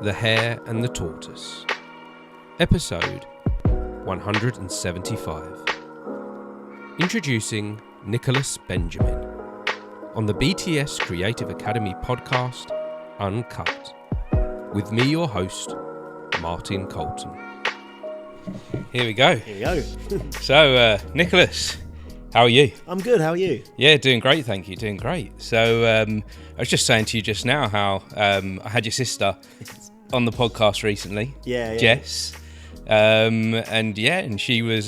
The Hare and the Tortoise, episode 175. Introducing Nicholas Benjamin on the BTS Creative Academy podcast, Uncut, with me, your host, Martin Colton. Here we go. So, Nicholas, how are you? I'm good, how are you? Yeah, doing great, thank you, doing great. So, I was just saying to you just now how I had your sister on the podcast recently, Yeah. Jess, and she was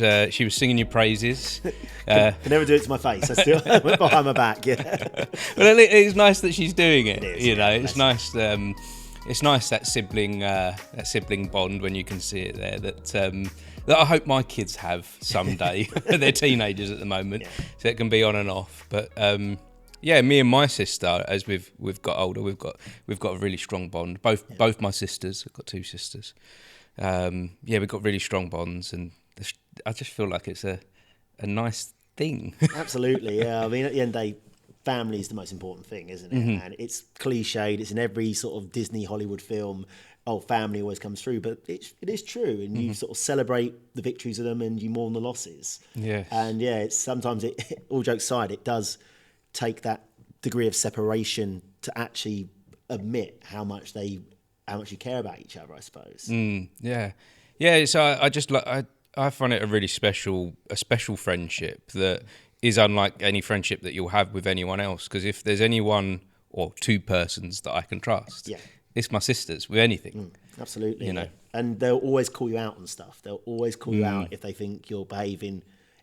singing your praises. Can never do it to my face. I still went behind my back. Yeah. Well, it's nice that she's doing it. It is, you know, yeah, it's nice. It's nice that sibling bond when you can see it there. That I hope my kids have someday. They're teenagers at the moment, so it can be on and off. But me and my sister, as we've got older, we've got a really strong bond. Both my sisters, I've got two sisters. We've got really strong bonds, and I just feel like it's a nice thing. Absolutely, yeah. I mean, at the end of the day, family is the most important thing, isn't it? Mm-hmm. And it's cliched. It's in every sort of Disney, Hollywood film. Oh, family always comes through, but it is true, and you sort of celebrate the victories of them, and you mourn the losses. Yeah. And it's sometimes all jokes aside, it does take that degree of separation to actually admit how much you care about each other, I suppose. Yeah. So I find it a really special friendship that is unlike any friendship that you'll have with anyone else. Because if there's anyone or two persons that I can trust, it's my sisters with anything. Absolutely, you know. And they'll always call you out on stuff. They'll always call you out if they think you're behaving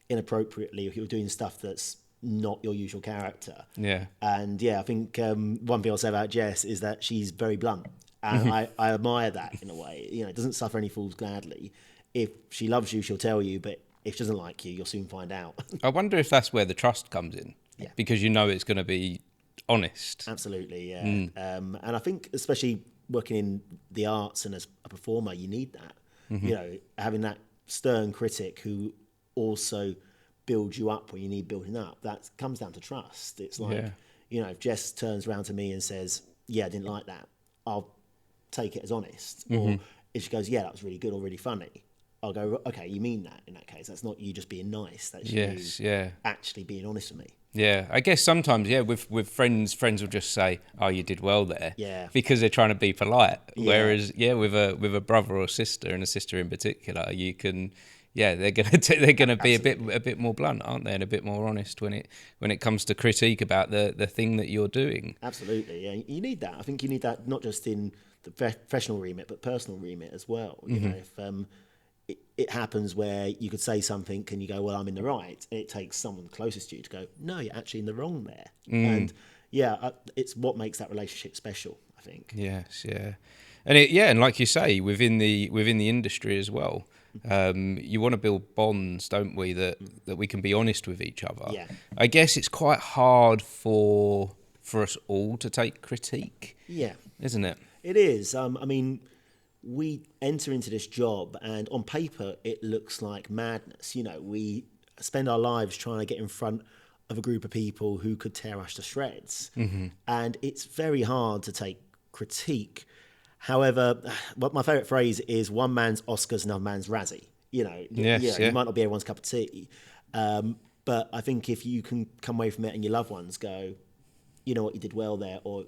inappropriately or if you're doing stuff that's not your usual character. Yeah. And I think one thing I'll say about Jess is that she's very blunt. And I admire that in a way. You know, it doesn't suffer any fools gladly. If she loves you, she'll tell you, but if she doesn't like you, you'll soon find out. I wonder if that's where the trust comes in. Yeah. Because you know it's going to be honest. Absolutely, yeah. And I think especially working in the arts and as a performer, you need that. You know, having that stern critic who also builds you up when you need building up, that comes down to trust. It's like, if Jess turns around to me and says, I didn't like that, I'll take it as honest. Or if she goes, that was really good or really funny, I'll go, okay, you mean that in that case. That's not you just being nice. That's you actually being honest with me. Yeah, I guess sometimes, with friends will just say, "Oh, you did well there," because they're trying to be polite. Yeah. Whereas, with a brother or sister, and a sister in particular, you can, they're gonna be a bit more blunt, aren't they, and a bit more honest when it comes to critique about the thing that you're doing. Absolutely, yeah. You need that. I think you need that not just in the professional remit, but personal remit as well. You know, if it happens where you could say something and you go, well, I'm in the right, and it takes someone closest to you to go, no, you're actually in the wrong there. And it's what makes that relationship special, I think. Yes, yeah. And like you say, within the industry as well, you want to build bonds, don't we, that we can be honest with each other. Yeah. I guess it's quite hard for us all to take critique. Yeah. Isn't it? It is. I mean, we enter into this job and on paper it looks like madness. You know, we spend our lives trying to get in front of a group of people who could tear us to shreds. And it's very hard to take critique. However, what my favourite phrase is one man's Oscars, another man's Razzie. You know, you might not be everyone's cup of tea. But I think if you can come away from it and your loved ones go, you know what, you did well there, or,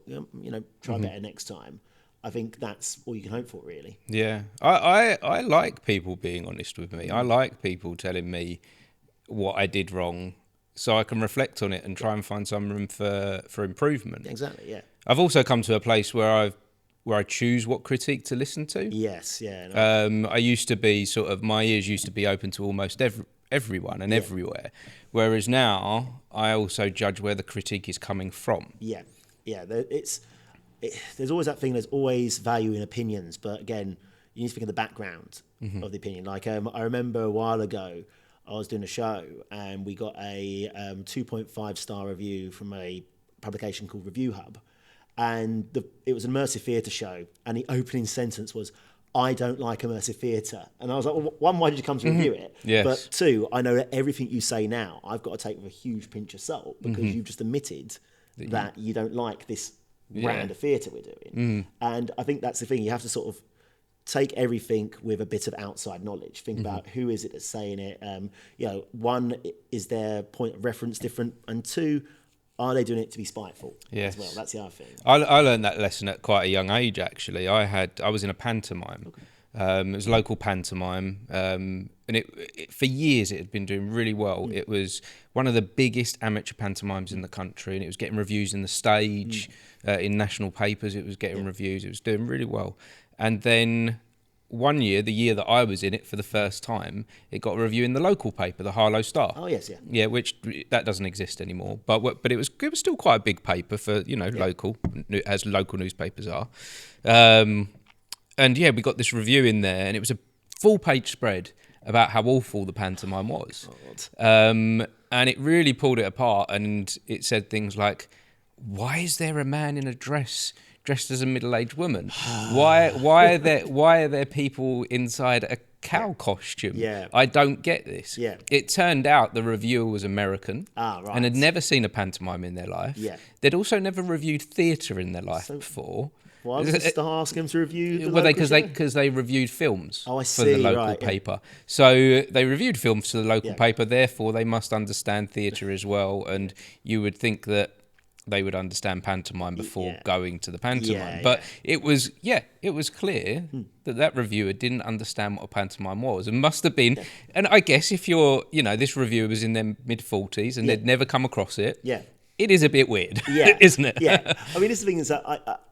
try better next time. I think that's all you can hope for, really. Yeah, I like people being honest with me. I like people telling me what I did wrong, so I can reflect on it and try and find some room for improvement. Exactly, yeah. I've also come to a place where I choose what critique to listen to. Yes, yeah. No. I used to be my ears used to be open to almost everyone and everywhere, whereas now I also judge where the critique is coming from. Yeah. There's always that thing, there's always value in opinions, but again, you need to think of the background of the opinion. Like, I remember a while ago, I was doing a show and we got a 2.5 star review from a publication called Review Hub. And it was an immersive theatre show, and the opening sentence was, I don't like immersive theatre. And I was like, well, one, why did you come to review it? Yes. But two, I know that everything you say now, I've got to take with a huge pinch of salt, because you've just admitted that you don't like this brand of theatre we're doing. And I think that's the thing. You have to sort of take everything with a bit of outside knowledge. Think about who is it that's saying it. One, is their point of reference different? And two, are they doing it to be spiteful as well? That's the other thing. I learned that lesson at quite a young age, actually. I was in a pantomime. It was a local pantomime, and it for years it had been doing really well. It was one of the biggest amateur pantomimes in the country, and it was getting reviews in the stage, in national papers. It was getting reviews. It was doing really well. And then one year, the year that I was in it for the first time, it got a review in the local paper, the Harlow Star. Oh yes, yeah. Yeah, which that doesn't exist anymore. But it was still quite a big paper for local, as local newspapers are. And yeah, we got this review in there, and it was a full-page spread about how awful the pantomime was. And it really pulled it apart, and it said things like, why is there a man in a dress dressed as a middle-aged woman? Why are there people inside a cow costume? Yeah. I don't get this. Yeah. It turned out the reviewer was American Right. and had never seen a pantomime in their life. Yeah. They'd also never reviewed theatre in their life before. Why was the Star asking them to review the Well, local show? because they reviewed films Oh, I for the see, local right, yeah. paper. So they reviewed films for the local Yeah. paper, therefore they must understand theatre as well. And you would think that they would understand pantomime before going to the pantomime. Yeah, but it was clear that reviewer didn't understand what a pantomime was, and must have been. And I guess if this reviewer was in their mid-40s and they'd never come across it. Yeah. It is a bit weird, Yeah. isn't it? Yeah. I mean, this thing is that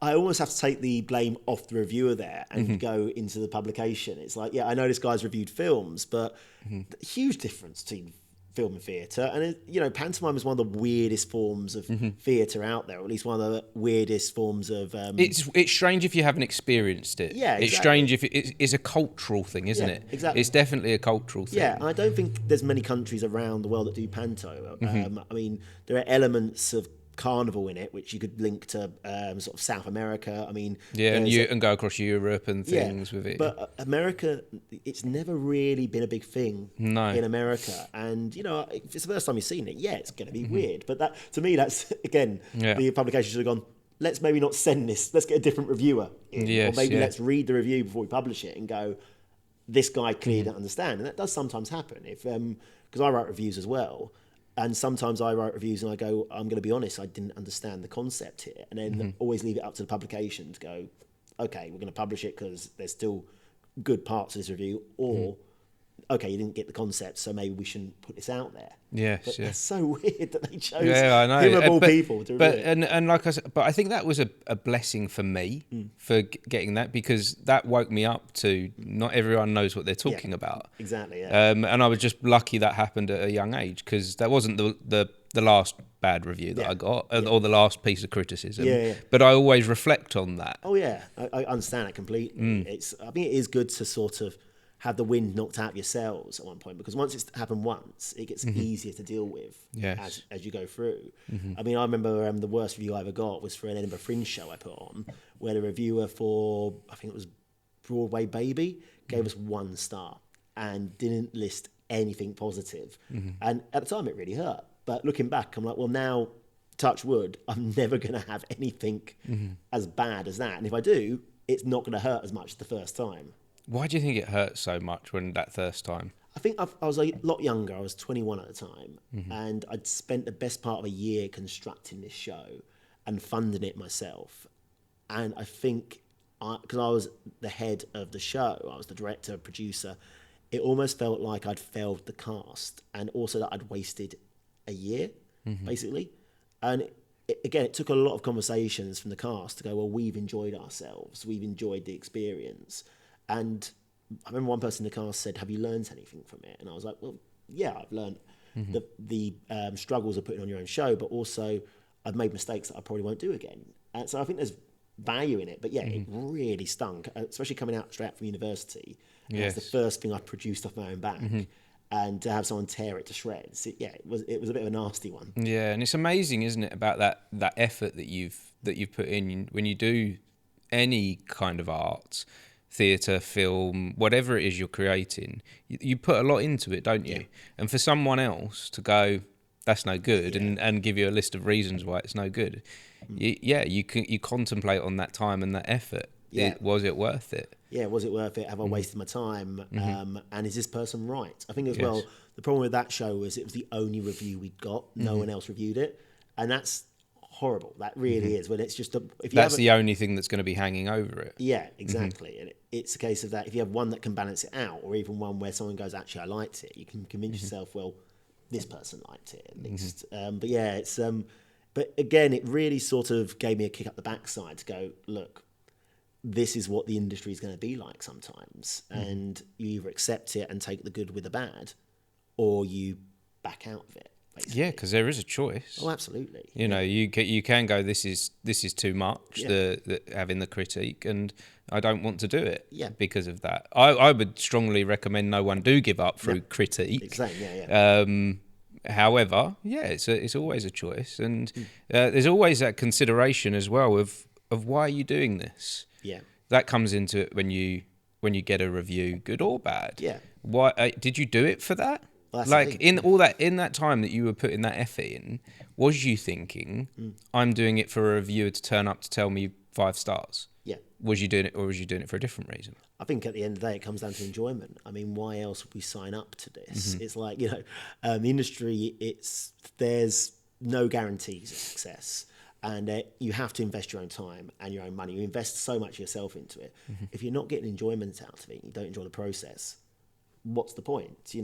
I almost have to take the blame off the reviewer there and go into the publication. It's like, I know this guy's reviewed films, but huge difference between film and theatre. And, pantomime is one of the weirdest forms of theatre out there, or at least one of the weirdest forms of... It's strange if you haven't experienced it. Yeah, It's exactly. strange if it's a cultural thing, isn't it? Exactly. It's definitely a cultural thing. Yeah, and I don't think there's many countries around the world that do panto. I mean, there are elements of carnival in it, which you could link to sort of South America. I mean, Yeah, and go across Europe and things with it. But America, it's never really been a big thing in America. And, if it's the first time you've seen it, it's going to be weird. But that, to me, that's, again, the publication should have gone, let's maybe not send this, let's get a different reviewer in. Yes, or maybe let's read the review before we publish it and go, this guy clearly didn't understand. And that does sometimes happen. Because I write reviews as well. And sometimes I write reviews and I go, I'm going to be honest, I didn't understand the concept here. And then always leave it up to the publication to go, okay, we're going to publish it because there's still good parts of this review. Or, okay, you didn't get the concept, so maybe we shouldn't put this out there. Yes, But it's so weird that they chose I know. him of all people to review it. And like I said, but I think that was a blessing for me for getting that, because that woke me up to not everyone knows what they're talking about. Exactly, yeah. And I was just lucky that happened at a young age, because that wasn't the last bad review that I got, or the last piece of criticism. Yeah. But I always reflect on that. Oh, yeah, I understand it completely. I think it is good to sort of have the wind knocked out of your sails at one point, because once it's happened once, it gets easier to deal with as you go through. I mean, I remember the worst review I ever got was for an Edinburgh Fringe show I put on, where the reviewer for, I think it was Broadway Baby, gave us 1 star and didn't list anything positive. And at the time, it really hurt. But looking back, I'm like, well, now, touch wood, I'm never going to have anything as bad as that. And if I do, it's not going to hurt as much the first time. Why do you think it hurt so much when that first time? I think I was a lot younger. I was 21 at the time, and I'd spent the best part of a year constructing this show and funding it myself. And I think, because I was the head of the show, I was the director, producer, it almost felt like I'd failed the cast, and also that I'd wasted a year, basically. And it took a lot of conversations from the cast to go, well, we've enjoyed ourselves, we've enjoyed the experience. And I remember one person in the cast said, have you learned anything from it? And I was like, well, yeah, I've learned the struggles of putting on your own show, but also I've made mistakes that I probably won't do again. And so I think there's value in it. But yeah, it really stunk, especially coming out straight from university. It's the first thing I produced off my own back. And to have someone tear it to shreds, it was a bit of a nasty one. Yeah, and it's amazing, isn't it, about that effort that you've put in when you do any kind of art, theatre, film, whatever it is you're creating. You put a lot into it, don't you? And for someone else to go, that's no good, and give you a list of reasons why it's no good, you contemplate on that time and that effort. Yeah. Was it worth it? Yeah, was it worth it? Have I wasted my time? And is this person right? I think as Yes. well, the problem with that show was it was the only review we'd got. No one else reviewed it. And that's horrible. That really is. When it's just That's the only thing that's going to be hanging over it. Yeah, exactly. And it's a case of that. If you have one that can balance it out, or even one where someone goes, actually, I liked it, you can convince yourself, well, this person liked it at least. But yeah, it's but again, it really sort of gave me a kick up the backside to go, look, this is what the industry is going to be like sometimes, and you either accept it and take the good with the bad, or you back out of it. Basically. Yeah, because there is a choice. Oh, absolutely. You know, you can go, this is too much, the having the critique, and I don't want to do it because of that. I would strongly recommend no one do give up through critique. Exactly, however, it's always a choice, and there's always that consideration as well of why are you doing this? Yeah. That comes into it when you get a review, good or bad. Yeah. Why did you do it for that? Well, like in that time that you were putting that effort in, was you thinking, I'm doing it for a reviewer to turn up to tell me 5 stars? Yeah. Was you doing it, or was you doing it for a different reason? I think at the end of the day, it comes down to enjoyment. I mean, why else would we sign up to this? It's like, the industry, there's no guarantees of success. And you have to invest your own time and your own money. You invest so much yourself into it. If you're not getting enjoyment out of it, you don't enjoy the process, what's the point?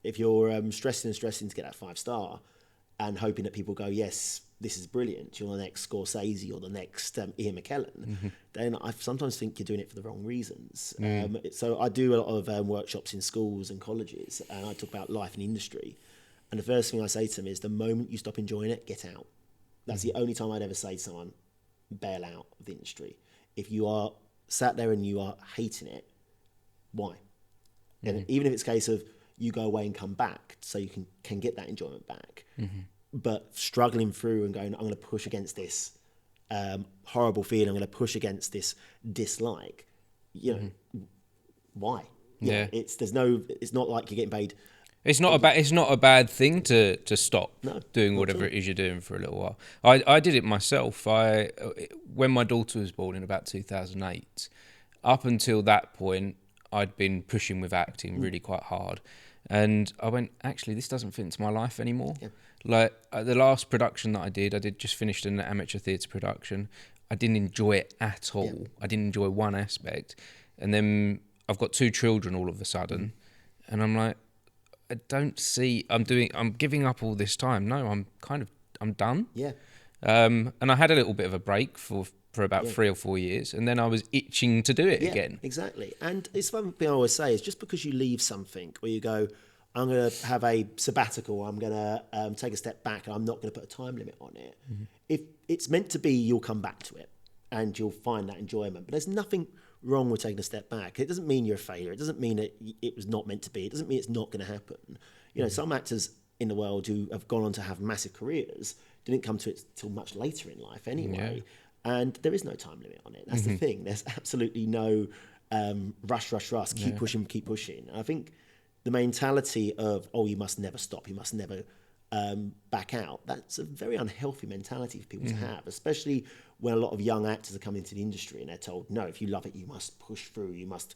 If you're stressing to get that 5-star and hoping that people go, yes, this is brilliant, you're the next Scorsese or the next Ian McKellen, then I sometimes think you're doing it for the wrong reasons. So I do a lot of workshops in schools and colleges, and I talk about life and industry. And the first thing I say to them is, the moment you stop enjoying it, get out. That's the only time I'd ever say to someone, bail out of the industry. If you are sat there and you are hating it, why? And even if it's a case of you go away and come back so you can get that enjoyment back, but struggling through and going, I'm going to push against this horrible feeling, I'm going to push against this dislike, why? It's not like you're getting paid. It's not a bad thing to stop doing whatever it is you're doing for a little while. I did it myself. When my daughter was born in about 2008, up until that point, I'd been pushing with acting really quite hard, and I went, actually, this doesn't fit into my life anymore. Yeah. Like the last production that I did just finished an amateur theatre production. I didn't enjoy it at all. Yeah. I didn't enjoy one aspect, and then I've got 2 children all of a sudden, and I'm like, I don't see, I'm giving up all this time. No, I'm done. Yeah. And I had a little bit of a break for about 3 or 4 years, and then I was itching to do it again. Exactly. And it's one thing I always say is, just because you leave something where you go, I'm going to have a sabbatical, I'm going to take a step back, and I'm not going to put a time limit on it. If it's meant to be, you'll come back to it and you'll find that enjoyment. But there's nothing wrong with taking a step back. It doesn't mean you're a failure. It doesn't mean it was not meant to be. It doesn't mean it's not going to happen. Some actors in the world who have gone on to have massive careers didn't come to it till much later in life anyway. Yeah. And there is no time limit on it. That's the thing. There's absolutely no rush. Keep pushing. And I think the mentality of, you must never stop, you must never back out, that's a very unhealthy mentality for people to have, especially when a lot of young actors are coming into the industry and they're told, no, if you love it, you must push through, you must.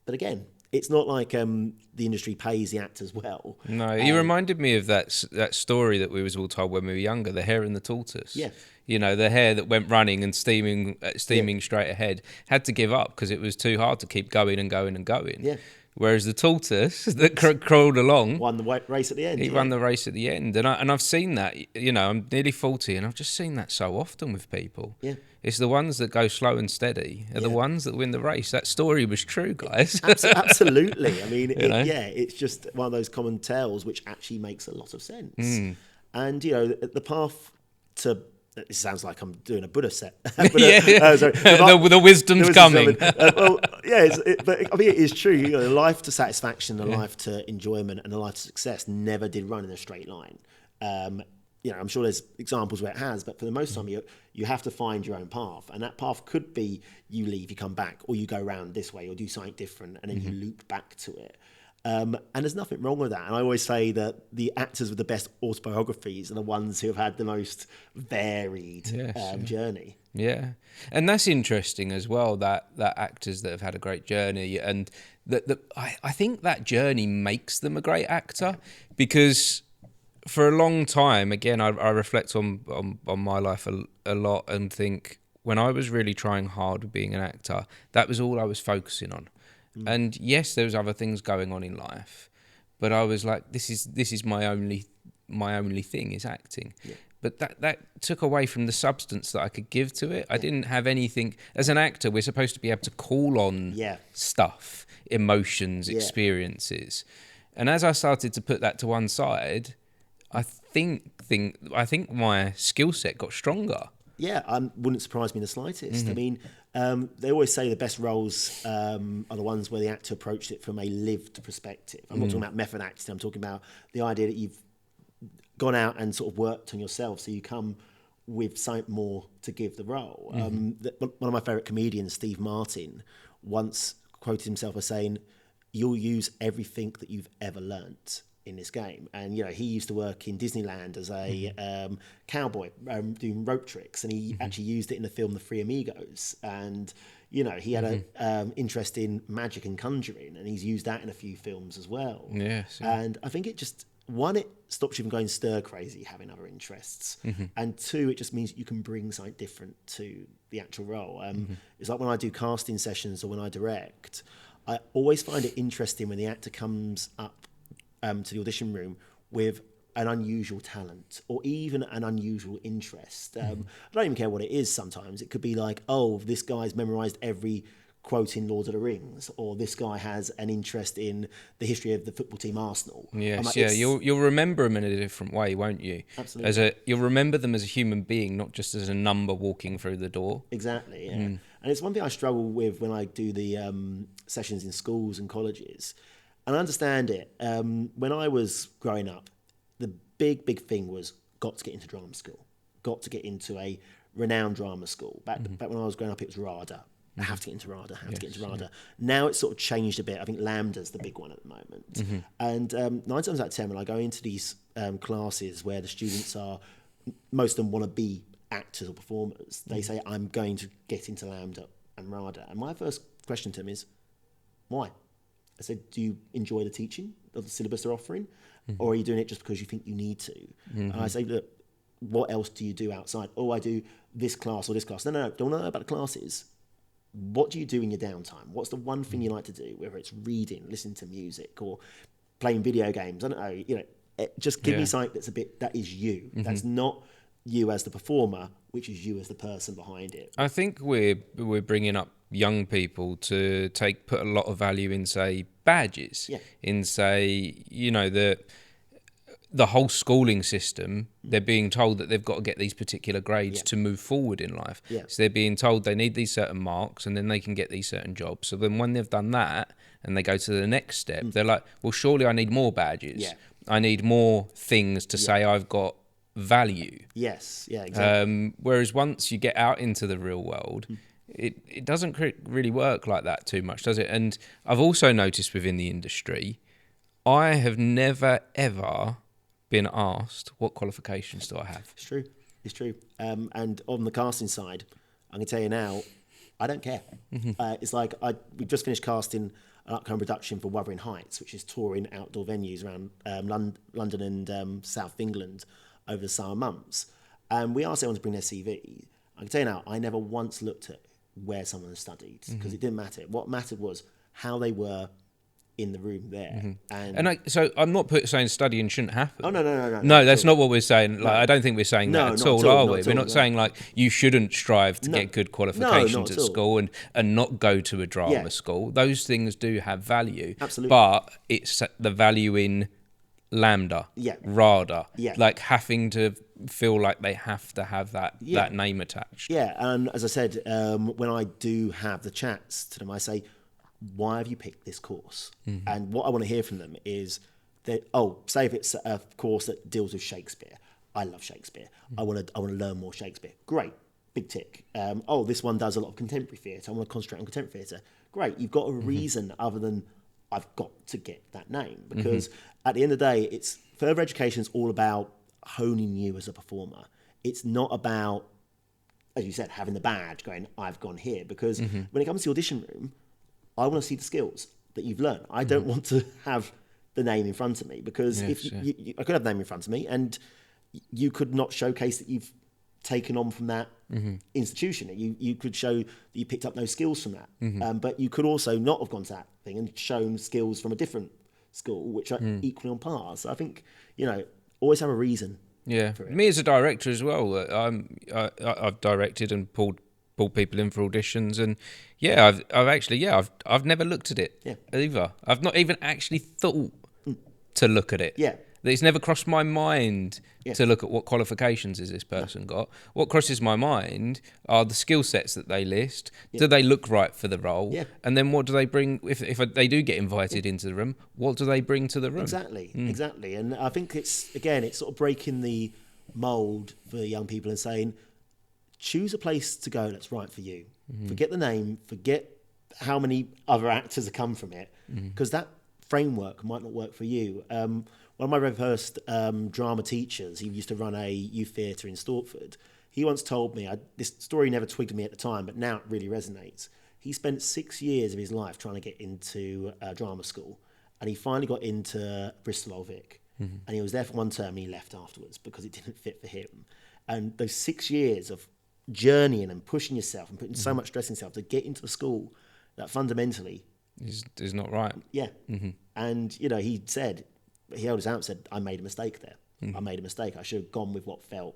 But again, it's not like the industry pays the actors well. No, you reminded me of that story that we was all told when we were younger, the Hare and the Tortoise. Yeah. The hare that went running and steaming straight ahead had to give up because it was too hard to keep going and going and going. Yeah. Whereas the tortoise that crawled along won the race at the end. He won the race at the end, and I've seen that. I'm nearly 40, and I've just seen that so often with people. Yeah, it's the ones that go slow and steady are the ones that win the race. That story was true, guys. Absolutely. I mean, it's just one of those common tales which actually makes a lot of sense. And the path to. It sounds like I'm doing a Buddha set. The wisdom's coming. But I mean, it is true. The life to satisfaction, the life to enjoyment, and the life to success never did run in a straight line. I'm sure there's examples where it has, but for the most time, you have to find your own path, and that path could be you leave, you come back, or you go around this way, or do something different, and then you loop back to it. And there's nothing wrong with that. And I always say that the actors with the best autobiographies are the ones who have had the most varied journey. Yeah, and that's interesting as well, that actors that have had a great journey, and I think that journey makes them a great actor, because for a long time, again, I reflect on my life a lot and think, when I was really trying hard with being an actor, that was all I was focusing on. And yes, there was other things going on in life, but I was like, this is my only thing is acting. Yeah. But that took away from the substance that I could give to it. I didn't have anything. As an actor, we're supposed to be able to call on stuff, emotions, experiences. And as I started to put that to one side, I think my skill set got stronger. Yeah, wouldn't surprise me in the slightest. I mean, they always say the best roles are the ones where the actor approached it from a lived perspective. I'm not talking about method acting. I'm talking about the idea that you've gone out and sort of worked on yourself, so you come with something more to give the role. One of my favourite comedians, Steve Martin, once quoted himself as saying, "You'll use everything that you've ever learnt in this game." And he used to work in Disneyland as a cowboy doing rope tricks, and he actually used it in the film The Three Amigos. And he had an interest in magic and conjuring, and he's used that in a few films as well. Yes. And I think it just, one, it stops you from going stir crazy having other interests, and two, it just means you can bring something different to the actual role. It's like when I do casting sessions or when I direct, I always find it interesting when the actor comes up to the audition room with an unusual talent or even an unusual interest. I don't even care what it is sometimes. It could be like, oh, this guy's memorised every quote in Lord of the Rings, or this guy has an interest in the history of the football team Arsenal. Yes, like, you'll remember them in a different way, won't you? Absolutely. You'll remember them as a human being, not just as a number walking through the door. Exactly, yeah. And it's one thing I struggle with when I do the sessions in schools and colleges. And I understand it. When I was growing up, the big thing was got to get into drama school, got to get into a renowned drama school. Back when I was growing up, it was RADA. I have to get into RADA, have to get into RADA. Now it's sort of changed a bit. I think Lambda's the big one at the moment. And 9 times out of 10, when I go into these classes where the students are, most of them want to be actors or performers, they say, I'm going to get into Lambda and RADA. And my first question to them is, why? I said, do you enjoy the teaching of the syllabus they're offering? Or are you doing it just because you think you need to? And I say, look, what else do you do outside? Oh, I do this class or this class. No, don't know about the classes. What do you do in your downtime? What's the one thing you like to do? Whether it's reading, listening to music, or playing video games. I don't know. Just give me something that is you. That's not you as the performer, which is you as the person behind it. I think we're bringing up young people to put a lot of value in, say, badges. Yeah. In, say, the whole schooling system, they're being told that they've got to get these particular grades to move forward in life. Yeah. So they're being told they need these certain marks and then they can get these certain jobs. So then when they've done that and they go to the next step, they're like, well, surely I need more badges. Yeah. I need more things to say I've got value. Yes, yeah, exactly. Whereas once you get out into the real world, it doesn't really work like that too much, does it? And I've also noticed within the industry, I have never, ever been asked, what qualifications do I have? It's true. And on the casting side, I can tell you now, I don't care. It's like we've just finished casting an upcoming production for Wuthering Heights, which is touring outdoor venues around London and South England over the summer months. And we asked everyone to bring their CV. I can tell you now, I never once looked at where someone had studied, because it didn't matter. What mattered was how they were in the room there. So I'm not saying studying shouldn't happen. Oh, no. No, that's not what we're saying. Like, I don't think we're saying that at all, are we? We're not saying like you shouldn't strive to get good qualifications at school and not go to a drama school. Those things do have value. Absolutely. But it's the value in Lambda, RADA, like having to feel like they have to have that name attached. Yeah, and as I said, when I do have the chats to them, I say, why have you picked this course? And what I want to hear from them is that, say if it's a course that deals with Shakespeare. I love Shakespeare. I want to learn more Shakespeare. Great, big tick. This one does a lot of contemporary theatre. I want to concentrate on contemporary theatre. Great, you've got a reason other than I've got to get that name, because at the end of the day, it's further education is all about honing you as a performer. It's not about, as you said, having the badge going, I've gone here, because when it comes to the audition room, I want to see the skills that you've learned. I don't want to have the name in front of me, because I could have the name in front of me and you could not showcase that you've taken on from that institution. You could show that you picked up those skills from that, but you could also not have gone to that thing and shown skills from a different school which are equally on par. So I think, always have a reason. Yeah, me as a director as well. I've directed and pulled people in for auditions, and I've never looked at it either. I've not even actually thought to look at it. Yeah. It's never crossed my mind to look at what qualifications has this person got. What crosses my mind are the skill sets that they list. Do they look right for the role? Yeah. And then what do they bring, if they do get invited into the room, what do they bring to the room? Exactly. And I think it's sort of breaking the mould for young people and saying, choose a place to go that's right for you. Forget the name, forget how many other actors have come from it, because that framework might not work for you. One of my very first drama teachers, he used to run a youth theatre in Stortford. He once told me, this story never twigged me at the time, but now it really resonates. He spent 6 years of his life trying to get into drama school, and he finally got into Bristol Old Vic. And he was there for one term and he left afterwards because it didn't fit for him. And those 6 years of journeying and pushing yourself and putting so much stress in yourself to get into a school that fundamentally is not right. Yeah. And, he held his out and said, I made a mistake there. I made a mistake. I should have gone with what felt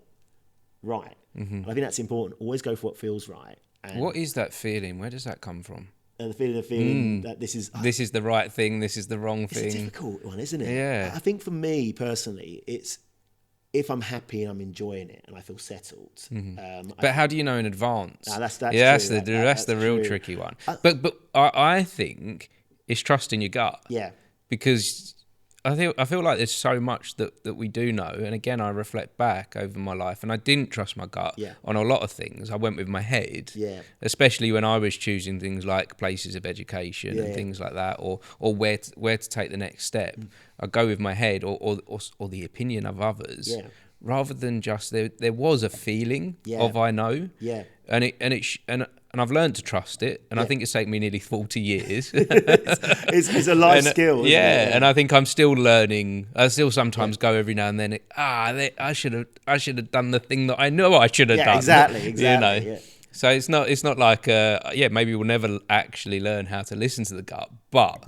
right. And I think that's important. Always go for what feels right. And what is that feeling? Where does that come from? The feeling that this is the right thing, this is the wrong thing. It's a difficult one, isn't it? Yeah. I think for me personally, it's if I'm happy and I'm enjoying it and I feel settled. But how do you know in advance? That's the real tricky one. But I think it's trusting your gut. Yeah. Because I feel like there's so much that we do know, and again I reflect back over my life, and I didn't trust my gut on a lot of things. I went with my head, especially when I was choosing things like places of education and things like that, or where to take the next step. I go with my head or the opinion of others, rather than just there was a feeling of I know, and I've learned to trust it, and I think it's taken me nearly 40 years. it's a life skill. Isn't it? And I think I'm still learning. I still sometimes go every now and then. I should have done the thing that I know I should have done. Exactly. Yeah. So it's not like maybe we'll never actually learn how to listen to the gut, but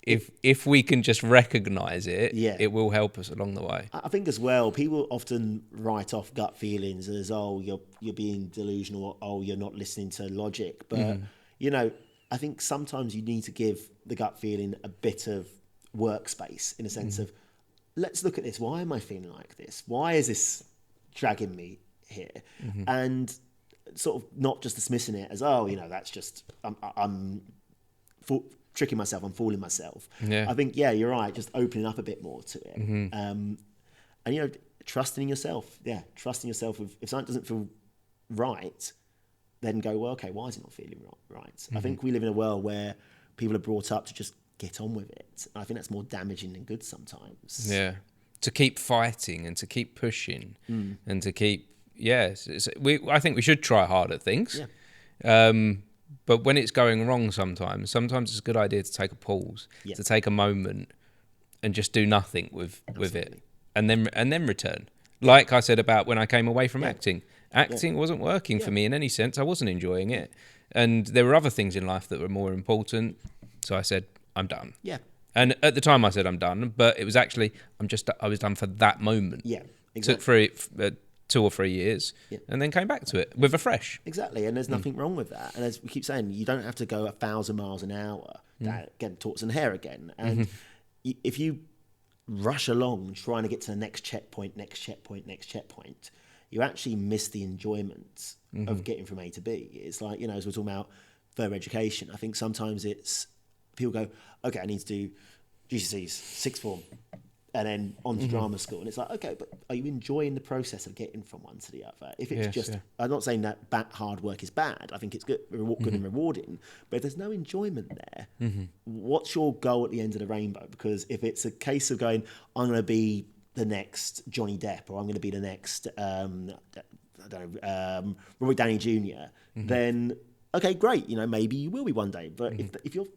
if we can just recognise it, it will help us along the way. I think as well, people often write off gut feelings as, you're being delusional, or you're not listening to logic. But, I think sometimes you need to give the gut feeling a bit of workspace in a sense of, let's look at this. Why am I feeling like this? Why is this dragging me here? And sort of not just dismissing it as, that's just, I'm tricking myself, I'm fooling myself. I think, you're right, just opening up a bit more to it. And, trusting in yourself. Trusting yourself. If something doesn't feel right, then go, well, okay, why is it not feeling right? I think we live in a world where people are brought up to just get on with it. And I think that's more damaging than good sometimes. Yeah. To keep fighting and to keep pushing and to keep, I think we should try hard at things. But when it's going wrong sometimes it's a good idea to take a pause, to take a moment and just do nothing with it and then return. Like I said about when I came away from acting. Acting wasn't working for me in any sense. I wasn't enjoying it. And there were other things in life that were more important. So I said, I'm done. Yeah. And at the time I said I'm done, but it was actually, I was done for that moment. Yeah, exactly. Took 2 or 3 years and then came back to it with a fresh. Exactly, and there's nothing wrong with that. And as we keep saying, you don't have to go 1,000 miles an hour. Again, Tortoise and Hare again. And if you rush along trying to get to the next checkpoint, you actually miss the enjoyment of getting from A to B. It's like, as we're talking about further education, I think sometimes it's, people go, okay, I need to do GCSEs, sixth form, and then on to drama school. And it's like, okay, but are you enjoying the process of getting from one to the other? If it's I'm not saying that hard work is bad. I think it's good and rewarding. But if there's no enjoyment there, what's your goal at the end of the rainbow? Because if it's a case of going, I'm going to be the next Johnny Depp, or I'm going to be the next, Robert Downey Jr., then, okay, great. Maybe you will be one day. But if you're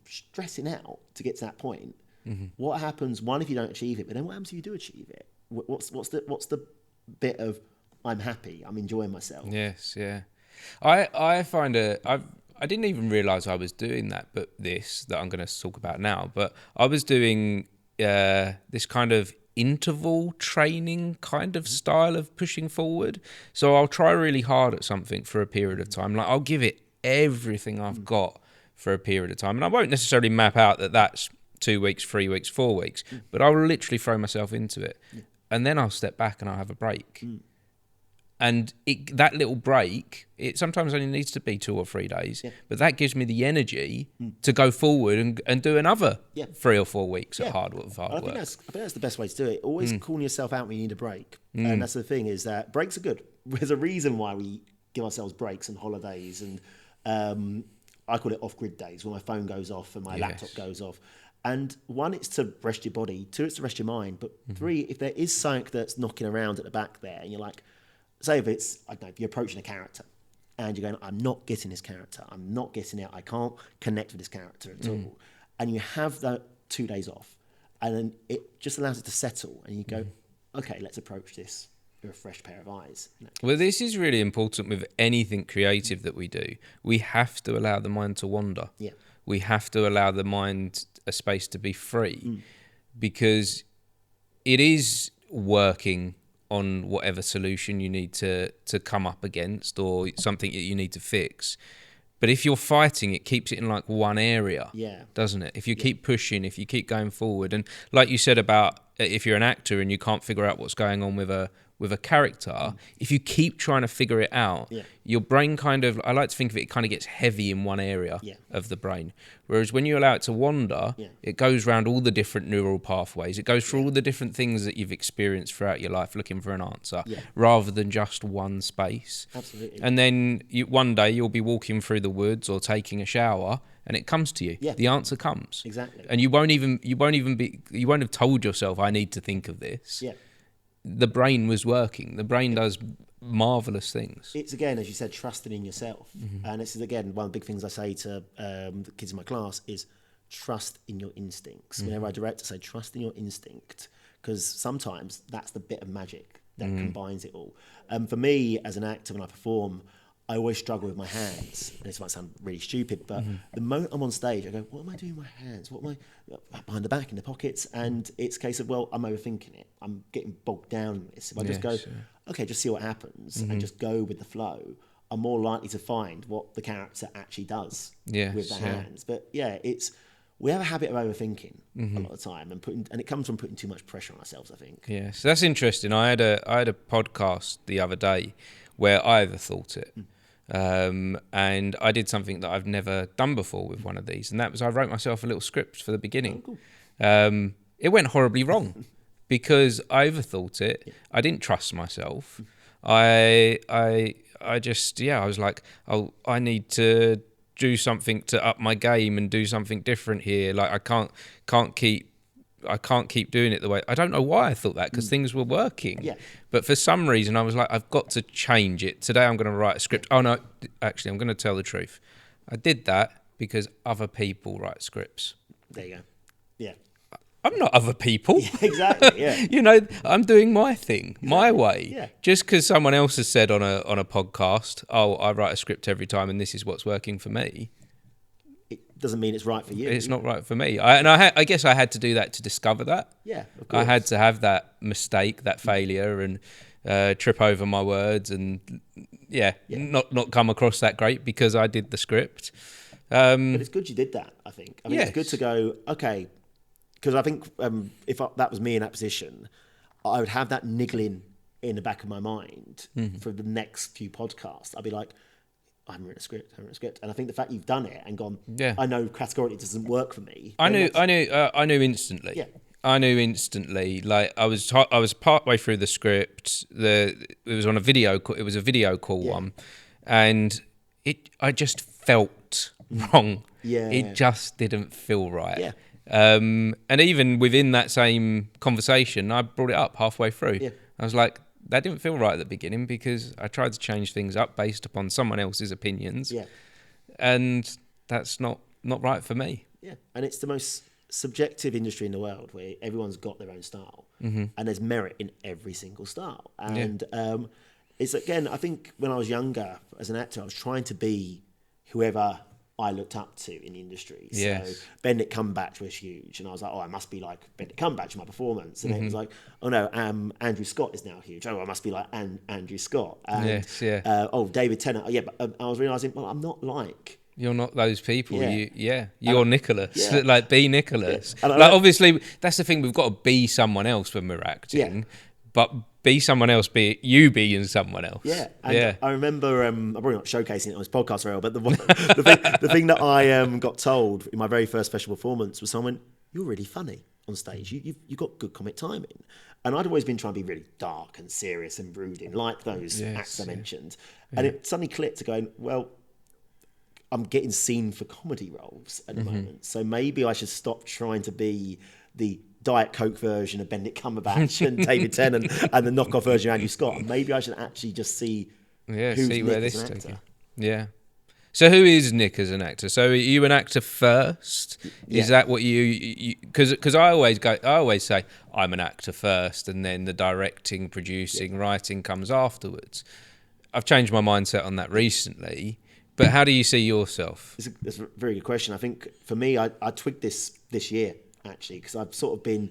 stressing out to get to that point, what happens? One, if you don't achieve it, but then what happens if you do achieve it? What's the bit of I'm happy, I'm enjoying myself? Yes, yeah. I find I didn't even realise I was doing that, but that I'm going to talk about now. But I was doing this kind of interval training kind of style of pushing forward. So I'll try really hard at something for a period of time. Like I'll give it everything I've got for a period of time, and I won't necessarily map out that that's 2 weeks, 3 weeks, 4 weeks, but I'll literally throw myself into it, and then I'll step back and I'll have a break. And that little break, it sometimes only needs to be 2 or 3 days, but that gives me the energy to go forward and do another 3 or 4 weeks of hard work. I think that's the best way to do it. Always calling yourself out when you need a break. And that's the thing, is that breaks are good. There's a reason why we give ourselves breaks and holidays, and I call it off-grid days, when my phone goes off and my laptop goes off. And 1, it's to rest your body. 2, it's to rest your mind. But 3, if there is something that's knocking around at the back there, and you're like, say if it's, I don't know, if you're approaching a character and you're going, I'm not getting this character, I'm not getting it, I can't connect with this character at all. And you have that 2 days off, and then it just allows it to settle, and you go, okay, let's approach this with a fresh pair of eyes. Well, this is really important with anything creative that we do. We have to allow the mind to wander. Yeah. We have to allow the mind a space to be free, because it is working on whatever solution you need to come up against, or something that you need to fix. But if you're fighting, it keeps it in like one area, doesn't it? If you keep pushing, if you keep going forward, and like you said about if you're an actor and you can't figure out what's going on with a character, if you keep trying to figure it out, your brain kind of, I like to think of it, it kind of gets heavy in one area of the brain. Whereas when you allow it to wander, it goes around all the different neural pathways. It goes through all the different things that you've experienced throughout your life looking for an answer, rather than just one space. Absolutely. And then one day you'll be walking through the woods or taking a shower, and it comes to you. The answer comes. Exactly. And you won't have told yourself, I need to think of this. The brain was working. The brain does marvelous things. It's, again, as you said, trusting in yourself. And this is, again, one of the big things I say to the kids in my class is trust in your instincts. Whenever I direct, I say trust in your instinct, because sometimes that's the bit of magic that combines it all. For me, as an actor, when I perform, I always struggle with my hands. This might sound really stupid, but the moment I'm on stage, I go, what am I doing with my hands? What am I behind the back, in the pockets? And it's a case of, well, I'm overthinking it. I'm getting bogged down in this. If I just go, okay, just see what happens, and just go with the flow, I'm more likely to find what the character actually does with the hands. But we have a habit of overthinking a lot of the time, and it comes from putting too much pressure on ourselves, I think. Yeah, so that's interesting. I had a podcast the other day where I overthought it. And I did something that I've never done before with one of these, and that was I wrote myself a little script for the beginning. Oh, cool. It went horribly wrong because I overthought it. I didn't trust myself. I was like, oh, I need to do something to up my game and do something different here. Like I can't keep doing it the way. I don't know why I thought that, because things were working. Yeah. But for some reason, I was like, I've got to change it. Today, I'm going to write a script. Oh, no, actually, I'm going to tell the truth. I did that because other people write scripts. There you go. Yeah. I'm not other people. Yeah, exactly, yeah. I'm doing my thing, my way. Yeah. Just because someone else has said on a podcast, oh, I write a script every time and this is what's working for me. It doesn't mean it's right for you. It's not right for me. I guess I had to do that to discover that. Yeah, of course. I had to have that mistake, that failure, and trip over my words, and not come across that great because I did the script. But it's good you did that, I think. It's good to go, okay, because I think if that was me in that position, I would have that niggling in the back of my mind for the next few podcasts. I'd be like, I haven't written a script. And I think the fact you've done it and gone, I know categorically it doesn't work for me. I knew instantly. Yeah. I knew instantly. Like I was partway through the script. It was on a video. It was a video call one, and I just felt wrong. Yeah. It just didn't feel right. Yeah. And even within that same conversation, I brought it up halfway through. Yeah. I was like, that didn't feel right at the beginning because I tried to change things up based upon someone else's opinions. Yeah. And that's not right for me. Yeah. And it's the most subjective industry in the world where everyone's got their own style, and there's merit in every single style. And it's, again, I think when I was younger as an actor, I was trying to be whoever I looked up to in the industry. Yes. So Benedict Cumberbatch was huge, and I was like, oh, I must be like Benedict Cumberbatch in my performance. And then it was like, oh no, Andrew Scott is now huge. Oh, I must be like Andrew Scott. And, David Tennant. Yeah, but I was realising, well, I'm not like... You're not those people. Yeah. You're Nicholas. Yeah. Like, be Nicholas. Yeah. Like, obviously, that's the thing. We've got to be someone else when we're acting. Yeah. But be someone else. Be you being someone else. Yeah. And I remember, I'm probably not showcasing it on this podcast very well, but the thing that I got told in my very first special performance was someone, you're really funny on stage. You've got good comic timing. And I'd always been trying to be really dark and serious and brooding, like those acts I mentioned. Yeah. And it suddenly clicked to going, well, I'm getting seen for comedy roles at the moment. So maybe I should stop trying to be the Diet Coke version of Benedict Cumberbatch and David Tennant and the knockoff version of Andrew Scott. And maybe I should actually just see who's Nick where this as an actor. Yeah. So who is Nick as an actor? So are you an actor first? Is that what you because I always say I'm an actor first, and then the directing, producing, writing comes afterwards. I've changed my mindset on that recently. But how do you see yourself? That's a very good question. I think for me, I twigged this year, actually, because I've sort of been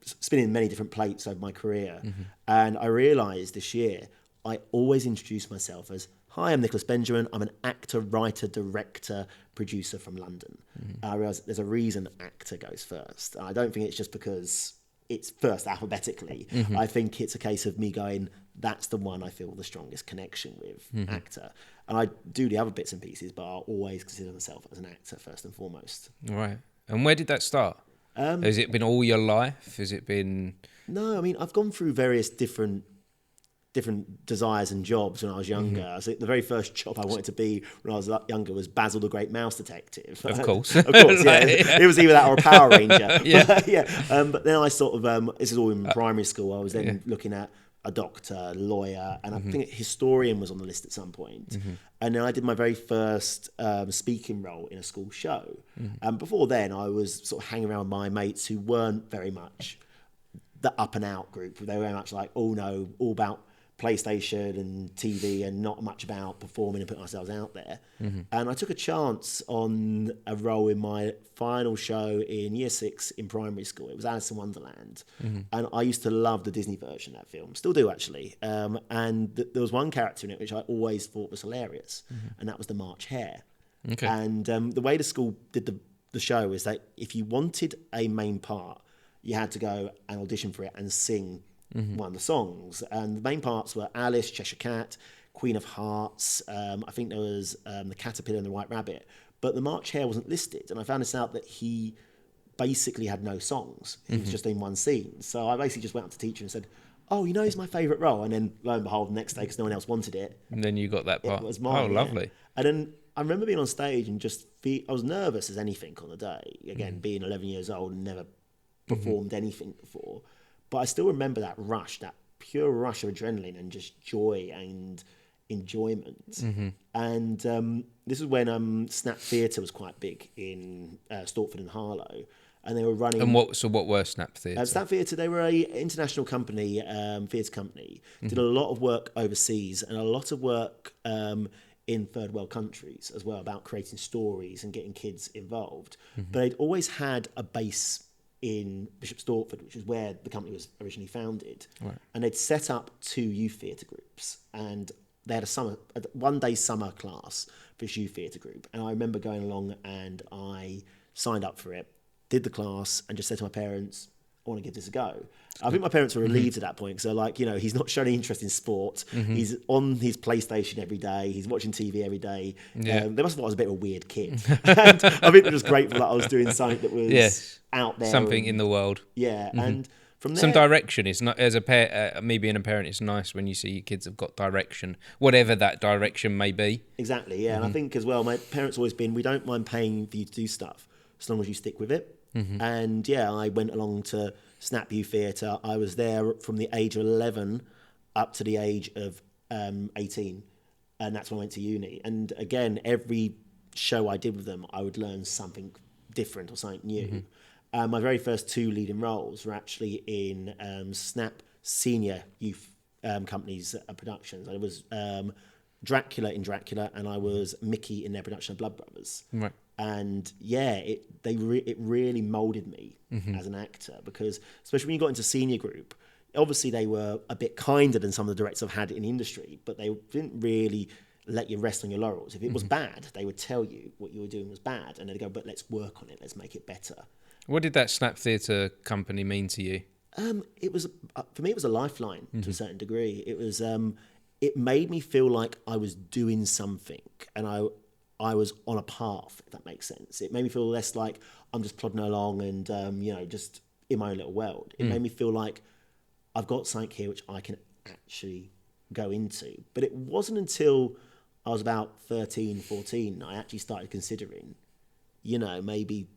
spinning many different plates over my career. And I realised this year, I always introduce myself as, hi, I'm Nicholas Benjamin. I'm an actor, writer, director, producer from London. I realise there's a reason actor goes first. I don't think it's just because it's first alphabetically. I think it's a case of me going, that's the one I feel the strongest connection with, actor. And I do the other bits and pieces, but I'll always consider myself as an actor first and foremost. Right. And where did that start? Has it been all your life? Has it been... No, I mean, I've gone through various different desires and jobs when I was younger. I think the very first job I wanted to be when I was younger was Basil the Great Mouse Detective. Of course. Of course, yeah. It was either that or a Power Ranger. Yeah. But then I sort of, this is all in primary school, I was then looking at a doctor, lawyer, and I think historian was on the list at some point. And then I did my very first speaking role in a school show. And before then, I was sort of hanging around with my mates who weren't very much the up and out group. They were very much like, oh no, all about PlayStation and TV and not much about performing and putting ourselves out there. And I took a chance on a role in my final show in year 6 in primary school. It was Alice in Wonderland. And I used to love the Disney version of that film, still do actually. And there was one character in it which I always thought was hilarious, and that was the March Hare. Okay. And the way the school did the show is that if you wanted a main part, you had to go and audition for it and sing one of the songs. And the main parts were Alice, Cheshire Cat, Queen of Hearts. I think there was the Caterpillar and the White Rabbit. But the March Hare wasn't listed. And I found this out that he basically had no songs. He was just in one scene. So I basically just went up to the teacher and said, oh, you know, it's my favourite role. And then lo and behold, the next day, because no one else wanted it. And then you got that part. It was mine. Oh, lovely. Yeah. And then I remember being on stage and just I was nervous as anything on the day. Again, being 11 years old and never performed anything before. But I still remember that rush, that pure rush of adrenaline and just joy and enjoyment. And this is when Snap Theatre was quite big in Stortford and Harlow. And they were running... And what were Snap Theatre? Snap Theatre, they were an international company, theatre company. Did a lot of work overseas and a lot of work in third world countries as well, about creating stories and getting kids involved. But they'd always had a base in Bishop Stortford, which is where the company was originally founded. Right. And they'd set up 2 youth theatre groups, and they had a one-day summer class for this youth theatre group. And I remember going along and I signed up for it, did the class, and just said to my parents, I want to give this a go. I think my parents were relieved at that point because they're like, he's not showing any interest in sport. He's on his PlayStation every day. He's watching TV every day. Yeah. They must have thought I was a bit of a weird kid. And I think they're just grateful that I was doing something that was out there. Something in the world. Yeah. And from there... Some direction. It's not, as a me being a parent, it's nice when you see your kids have got direction, whatever that direction may be. Exactly, yeah. And I think as well, my parents always been, we don't mind paying for you to do stuff as long as you stick with it. And I went along to Snap U Theatre. I was there from the age of 11 up to the age of 18. And that's when I went to uni. And again, every show I did with them, I would learn something different or something new. My very first 2 leading roles were actually in Snap Senior Youth Company's productions. I was Dracula in Dracula, and I was Mickey in their production of Blood Brothers. Right. And it really moulded me as an actor, because especially when you got into senior group, obviously they were a bit kinder than some of the directors I've had in the industry, but they didn't really let you rest on your laurels. If it was bad, they would tell you what you were doing was bad, and they'd go, but let's work on it, let's make it better. What did that Snap Theatre company mean to you? It was, for me, it was a lifeline to a certain degree. It was, it made me feel like I was doing something, and I was on a path, if that makes sense. It made me feel less like I'm just plodding along and, just in my own little world. It made me feel like I've got something here which I can actually go into. But it wasn't until I was about 13, 14, I actually started considering, maybe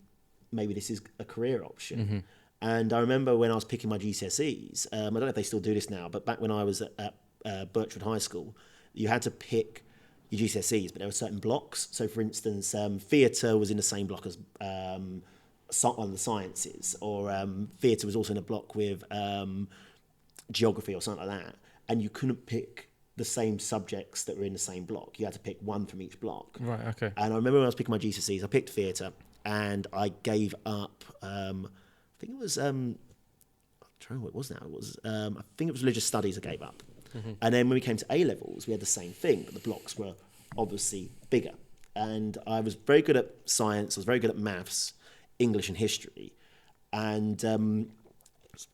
this is a career option. And I remember when I was picking my GCSEs, I don't know if they still do this now, but back when I was at Birchwood High School, you had to pick your GCSEs, but there were certain blocks. So, for instance, theatre was in the same block as one of the sciences, or theatre was also in a block with geography or something like that. And you couldn't pick the same subjects that were in the same block. You had to pick one from each block. Right, okay. And I remember when I was picking my GCSEs, I picked theatre, and I gave up, I think it was, I'm trying to remember what it was now. It was, I think it was religious studies I gave up. And then when we came to A-levels, we had the same thing, but the blocks were obviously bigger. And I was very good at science, I was very good at maths, English and history. And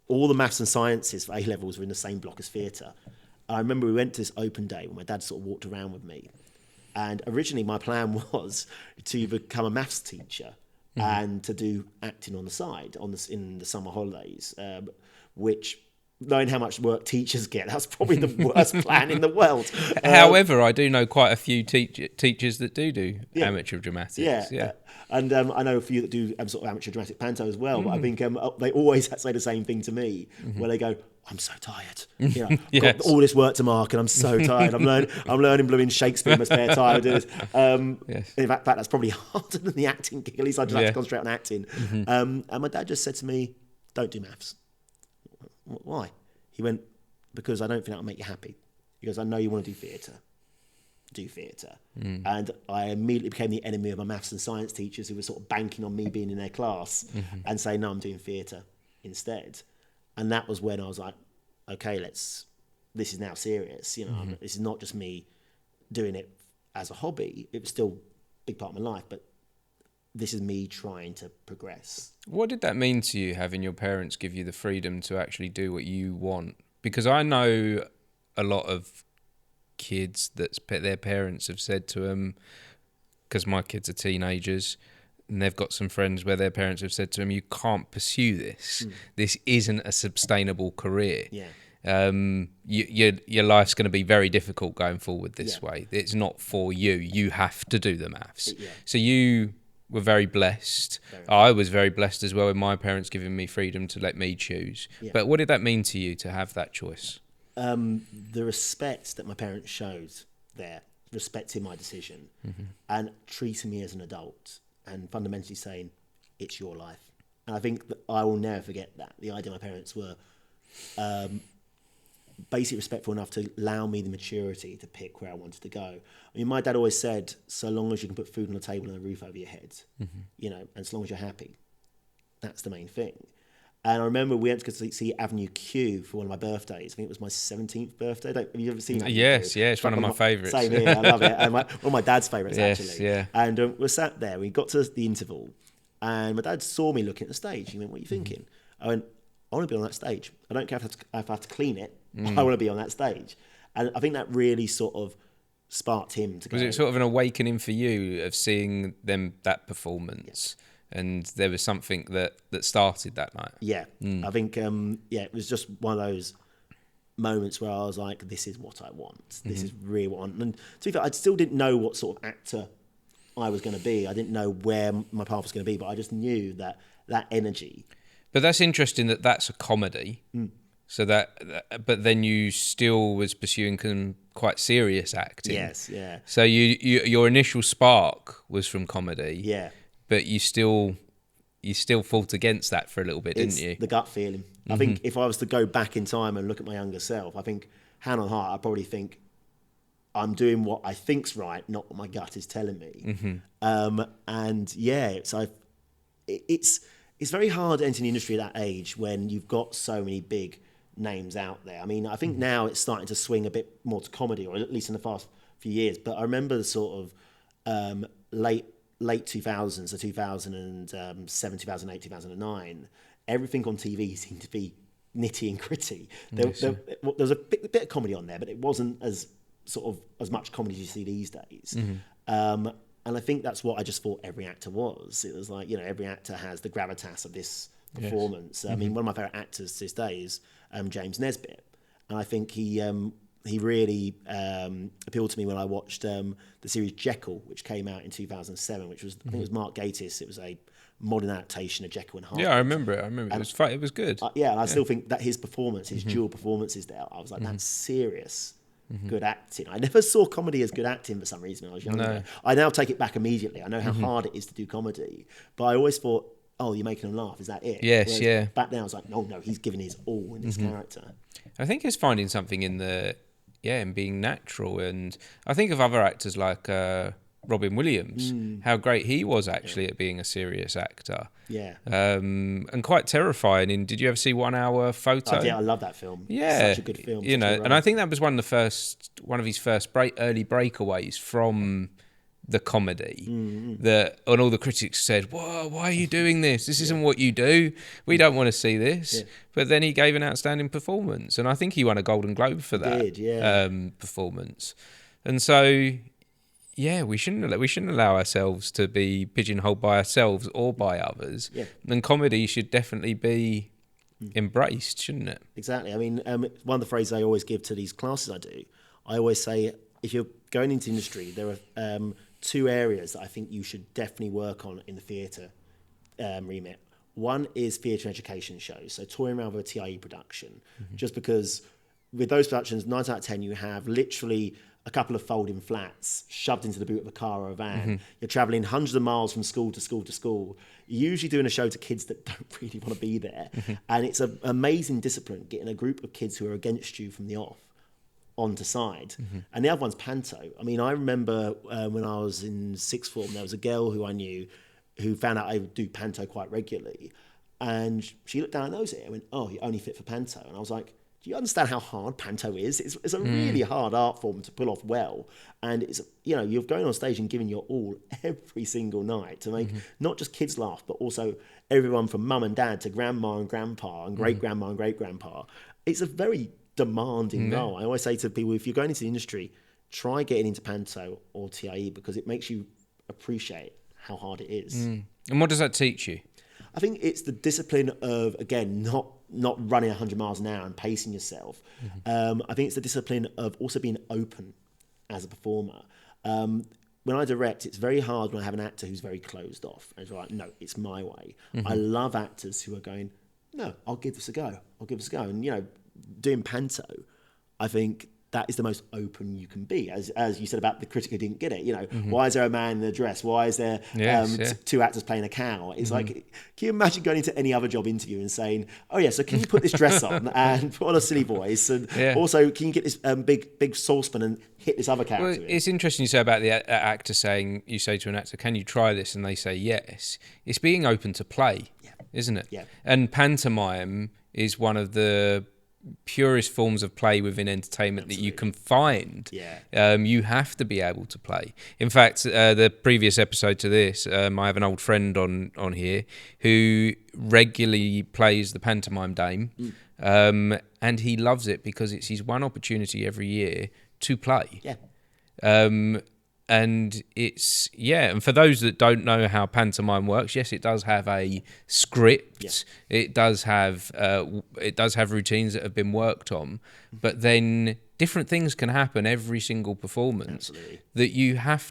all the maths and sciences for A-levels were in the same block as theatre. I remember we went to this open day when my dad sort of walked around with me. And originally my plan was to become a maths teacher and to do acting on the side in the summer holidays, which, knowing how much work teachers get, that's probably the worst plan in the world. However, I do know quite a few teachers that do amateur dramatics. Yeah. And I know a few that do sort of amateur dramatic panto as well, but I think they always say the same thing to me, where they go, I'm so tired. I've got all this work to mark and I'm so tired. I'm learning blooming Shakespeare in my spare time. I do this. In fact, that's probably harder than the acting gig. At least I just have to concentrate on acting. And my dad just said to me, don't do maths. Why? He went, because I don't think that'll make you happy. He goes, I know you want to do theatre. Do theatre. And I immediately became the enemy of my maths and science teachers who were sort of banking on me being in their class and saying, no, I'm doing theatre instead. And that was when I was like, okay, this is now serious. This is not just me doing it as a hobby. It was still a big part of my life, but this is me trying to progress. What did that mean to you, having your parents give you the freedom to actually do what you want? Because I know a lot of kids that their parents have said to them, because my kids are teenagers, and they've got some friends where their parents have said to them, you can't pursue this. This isn't a sustainable career. Your life's going to be very difficult going forward this way. It's not for you. You have to do the maths. So you were very blessed. I was very blessed as well with my parents giving me freedom to let me choose. But what did that mean to you to have that choice? The respect that my parents showed there, respecting my decision and treating me as an adult and fundamentally saying, it's your life. And I think that I will never forget that. The idea my parents were basically respectful enough to allow me the maturity to pick where I wanted to go. I mean, my dad always said, so long as you can put food on the table and a roof over your head, and as long as you're happy, that's the main thing. And I remember we went to see Avenue Q for one of my birthdays. I think it was my 17th birthday. Have you ever seen that? Yes, it's one of my favourites. Same here, I love it. And one of my dad's favourites, actually. Yeah. And we sat there, we got to the interval, and my dad saw me looking at the stage. He went, what are you thinking? I went, I want to be on that stage. I don't care if I have to clean it. I want to be on that stage. And I think that really sort of sparked him to go. Was it sort of an awakening for you of seeing that performance? Yeah. And there was something that started that night? Yeah. I think, it was just one of those moments where I was like, this is what I want. This is really what I want. And to be fair, I still didn't know what sort of actor I was going to be. I didn't know where my path was going to be, but I just knew that energy. But that's interesting that that's a comedy. So but then you still was pursuing quite serious acting. Yes, yeah. So your initial spark was from comedy. Yeah. But you still fought against that for a little bit, didn't you? The gut feeling. I think if I was to go back in time and look at my younger self, I think hand on heart, I'd probably think I'm doing what I think's right, not what my gut is telling me. And yeah, so it's very hard entering the industry at that age when you've got so many big names out there. I mean, I think now it's starting to swing a bit more to comedy, or at least in the past few years. But I remember the sort of late 2000s, so 2007, 2008, 2009, everything on TV seemed to be nitty and gritty. There was a bit of comedy on there, but it wasn't as much comedy as you see these days. And I think that's what I just thought every actor was. It was like, every actor has the gravitas of this performance. Yes. I mean, one of my favourite actors to this day is James Nesbitt. And I think he really appealed to me when I watched the series Jekyll, which came out in 2007, which was, I think it was Mark Gatiss. It was a modern adaptation of Jekyll and Hyde. Yeah, I remember it. It was good. And I still think that his performance, his dual performances there, I was like, that's serious. Good acting. I never saw comedy as good acting for some reason when I was younger. No. I now take it back immediately. I know how hard it is to do comedy, but I always thought, oh, you're making them laugh. Is that it? Yes, whereas yeah. Back then I was like, no, he's giving his all in his character. I think it's finding something in being natural. And I think of other actors like Robin Williams, how great he was actually at being a serious actor. Yeah. And quite terrifying. Did you ever see 1 Hour Photo? I did. I love that film. Yeah. Such a good film. And I think that was one of his first early breakaways from the comedy. And all the critics said, "Whoa, why are you doing this? This isn't what you do. We don't want to see this." Yeah. But then he gave an outstanding performance, and I think he won a Golden Globe for that performance. And so, yeah, we shouldn't allow ourselves to be pigeonholed by ourselves or by others. Yeah. And comedy should definitely be embraced, shouldn't it? Exactly. I mean, one of the phrases I always give to these classes I do, I always say, if you're going into industry, there are two areas that I think you should definitely work on in the theatre remit. One is theatre and education shows, so touring around with a TIE production, just because with those productions, 9 out of 10, you have literally a couple of folding flats shoved into the boot of a car or a van. You're travelling hundreds of miles from school to school to school. You're usually doing a show to kids that don't really want to be there. And it's an amazing discipline, getting a group of kids who are against you from the off onto side. And the other one's panto. I mean, I remember when I was in sixth form, there was a girl who I knew who found out I would do panto quite regularly. And she looked down her nose at it and went, "Oh, you're only fit for panto." And I was like, do you understand how hard panto is? It's a really hard art form to pull off well. And it's, you're going on stage and giving your all every single night to make not just kids laugh, but also everyone from mum and dad to grandma and grandpa and great-grandma and great-grandpa. It's a very demanding role. I always say to people, if you're going into the industry, try getting into panto or TIE because it makes you appreciate how hard it is. And what does that teach you? I think it's the discipline of, again, not running 100 miles an hour and pacing yourself. I think it's the discipline of also being open as a performer. When I direct, it's very hard when I have an actor who's very closed off. And it's like, no, it's my way. I love actors who are going, no, I'll give this a go. And, doing panto, I think that is the most open you can be. As you said about the critic who didn't get it, why is there a man in a dress? Why is there two actors playing a cow? It's like, can you imagine going into any other job interview and saying, oh yeah, so can you put this dress on and put on a silly voice? And also, can you get this big saucepan and hit this other character? Well, it's interesting you say about the actor saying, you say to an actor, can you try this? And they say yes. It's being open to play, isn't it? Yeah. And pantomime is one of the purest forms of play within entertainment that you can find. Yeah. You have to be able to play. In fact, the previous episode to this, I have an old friend on here who regularly plays the pantomime dame, and he loves it because it's his one opportunity every year to play. Yeah. And it's, and for those that don't know how pantomime works, yes, it does have a script. Yeah. It does have routines that have been worked on, but then different things can happen every single performance. Absolutely. That you have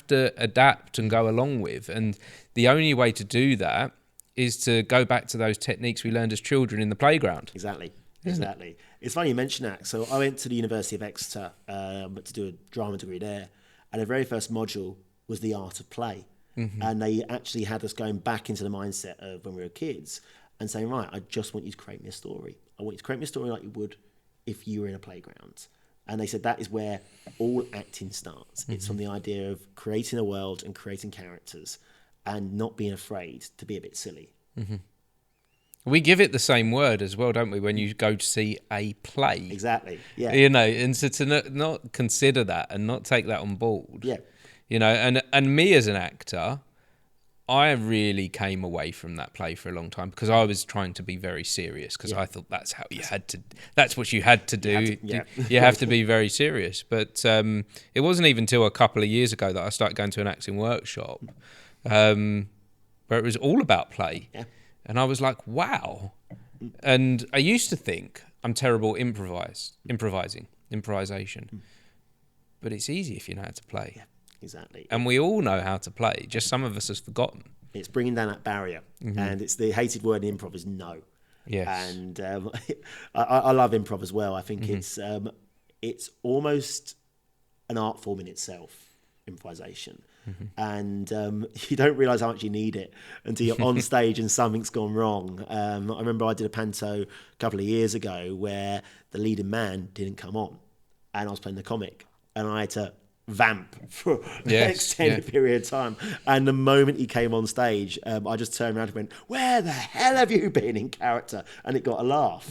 to adapt and go along with. And the only way to do that is to go back to those techniques we learned as children in the playground. Exactly. It's funny you mention that. So I went to the University of Exeter to do a drama degree there. And the very first module was the art of play. Mm-hmm. And they actually had us going back into the mindset of when we were kids and saying, right, I just want you to create me a story. I want you to create me a story like you would if you were in a playground. And they said that is where all acting starts. Mm-hmm. It's from the idea of creating a world and creating characters and not being afraid to be a bit silly. Mm-hmm. We give it the same word as well, don't we, when you go to see a play? Exactly, yeah. And so to not consider that and not take that on board. Yeah. And me as an actor, I really came away from that play for a long time because I was trying to be very serious because I thought that's what you had to do. You have to be very serious. But it wasn't even until a couple of years ago that I started going to an acting workshop where it was all about play. Yeah. And I was like, wow. And I used to think I'm terrible at improvisation. But it's easy if you know how to play. Yeah, exactly. And we all know how to play. Just some of us have forgotten. It's bringing down that barrier. Mm-hmm. And it's the hated word in improv is no. Yes. And I love improv as well. I think it's almost an art form in itself, improvisation. Mm-hmm. And you don't realise how much you need it until you're on stage and something's gone wrong. I remember I did a panto a couple of years ago where the leading man didn't come on and I was playing the comic and I had to vamp for an extended period of time. And the moment he came on stage, I just turned around and went, where the hell have you been in character? And it got a laugh.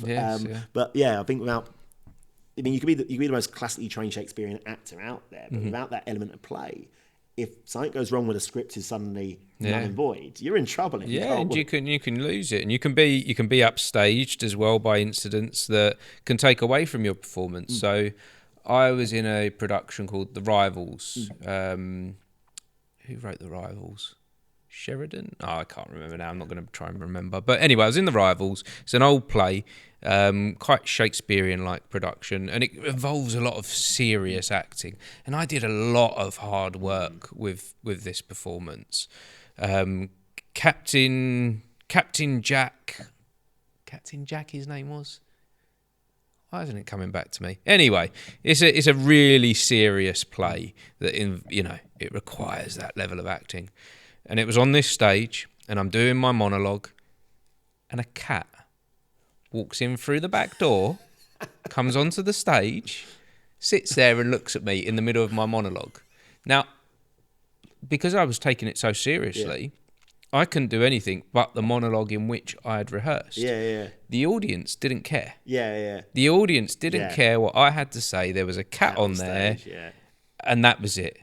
But I think you could be the most classically trained Shakespearean actor out there, but without that element of play, if something goes wrong with a script is suddenly null and void, you're in trouble. And you can lose it, and you can be upstaged as well by incidents that can take away from your performance. So, I was in a production called The Rivals. Who wrote The Rivals? Sheridan? Oh, I can't remember now. I'm not going to try and remember. But anyway, I was in The Rivals. It's an old play, quite Shakespearean-like production, and it involves a lot of serious acting. And I did a lot of hard work with this performance. Captain Jack, his name was? Why isn't it coming back to me? Anyway, it's a really serious play that it requires that level of acting. And it was on this stage, and I'm doing my monologue, and a cat walks in through the back door, comes onto the stage, sits there and looks at me in the middle of my monologue. Now, because I was taking it so seriously, I couldn't do anything but the monologue in which I had rehearsed. The audience didn't care. The audience didn't care what I had to say. There was a cat on there, and that was it.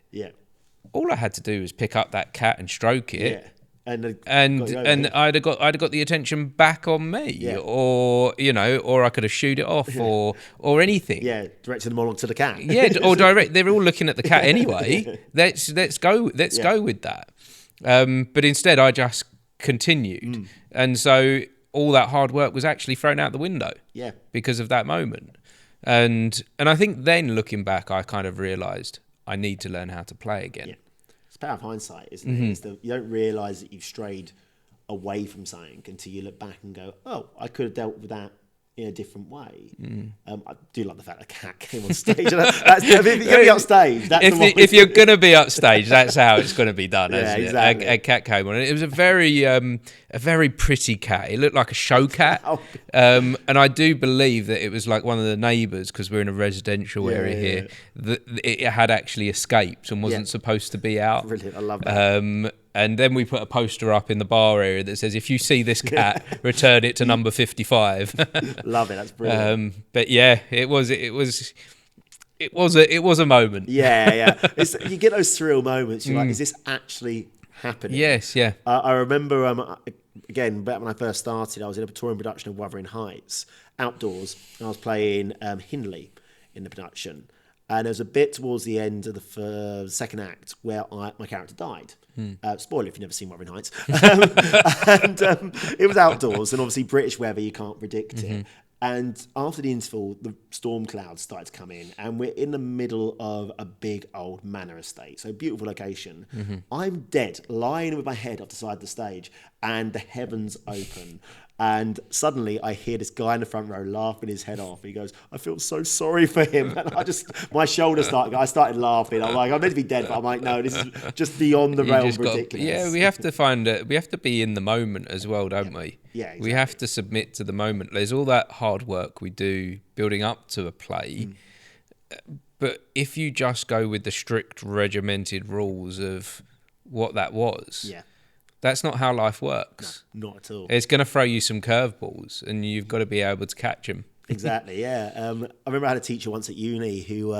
All I had to do was pick up that cat and stroke it, and I'd have got the attention back on me, or I could have shooed it off, or anything. Directing the monologue to the cat. Or direct. They're all looking at the cat anyway. Let's go with that. But instead, I just continued, and so all that hard work was actually thrown out the window. Because of that moment, and I think then looking back, I kind of realised I need to learn how to play again. It's power of hindsight, isn't it? It's you don't realise that you've strayed away from something until you look back and go, oh, I could have dealt with that in a different way. I do like the fact that a cat came on stage. If you're going to be upstage, if you're going to be upstage, that's how it's going to be done. Exactly. A cat came on. It was a very pretty cat. It looked like a show cat, and I do believe that it was like one of the neighbours, because we're in a residential area here. That it had actually escaped and wasn't supposed to be out. Brilliant, I love that. And then we put a poster up in the bar area that says, if you see this cat, return it to number 55. Love it. That's brilliant. But yeah, it was a moment. Yeah. You get those surreal moments. You're like, is this actually happening? Yes, yeah. I remember, again, back when I first started, I was in a touring production of Wuthering Heights, outdoors, and I was playing Hindley in the production. And there was a bit towards the end of the second act where my character died. Spoiler if you've never seen Wuthering Heights. And it was outdoors, and obviously British weather, you can't predict it. And after the interval, the storm clouds started to come in, and we're in the middle of a big old manor estate. So beautiful location. I'm dead, lying with my head off the side of the stage, and the heavens open. And suddenly I hear this guy in the front row laughing his head off. He goes, I feel so sorry for him. And I started laughing. I'm like, I'm meant to be dead, but I'm like, no, this is just beyond the realm of ridiculous. We have to be in the moment as well, don't we? Yeah, exactly. We have to submit to the moment. There's all that hard work we do building up to a play. But if you just go with the strict regimented rules of what that was, that's not how life works. No, not at all. It's going to throw you some curveballs, and you've got to be able to catch them. Exactly, yeah. I remember I had a teacher once at uni who,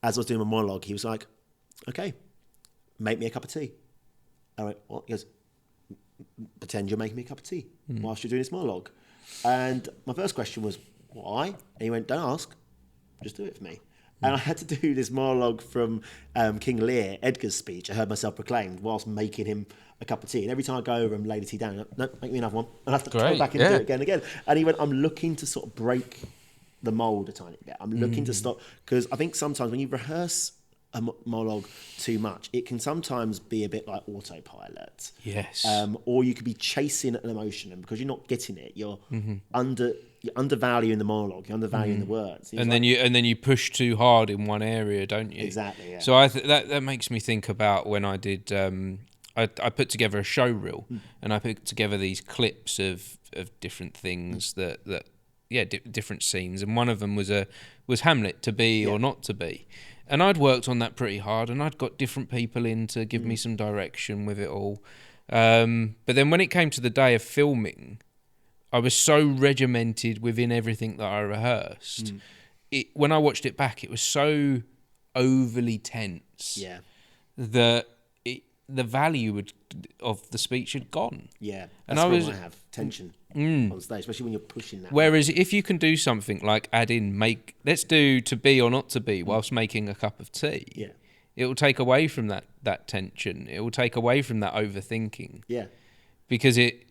as I was doing my monologue, he was like, okay, make me a cup of tea. I went, what? He goes, pretend you're making me a cup of tea whilst you're doing this monologue. And my first question was, why? And he went, don't ask, just do it for me. And I had to do this monologue from King Lear, Edgar's speech. I heard myself proclaimed whilst making him a cup of tea. And every time I go over and lay the tea down, no, make me another one. And I have to go back and do it again and again. And he went, I'm looking to sort of break the mould a tiny bit. I'm looking to stop, because I think sometimes when you rehearse a monologue too much, it can sometimes be a bit like autopilot. Yes. Or you could be chasing an emotion, and because you're not getting it, you're undervaluing the monologue, you're undervaluing the words. And then you push too hard in one area, don't you? Exactly. Yeah. So that makes me think about when I did. I put together a show reel, and I put together these clips of different things different scenes, and one of them was Hamlet, to be or not to be. And I'd worked on that pretty hard, and I'd got different people in to give me some direction with it all. But then when it came to the day of filming, I was so regimented within everything that I rehearsed. When I watched it back, it was so overly tense that the value of the speech had gone. Yeah, that's what I have, tension on stage, especially when you're pushing that. Whereas if you can do something like let's do to be or not to be whilst making a cup of tea. Yeah. It will take away from that tension. It will take away from that overthinking. Yeah. Because it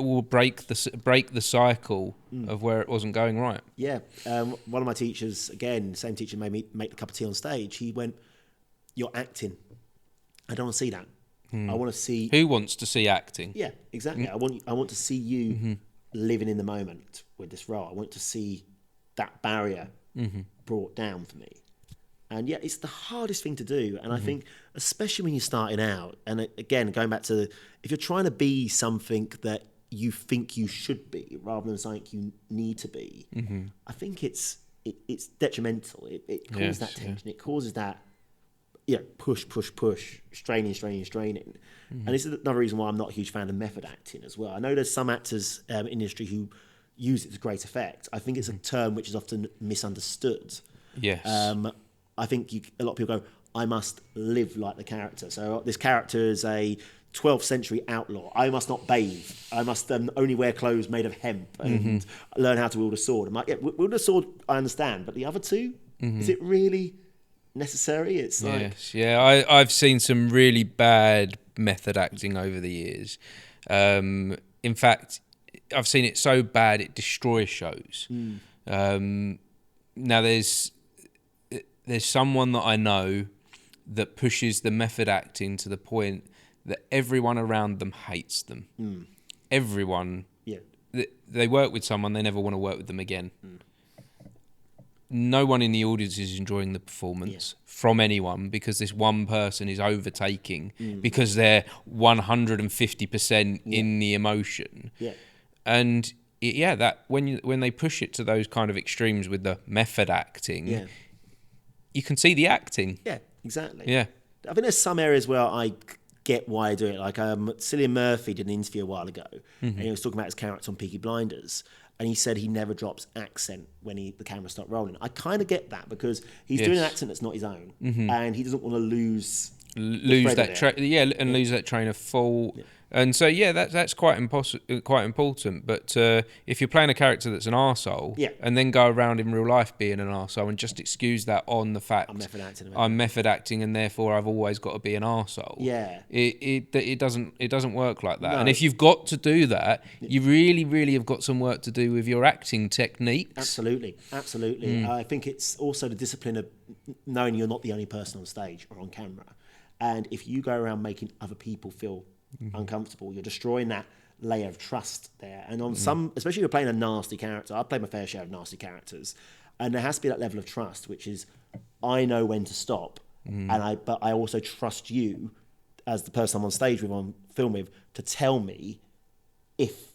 will break the cycle of where it wasn't going right. Yeah. One of my teachers, again, same teacher, made me make the cup of tea on stage. He went, "You're acting. I don't want to see that. I want to see." Who wants to see acting? Yeah, exactly. I want to see you living in the moment with this role. I want to see that barrier brought down for me. And yeah, it's the hardest thing to do. And I think, especially when you're starting out, and again, going back to, if you're trying to be something that you think you should be rather than something you need to be, I think it's detrimental. It causes that tension. It causes that push, straining. And this is another reason why I'm not a huge fan of method acting as well. I know there's some actors in the industry who use it to great effect. I think it's a term which is often misunderstood. Yes. I think a lot of people go, I must live like the character. So this character is a 12th century outlaw. I must not bathe. I must only wear clothes made of hemp and learn how to wield a sword. I'm like, wield a sword, I understand. But the other two, is it really necessary? It's like... Yes, yeah. I've seen some really bad method acting over the years. In fact, I've seen it so bad it destroys shows. Now there's someone that I know that pushes the method acting to the point that everyone around them hates them. Everyone. Yeah. They work with someone, they never want to work with them again. No one in the audience is enjoying the performance from anyone because this one person is overtaking because they're 150% in the emotion. Yeah. And that when they push it to those kind of extremes with the method acting, you can see the acting. Yeah, exactly. Yeah. I think there's some areas where I get why I do it. Like Cillian Murphy did an interview a while ago, and he was talking about his character on Peaky Blinders, and he said he never drops accent when the camera starts rolling. I kind of get that because he's doing an accent that's not his own, and he doesn't want to lose that lose that train of thought. Yeah. And so that's quite important. But if you're playing a character that's an arsehole, and then go around in real life being an arsehole and just excuse that on the fact I'm method acting and therefore I've always got to be an arsehole. Yeah, it doesn't work like that. No. And if you've got to do that, you really have got some work to do with your acting techniques. Absolutely. I think it's also the discipline of knowing you're not the only person on stage or on camera, and if you go around making other people feel uncomfortable, you're destroying that layer of trust there. And on some, especially if you're playing a nasty character, I've played my fair share of nasty characters, and there has to be that level of trust, which is I know when to stop, but I also trust you as the person I'm on stage with, on film with, to tell me if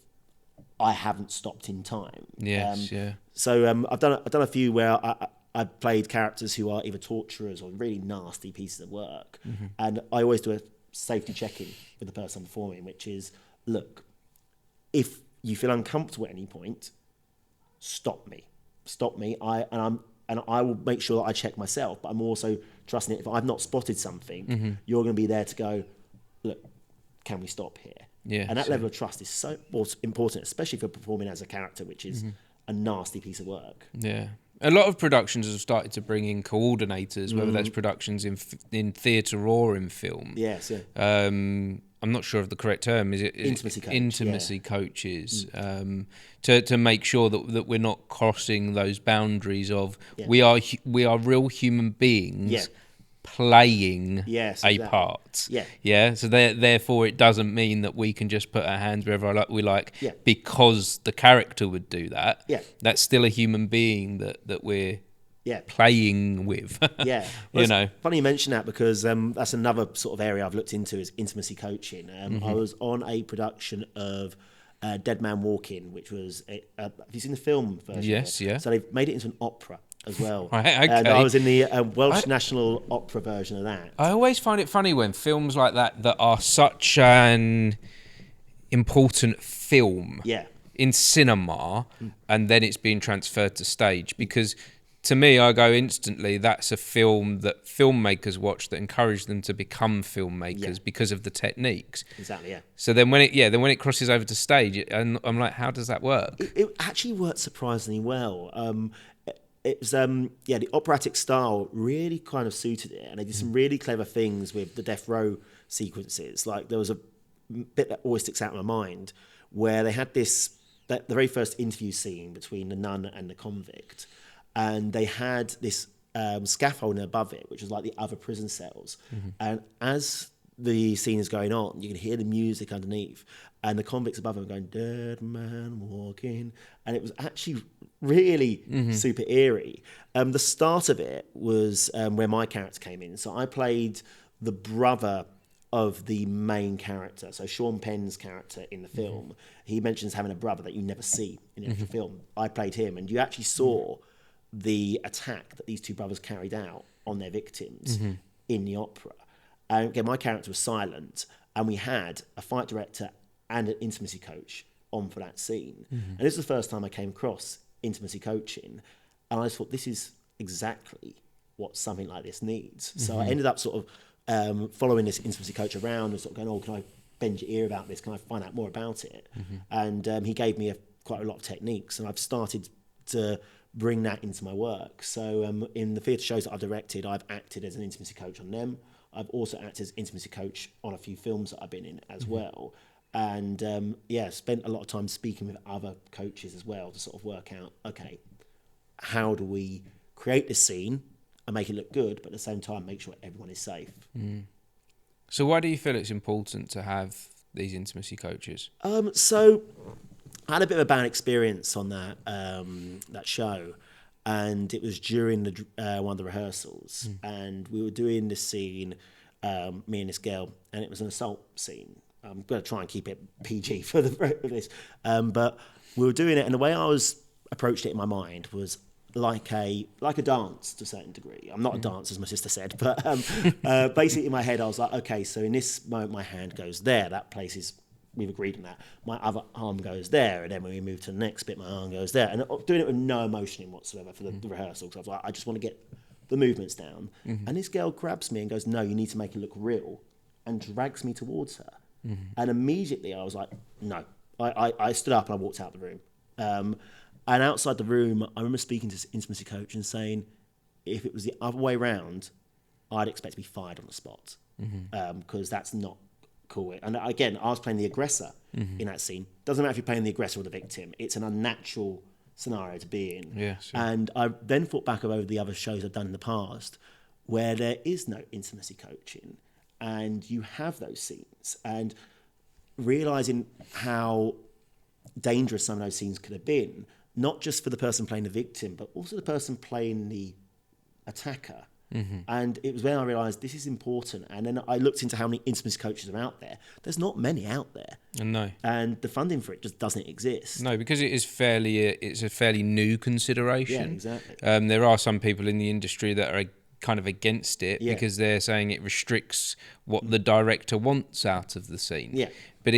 I haven't stopped in time. So I've done a few where I've played characters who are either torturers or really nasty pieces of work, and I always do a safety check-in with the person I'm performing, which is, look, if you feel uncomfortable at any point, stop me. I will make sure that I check myself, but I'm also trusting it. If I've not spotted something, you're going to be there to go, look, can we stop here? And that level of trust is so important, especially if you're performing as a character, which is a nasty piece of work. Yeah. A lot of productions have started to bring in coordinators, whether that's productions in theatre or in film. Yes, yeah. I'm not sure of the correct term. Is it intimacy coaches? To make sure that we're not crossing those boundaries of we are real human beings playing a part. So therefore it doesn't mean that we can just put our hands wherever we like because the character would do that. That's still a human being that we're playing with. Well, funny you mention that, because that's another sort of area I've looked into, is intimacy coaching. I was on a production of Dead Man Walking, which was have you seen the film version? Yes, yeah. So they've made it into an opera as well. Right, okay. And I was in the Welsh National Opera version of that. I always find it funny when films like that are such an important film in cinema, and then it's being transferred to stage, because to me, I go instantly, that's a film that filmmakers watch that encourage them to become filmmakers because of the techniques. Exactly, yeah. So then when it crosses over to stage, and I'm like, how does that work? It actually worked surprisingly well. It was the operatic style really kind of suited it, and they did some really clever things with the death row sequences. Like, there was a bit that always sticks out in my mind where they had the very first interview scene between the nun and the convict, and they had this scaffolding above it, which was like the other prison cells. And as the scene is going on, you can hear the music underneath, and the convicts above them going, "Dead man walking," and it was actually really super eerie. The start of it was where my character came in. So I played the brother of the main character. So Sean Penn's character in the film, he mentions having a brother that you never see in the actual film. I played him, and you actually saw the attack that these two brothers carried out on their victims in the opera. And again, my character was silent, and we had a fight director and an intimacy coach on for that scene. And this was the first time I came across intimacy coaching, and I just thought, this is exactly what something like this needs. So I ended up sort of following this intimacy coach around and sort of going, "Oh, can I bend your ear about this? Can I find out more about it?" And he gave me quite a lot of techniques, and I've started to bring that into my work. So in the theatre shows that I've directed, I've acted as an intimacy coach on them. I've also acted as intimacy coach on a few films that I've been in as well. And spent a lot of time speaking with other coaches as well to sort of work out, okay, how do we create this scene and make it look good, but at the same time make sure everyone is safe. So why do you feel it's important to have these intimacy coaches? So I had a bit of a bad experience on that show, and it was during one of the rehearsals, and we were doing this scene, me and this girl, and it was an assault scene. I'm going to try and keep it PG for this, but we were doing it, and the way I approached it in my mind was, like a dance to a certain degree. I'm not a dancer, as my sister said, but basically in my head I was like, okay, so in this moment my hand goes there. That place is, we've agreed on that. My other arm goes there, and then when we move to the next bit, my arm goes there. And doing it with no emotion in whatsoever for the rehearsal, because I was like, I just want to get the movements down. And this girl grabs me and goes, no, you need to make it look real, and drags me towards her. And immediately I was like, no. I stood up and I walked out the room. And outside the room, I remember speaking to this intimacy coach and saying, if it was the other way around, I'd expect to be fired on the spot, because that's not cool. And again, I was playing the aggressor in that scene. Doesn't matter if you're playing the aggressor or the victim. It's an unnatural scenario to be in. Yeah, sure. And I then thought back over the other shows I've done in the past where there is no intimacy coaching, and you have those scenes, and realising how dangerous some of those scenes could have been, not just for the person playing the victim, but also the person playing the attacker. And it was when I realised this is important. And then I looked into how many intimacy coaches are out there. There's not many out there. No. And the funding for it just doesn't exist. No, because it's a fairly new consideration. Yeah, exactly. There are some people in the industry that are kind of against it because they're saying it restricts what the director wants out of the scene. Yeah. But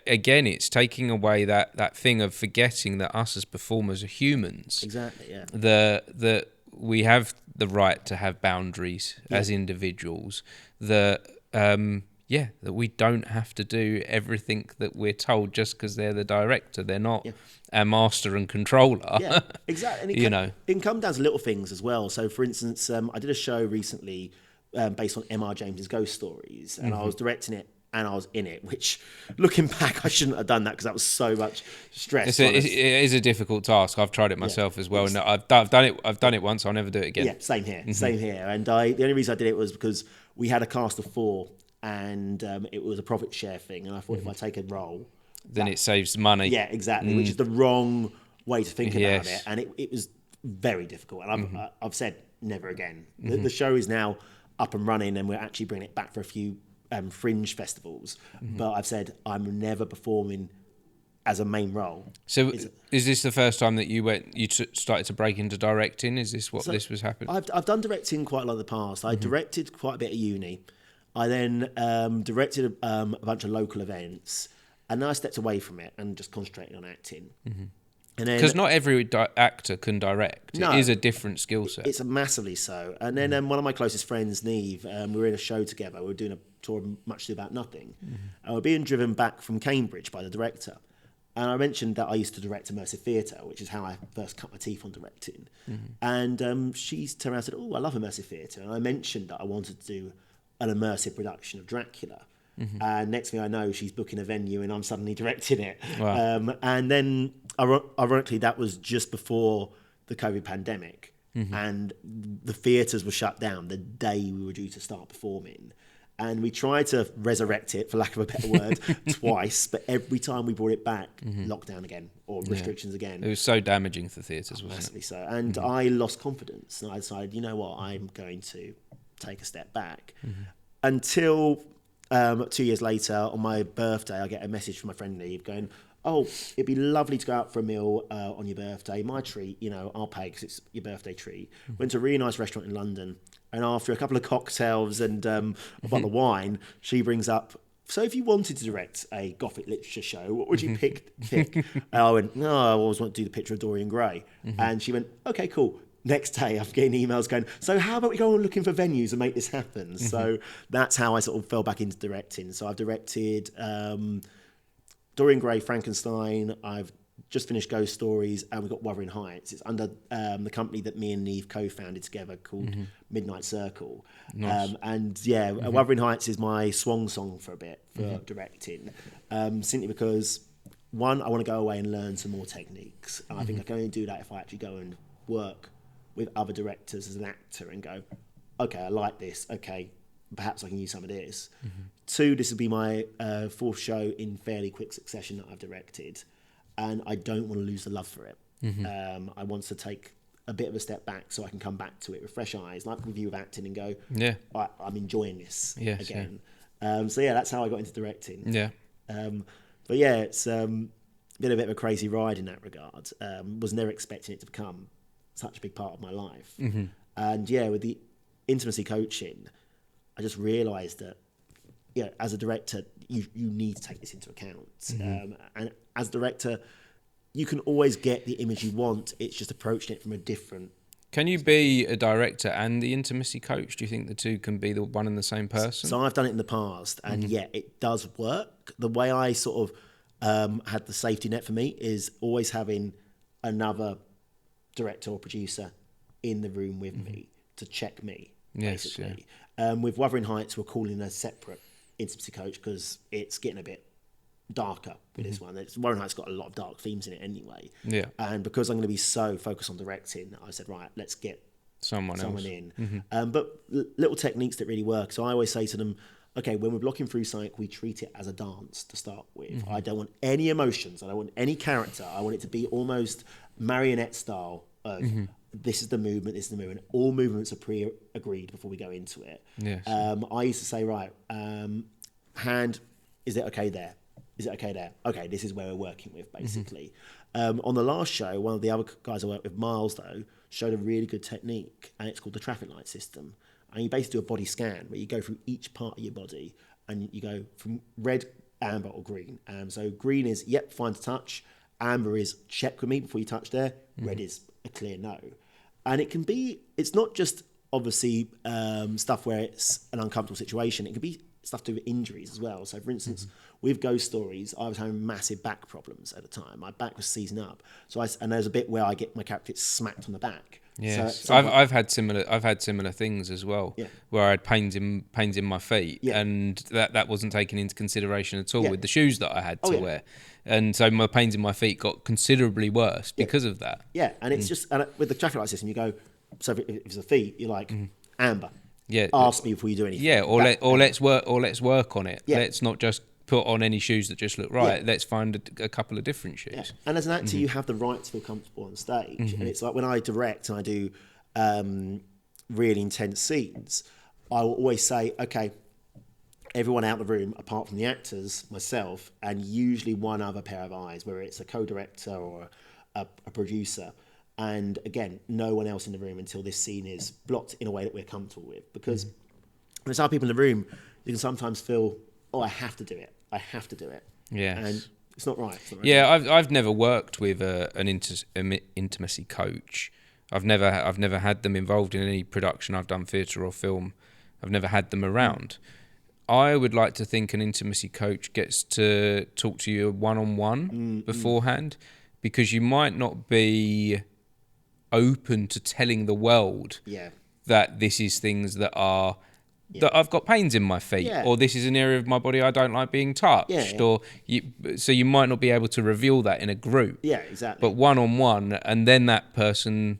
again, it's taking away that thing of forgetting that us as performers are humans. Exactly, yeah. That we have the right to have boundaries as individuals. That we don't have to do everything that we're told just because they're the director. They're not our master and controller. Yeah, exactly. And it can come down to little things as well. So, for instance, I did a show recently based on M.R. James's Ghost Stories, and I was directing it and I was in it, which, looking back, I shouldn't have done that because that was so much stress. It is a difficult task. I've tried it myself as well, and I've done it once. I'll never do it again. Yeah, same here. And the only reason I did it was because we had a cast of 4, and it was a profit share thing, and I thought if I take a role, then it saves money. Yeah, exactly, which is the wrong way to think about it, and it was very difficult. And I've said never again. The show is now up and running, and we're actually bringing it back for a few fringe festivals, but I've said I'm never performing as a main role. So is this the first time that you started to break into directing? Is this this was happening? I've done directing quite a lot in the past. I directed quite a bit at uni. I then directed a bunch of local events, and then I stepped away from it and just concentrated on acting. Because not every actor can direct. No, it is a different skill set. It's massively so. And then one of my closest friends, Neve, we were in a show together. We were doing a tour of Much Ado About Nothing. And we were being driven back from Cambridge by the director. And I mentioned that I used to direct immersive theatre, which is how I first cut my teeth on directing. And she turned around and said, oh, I love immersive theatre. And I mentioned that I wanted to do an immersive production of Dracula. And next thing I know, she's booking a venue and I'm suddenly directing it. Wow. And then, ironically, that was just before the COVID pandemic. And the theatres were shut down the day we were due to start performing. And we tried to resurrect it, for lack of a better word, twice. But every time we brought it back, lockdown again or restrictions again. It was so damaging for theatres, wasn't Massively so. And I lost confidence. And I decided, you know what, I'm going to take a step back. Until 2 years later, on my birthday, I get a message from my friend Neve going, oh, it'd be lovely to go out for a meal on your birthday. My treat, I'll pay because it's your birthday treat. Went to a really nice restaurant in London. And after a couple of cocktails and a bottle of wine, she brings up, so if you wanted to direct a Gothic literature show, what would you pick? And I went, no, I always want to do the picture of Dorian Gray. And she went, okay, cool. Next day, I'm getting emails going, so how about we go on looking for venues and make this happen? So that's how I sort of fell back into directing. So I've directed Dorian Gray, Frankenstein. I've just finished Ghost Stories, and we've got Wuthering Heights. It's under the company that me and Neve co-founded together called Midnight Circle. Nice. Wuthering Heights is my swan song for a bit for directing, simply because, one, I want to go away and learn some more techniques. And I think I can only do that if I actually go and work with other directors as an actor and go, okay, I like this. Okay, perhaps I can use some of this. 2, this will be my 4th show in fairly quick succession that I've directed. And I don't want to lose the love for it. I want to take a bit of a step back so I can come back to it with fresh eyes, like with you with acting, and go, I'm enjoying this again. That's how I got into directing. It's been a bit of a crazy ride in that regard. Was never expecting it to become such a big part of my life. And yeah, with the intimacy coaching, I just realised that, yeah, as a director, you need to take this into account. And as a director, you can always get the image you want. It's just approaching it from a different. Can you be a director and the intimacy coach? Do you think the two can be the one and the same person? So I've done it in the past, and yeah, it does work. The way I sort of had the safety net for me is always having another director or producer in the room with me to check me, basically. With Wuthering Heights, we're calling a separate intimacy coach because it's getting a bit darker with this one. Wuthering Heights got a lot of dark themes in it anyway. Yeah. And because I'm going to be so focused on directing, I said, right, let's get someone in. But little techniques that really work. So I always say to them, okay, when we're blocking through something, we treat it as a dance to start with. I don't want any emotions. I don't want any character. I want it to be almost marionette style of this is the movement, this is the movement. All movements are pre-agreed before we go into it. Yes. I used to say, right, hand, is it okay there? Is it okay there? Okay, this is where we're working with, basically. On the last show, one of the other guys I worked with, Miles, though, showed a really good technique, and it's called the traffic light system. And you basically do a body scan where you go through each part of your body, and you go from red, amber, or green. So green is, yep, fine to touch. Amber is, check with me before you touch there. Red is a clear no. And it can be, it's not just, obviously, stuff where it's an uncomfortable situation. It can be stuff to do with injuries as well. So, for instance, with Ghost Stories, I was having massive back problems at the time. My back was seizing up. And there's a bit where I get my character smacked on the back. Yes, so I've had similar things as well, where I had pains in my feet, and that wasn't taken into consideration at all with the shoes that I had to wear, and so my pains in my feet got considerably worse because of that. Yeah, and it's just with the traffic light system, you go. So if it's the feet, you're like amber. Yeah, ask me before you do anything. Yeah, let's work on it. Yeah. Let's not just put on any shoes that just look right. Let's find a couple of different shoes. Yeah. And as an actor, you have the right to feel comfortable on stage. And it's like when I direct and I do really intense scenes, I will always say, okay, everyone out of the room, apart from the actors, myself, and usually one other pair of eyes, whether it's a co-director or a producer. And again, no one else in the room until this scene is blocked in a way that we're comfortable with. Because when there's other people in the room, you can sometimes feel, oh, I have to do it. Yeah. And it's not right. Yeah, I've never worked with an intimacy coach. I've never had them involved in any production. I've done theatre or film. I've never had them around. I would like to think an intimacy coach gets to talk to you one-on-one beforehand, because you might not be open to telling the world that this is things that are that I've got pains in my feet, or this is an area of my body I don't like being touched, or so you might not be able to reveal that in a group. Yeah, exactly. But one-on-one, and then that person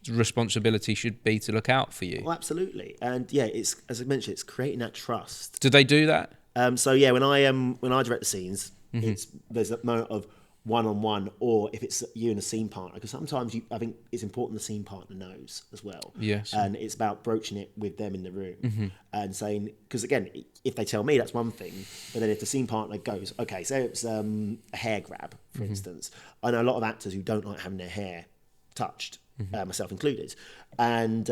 responsibility should be to look out for you. Oh, absolutely. And it's, as I mentioned, it's creating that trust. Do they do that? So when I direct the scenes, there's a moment of one-on-one, or if it's you and a scene partner, because sometimes I think it's important the scene partner knows as well. Yes. And it's about broaching it with them in the room and saying, because again, if they tell me, that's one thing, but then if the scene partner goes, okay, so it's a hair grab, for instance. I know a lot of actors who don't like having their hair touched, myself included, and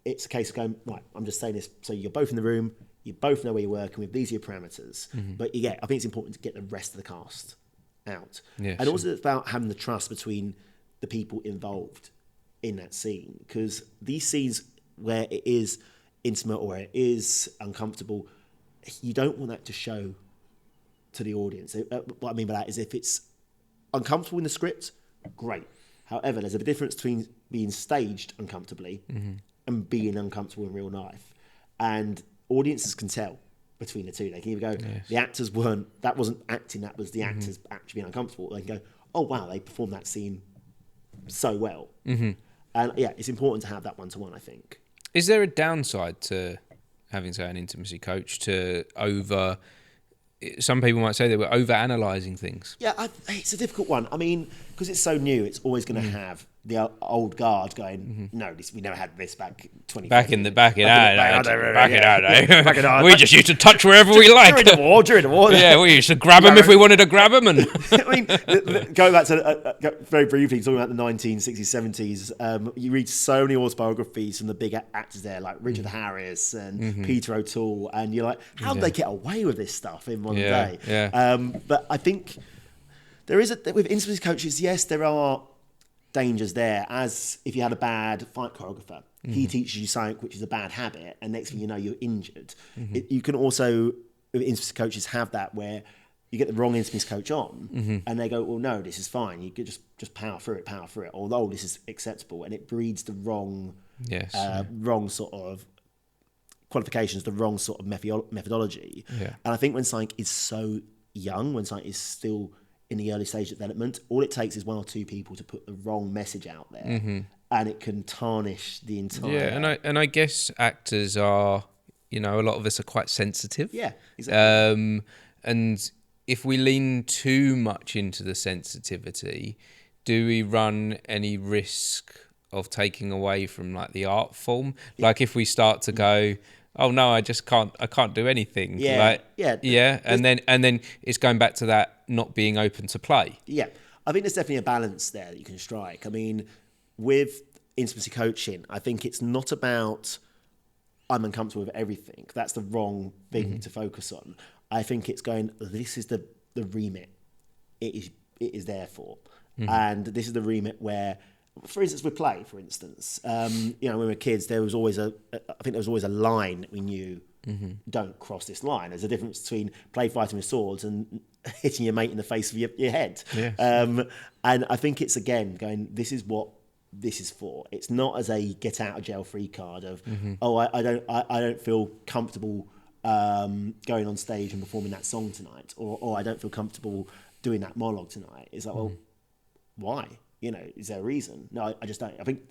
it's a case of going, right, I'm just saying this, so you're both in the room, you both know where you're working with, these are your parameters, but I think it's important to get the rest of the cast out. Yes. And also it's about having the trust between the people involved in that scene, because these scenes where it is intimate or where it is uncomfortable, you don't want that to show to the audience. What I mean by that is if it's uncomfortable in the script, great. However, there's a difference between being staged uncomfortably and being uncomfortable in real life, and audiences can tell between the two. They can either go, the actors that wasn't acting, that was the actors actually being uncomfortable. They can go, oh wow, they performed that scene so well. And it's important to have that one-to-one, I think. Is there a downside to having, say, an intimacy coach some people might say they were over-analysing things? Yeah, it's a difficult one. I mean, because it's so new, it's always going to have the old guard going, no, we never had this back 20 Back in our day. We just used to touch wherever we like. During the war. Yeah, we used to grab them if we wanted to grab them. And I mean, going back to very briefly talking about the 1960s, 70s, you read so many autobiographies from the big actors there, like Richard Harris and Peter O'Toole, and you're like, how did they get away with this stuff in one day? Yeah. But I think there is with intimacy coaches, yes, there are dangers there, as if you had a bad fight choreographer, he teaches you something which is a bad habit, and next thing you know, you're injured. You can also, with intimacy coaches, have that where you get the wrong intimacy coach on, and they go, well, no, this is fine. You could just power through it. Although this is acceptable, and it breeds the wrong sort of qualifications, the wrong sort of methodology. Yeah. And I think when something is so young, when something is still in the early stage of development, all it takes is one or two people to put the wrong message out there, and it can tarnish the entire. Yeah, and I guess actors are, a lot of us are quite sensitive. Yeah, exactly. And if we lean too much into the sensitivity, do we run any risk of taking away from like the art form? Yeah. Like if we start to go, oh no, I can't do anything. Yeah, and then it's going back to that not being open to play. Yeah, I think there's definitely a balance there that you can strike. I mean, with intimacy coaching, I think it's not about I'm uncomfortable with everything. That's the wrong thing to focus on. I think it's going, this is the remit it is there for, and this is the remit where, for instance, with play, for instance, when we were kids, there was always a line that we knew, don't cross this line. There's a difference between play fighting with swords and hitting your mate in the face with your head. Yes. And I think it's, again, going, this is what this is for. It's not as a get out of jail free card of, I don't feel comfortable going on stage and performing that song tonight, or I don't feel comfortable doing that monologue tonight. It's like, well, why? Is there a reason? No, I just don't. I think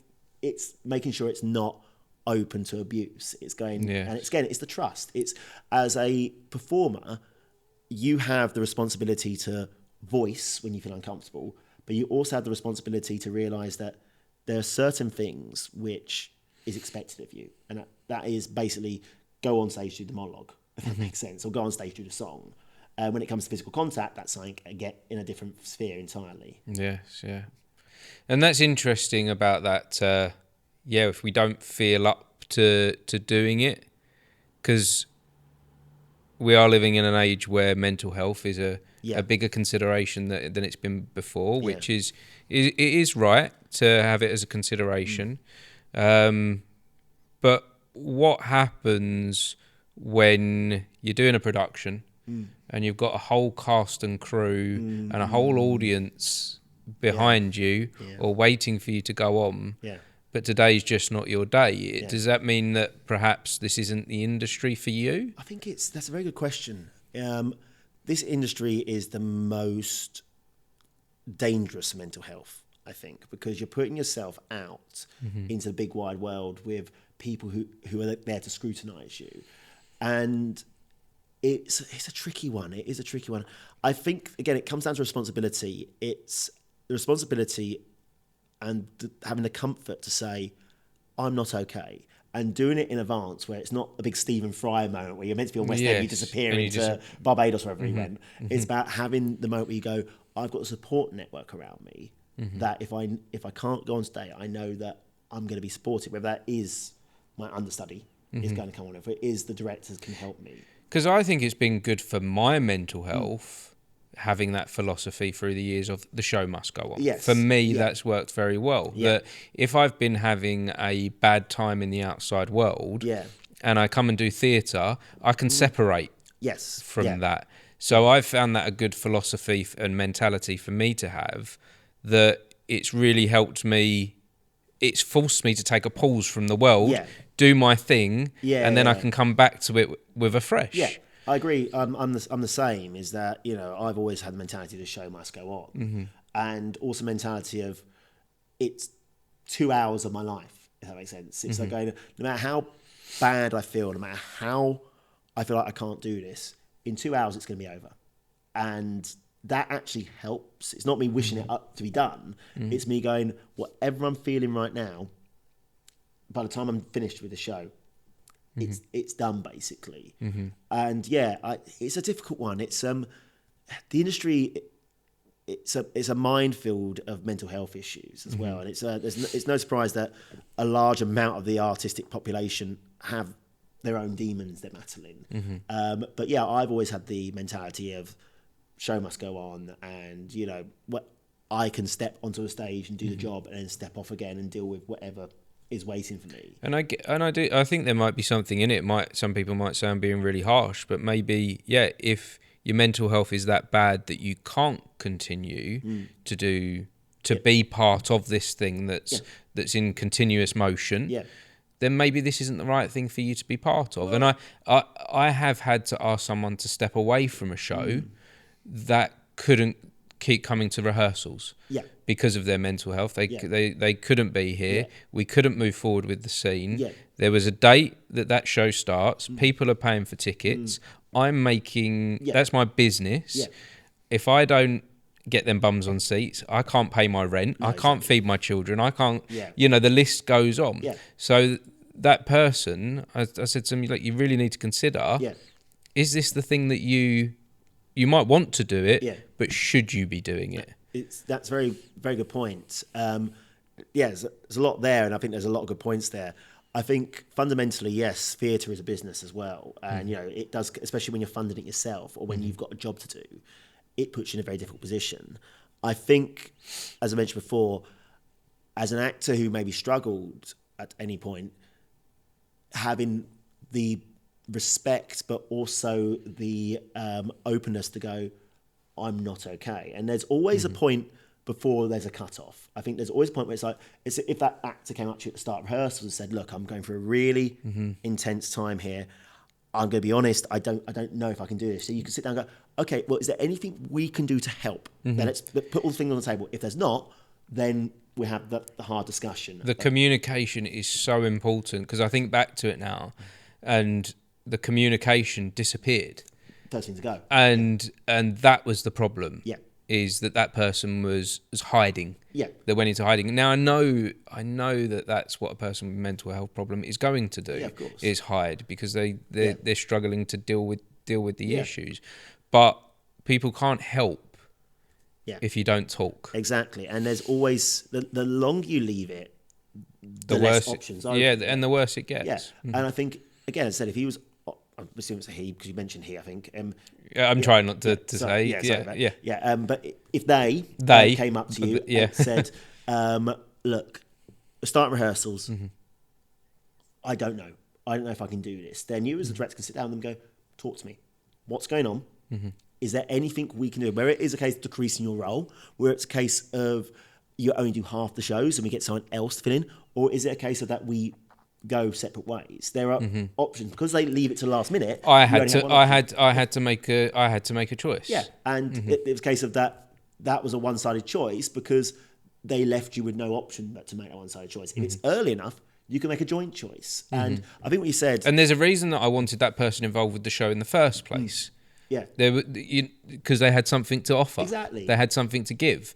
it's making sure it's not open to abuse. It's going, and it's the trust. It's, as a performer, you have the responsibility to voice when you feel uncomfortable, but you also have the responsibility to realise that there are certain things which is expected of you, and that is basically go on stage, do the monologue, if that makes sense, or go on stage, do the song. When it comes to physical contact, that's something get in a different sphere entirely. Yes, yeah. And that's interesting about that, if we don't feel up to doing it, because we are living in an age where mental health is a bigger consideration than it's been before, which it is right to have it as a consideration. But what happens when you're doing a production and you've got a whole cast and crew and a whole audience behind you or waiting for you to go on, but today's just not your day? Does that mean that perhaps this isn't the industry for you? I think that's a very good question. This industry is the most dangerous for mental health, I think, because you're putting yourself out into the big wide world with people who are there to scrutinise you, and it's a tricky one. It is a tricky one. I think, again, it comes down to responsibility. It's the responsibility and having the comfort to say, I'm not okay, and doing it in advance, where it's not a big Stephen Fry moment where you're meant to be on West End, you disappear into Barbados, wherever you went. It's about having the moment where you go, I've got a support network around me, that if I can't go on stage, I know that I'm going to be supported, whether that is my understudy is going to come on, if it is the directors can help me. Because I think it's been good for my mental health having that philosophy through the years of the show must go on. Yes. For me, that's worked very well. That if I've been having a bad time in the outside world and I come and do theatre, I can separate from that. So I've found that a good philosophy and mentality for me to have, that it's really helped me. It's forced me to take a pause from the world, do my thing, and then I can come back to it with a fresh. Yeah, I agree. I'm the same. Is that, I've always had the mentality the show must go on, and also mentality of it's 2 hours of my life. If that makes sense. It's like going, no matter how bad I feel, no matter how I feel like I can't do this, in 2 hours it's going to be over, and that actually helps. It's not me wishing it up to be done. It's me going, whatever I'm feeling right now, by the time I'm finished with the show, it's done basically. And yeah, it's a difficult one. It's the industry. It's a minefield of mental health issues as well, and it's no surprise that a large amount of the artistic population have their own demons they're battling. But yeah, I've always had the mentality of show must go on, and what I can step onto a stage and do the job, and then step off again and deal with whatever is waiting for me. And I think there might be something in it. Some people might say I'm being really harsh, but maybe if your mental health is that bad that you can't continue to be part of this thing that's in continuous motion, then maybe this isn't the right thing for you to be part of. And I have had to ask someone to step away from a show that couldn't keep coming to rehearsals because of their mental health. They couldn't be here. We couldn't move forward with the scene. There was a date that show starts. People are paying for tickets. I'm making, that's my business. If I don't get them bums on seats, I can't pay my rent. I can't feed my children. I can't, the list goes on. So that person, I said to him, like, you really need to consider, is this the thing that you might want to do it, but should you be doing it? That's very, very good point. There's a lot there, and I think there's a lot of good points there. I think fundamentally, yes, theatre is a business as well. And, it does, especially when you're funding it yourself or when you've got a job to do, it puts you in a very difficult position. I think, as I mentioned before, as an actor who maybe struggled at any point, having the respect, but also the openness to go, I'm not okay. And there's always a point before there's a cut-off. I think there's always a point where it's like, if that actor came up to you at the start of rehearsals and said, look, I'm going through a really intense time here. I'm going to be honest, I don't know if I can do this. So you can sit down and go, okay, well, is there anything we can do to help? Then let's put all the things on the table. If there's not, then we have the hard discussion. The communication is so important, because I think back to it now, and the communication disappeared. First thing to go. And that was the problem. Yeah. Is that person was hiding. Yeah. They went into hiding. Now I know that that's what a person with a mental health problem is going to do. Yeah, of course. Is hide, because they're struggling to deal with the issues. But people can't help if you don't talk. Exactly. And there's always the longer you leave it, the less options are. Yeah, and the worse it gets. Yeah. And I think, again, as I said, if he was, I'm assuming it's a he because you mentioned he, I think. I'm trying not to say. But if they came up to you and said, look, start rehearsals. I don't know if I can do this. Then you as a director can sit down and go, talk to me. What's going on? Is there anything we can do? Where it is a case of decreasing your role, where it's a case of you only do half the shows and we get someone else to fill in, or is it a case of that we go separate ways? There are options, because they leave it to the last minute. I had to make a choice. Yeah, and it was a case of that was a one-sided choice because they left you with no option but to make a one-sided choice. If it's early enough, you can make a joint choice. And I think what you said, and there's a reason that I wanted that person involved with the show in the first place. Yeah, because they had something to offer. Exactly, they had something to give.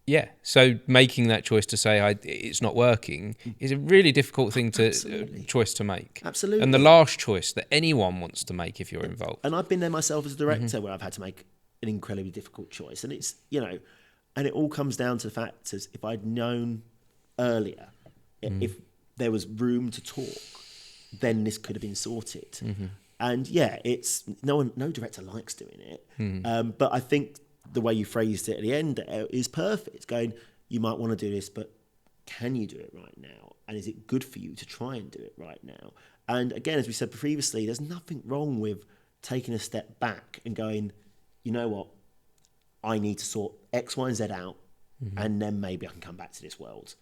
Yeah. So making that choice to say it's not working is a really difficult thing choice to make. Absolutely. And the last choice that anyone wants to make if you're involved. And I've been there myself as a director where I've had to make an incredibly difficult choice. And it's, and it all comes down to the fact is if I'd known earlier, if there was room to talk, then this could have been sorted. And it's no director likes doing it. But I think the way you phrased it at the end is perfect. It's going, you might want to do this, but can you do it right now? And is it good for you to try and do it right now? And again, as we said previously, there's nothing wrong with taking a step back and going, you know what? I need to sort X, Y, and Z out, and then maybe I can come back to this world.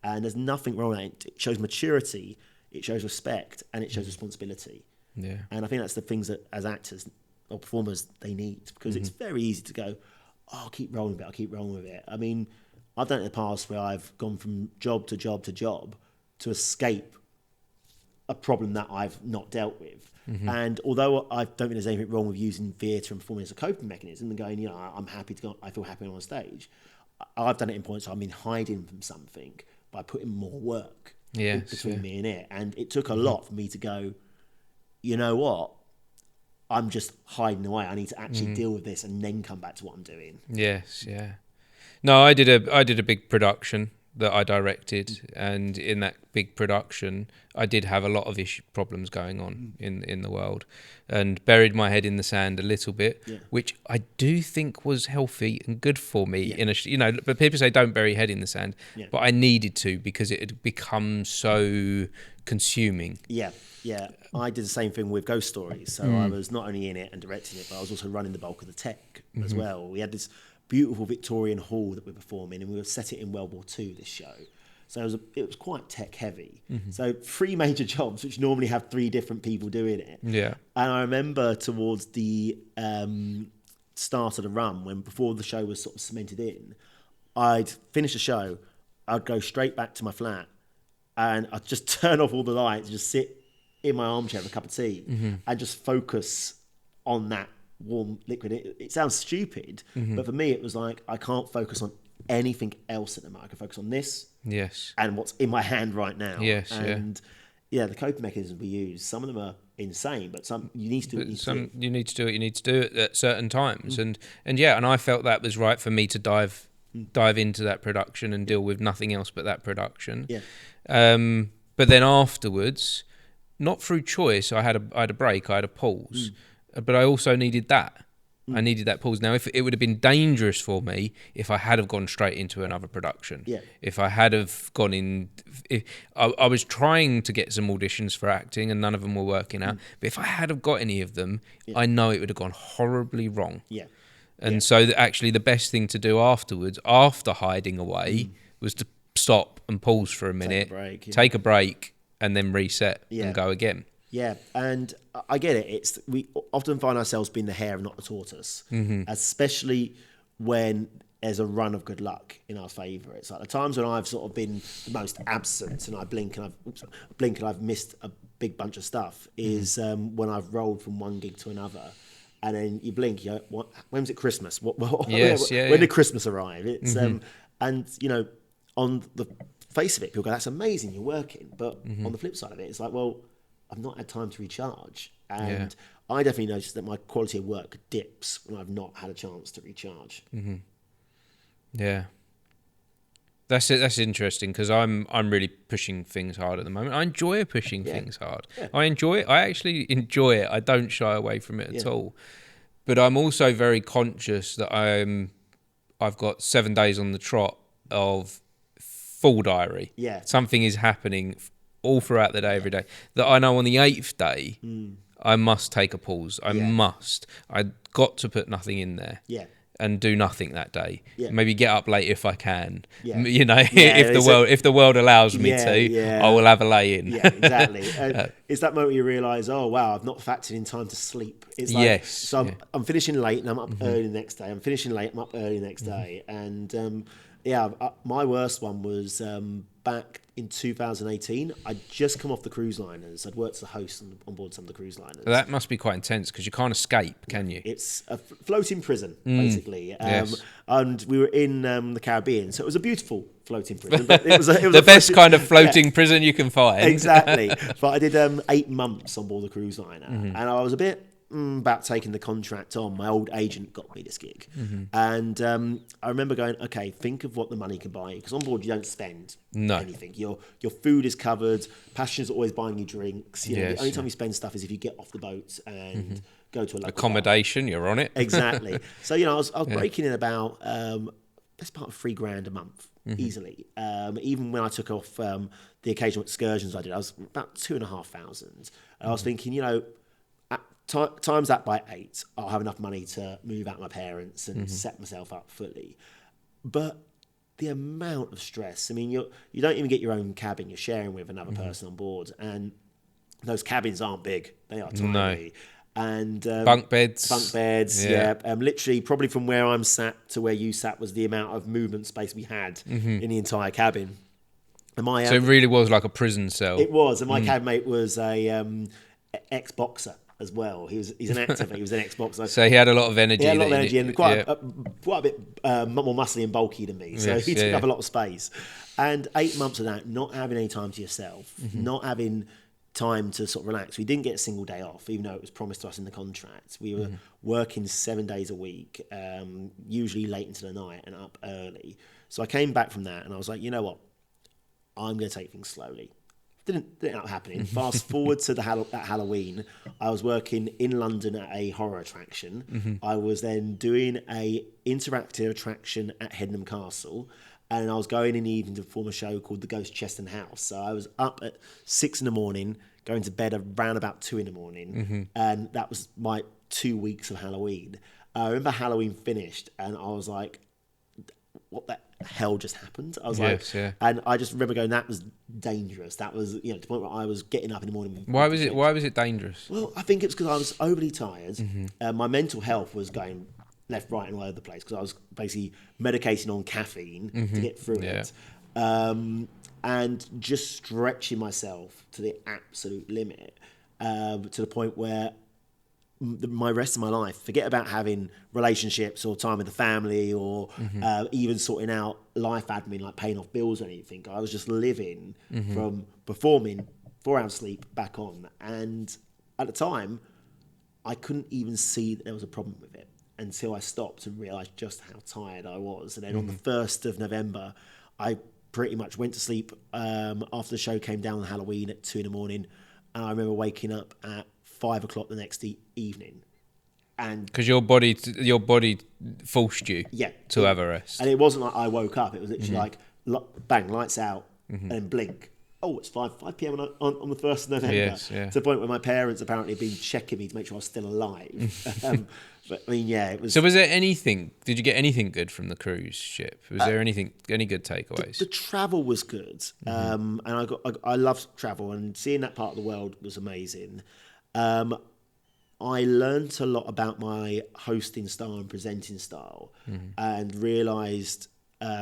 And there's nothing wrong with it. It shows maturity, it shows respect, and it shows responsibility. Yeah. And I think that's the things that as actors or performers they need, because it's very easy to go, I'll keep rolling with it. I mean, I've done it in the past where I've gone from job to job to job to escape a problem that I've not dealt with. And although I don't think there's anything wrong with using theatre and performing as a coping mechanism and going, you know, I'm happy to go, I feel happy on stage. I've done it in points where I've been hiding from something by putting more work between me and it. And it took a lot for me to go, you know what? I'm just hiding away. I need to actually deal with this and then come back to what I'm doing. Yes, yeah. No, I did a big production that I directed, and in that big production, I did have a lot of problems going on in the world, and buried my head in the sand a little bit, which I do think was healthy and good for me. But people say don't bury your head in the sand, but I needed to because it had become so consuming. Yeah. I did the same thing with Ghost Stories. So I was not only in it and directing it, but I was also running the bulk of the tech as well. We had this beautiful Victorian hall that we were performing, and we would set it in World War II, this show. So it was quite tech heavy. So 3 major jobs, which normally have 3 different people doing it. Yeah. And I remember towards the start of the run, before the show was sort of cemented in, I'd finish the show, I'd go straight back to my flat, and I'd just turn off all the lights, just sit in my armchair with a cup of tea, and just focus on that warm liquid. It sounds stupid, but for me it was like I can't focus on anything else at the moment. I can focus on this, and what's in my hand right now. The coping mechanisms we use, some of them are insane, but some you need to do it. You need to do it at certain times, and I felt that was right for me to dive into that production and deal with nothing else but that production. But then afterwards, not through choice, I had a break, I had a pause. But I also needed that. I needed that pause. Now, if it would have been dangerous for me if I had have gone straight into another production. If I had have gone in... I was trying to get some auditions for acting and none of them were working out. But if I had have got any of them, I know it would have gone horribly wrong. So actually the best thing to do afterwards, after hiding away, was to stop and pause for a minute, take a break, and then reset and go again. Yeah, and I get it. We often find ourselves being the hare and not the tortoise, especially when there's a run of good luck in our favour. It's like the times when I've sort of been the most absent and I blink and I've missed a big bunch of stuff is when I've rolled from one gig to another. And then you blink, you go, when was it Christmas? When did Christmas arrive? It's and you know, on the face of it, people go, that's amazing, you're working. But on the flip side of it, it's like, well, I've not had time to recharge. And I definitely noticed that my quality of work dips when I've not had a chance to recharge. Yeah. That's it. That's interesting because I'm really pushing things hard at the moment. I enjoy pushing things hard. I enjoy it. I actually enjoy it. I don't shy away from it at all. But I'm also very conscious that I've got 7 days on the trot of full diary. Something is happening all throughout the day, every day. That I know on the 8th day, I must take a pause. I've got to put nothing in there. And do nothing that day. Maybe get up late if I can. You know, if the world allows me to, I will have a lay in. Exactly. It's that moment you realise, oh wow, I've not factored in time to sleep. It's like, so I'm finishing late and I'm up early the next day. I'm finishing late, I'm up early the next day. And my worst one was back in 2018. I'd just come off the cruise liners. I'd worked as a host on board some of the cruise liners. So that must be quite intense because you can't escape, can you? It's a floating prison, basically. And we were in the Caribbean, so it was a beautiful floating prison. But it was the best kind of floating prison you can find. Exactly. But I did 8 months on board the cruise liner, and I was a bit about taking the contract on. My old agent got me this gig, and I remember going, okay, think of what the money can buy you, because on board you don't spend anything. Your food is covered. Passengers are always buying you drinks. You know, the only time you spend stuff is if you get off the boat and go to a local accommodation bar. You're on it. Exactly. So you know, I was breaking in about best part of $3,000 a month easily. Even when I took off the occasional excursions I did, I was about 2,500. I was thinking, you know, times that by 8, I'll have enough money to move out my parents and set myself up fully. But the amount of stress, I mean, you don't even get your own cabin, you're sharing with another person on board, and those cabins aren't big, they are tiny. No. And bunk beds, literally probably from where I'm sat to where you sat was the amount of movement space we had in the entire cabin. And so it really was like a prison cell. It was, and my cabin mate was ex-boxer as well. He's an actor, but he was an ex-boxer. So he had a lot of energy. He had a lot of energy and quite yeah. a bit more muscly and bulky than me. So Yes, he took yeah. up a lot of space. And 8 months of that, not having any time to yourself, not having time to sort of relax. We didn't get a single day off, even though it was promised to us in the contract. We were working 7 days a week, usually late into the night and up early. So I came back from that and I was like, you know what? I'm going to take things slowly. Didn't end up happening. Fast forward to that Halloween, I was working in London at a horror attraction. I was then doing a interactive attraction at Headingham Castle, and I was going in the evening to perform a show called The Ghost Chest and House. So I was up at 6 a.m, going to bed around about 2 a.m, and that was my 2 weeks of Halloween. I remember Halloween finished, and I was like, what the hell just happened? I was and I just remember going, that was dangerous. That was, to the point where I was getting up in the morning. Why was it dangerous? Well, I think it's because I was overly tired. My mental health was going left, right, and all over the place because I was basically medicating on caffeine to get through it, and just stretching myself to the absolute limit, to the point where my rest of my life, forget about having relationships or time with the family or even sorting out life admin like paying off bills or anything. I was just living from performing, 4 hours sleep, back on. And at the time, I couldn't even see that there was a problem with it until I stopped and realised just how tired I was. And then on the 1st of November, I pretty much went to sleep after the show came down on Halloween at 2 a.m. And I remember waking up at 5 o'clock the next evening, and because your body forced you to have a rest. And it wasn't like I woke up, it was literally like bang, lights out, and blink, oh, it's 5 p.m. on the 1st of November, to the point where my parents apparently had been checking me to make sure I was still alive. But I mean, it was. So was there anything, did you get anything good from the cruise ship? Was there any good takeaways? The travel was good, and I love travel, and seeing that part of the world was amazing. I learned a lot about my hosting style and presenting style, and realised.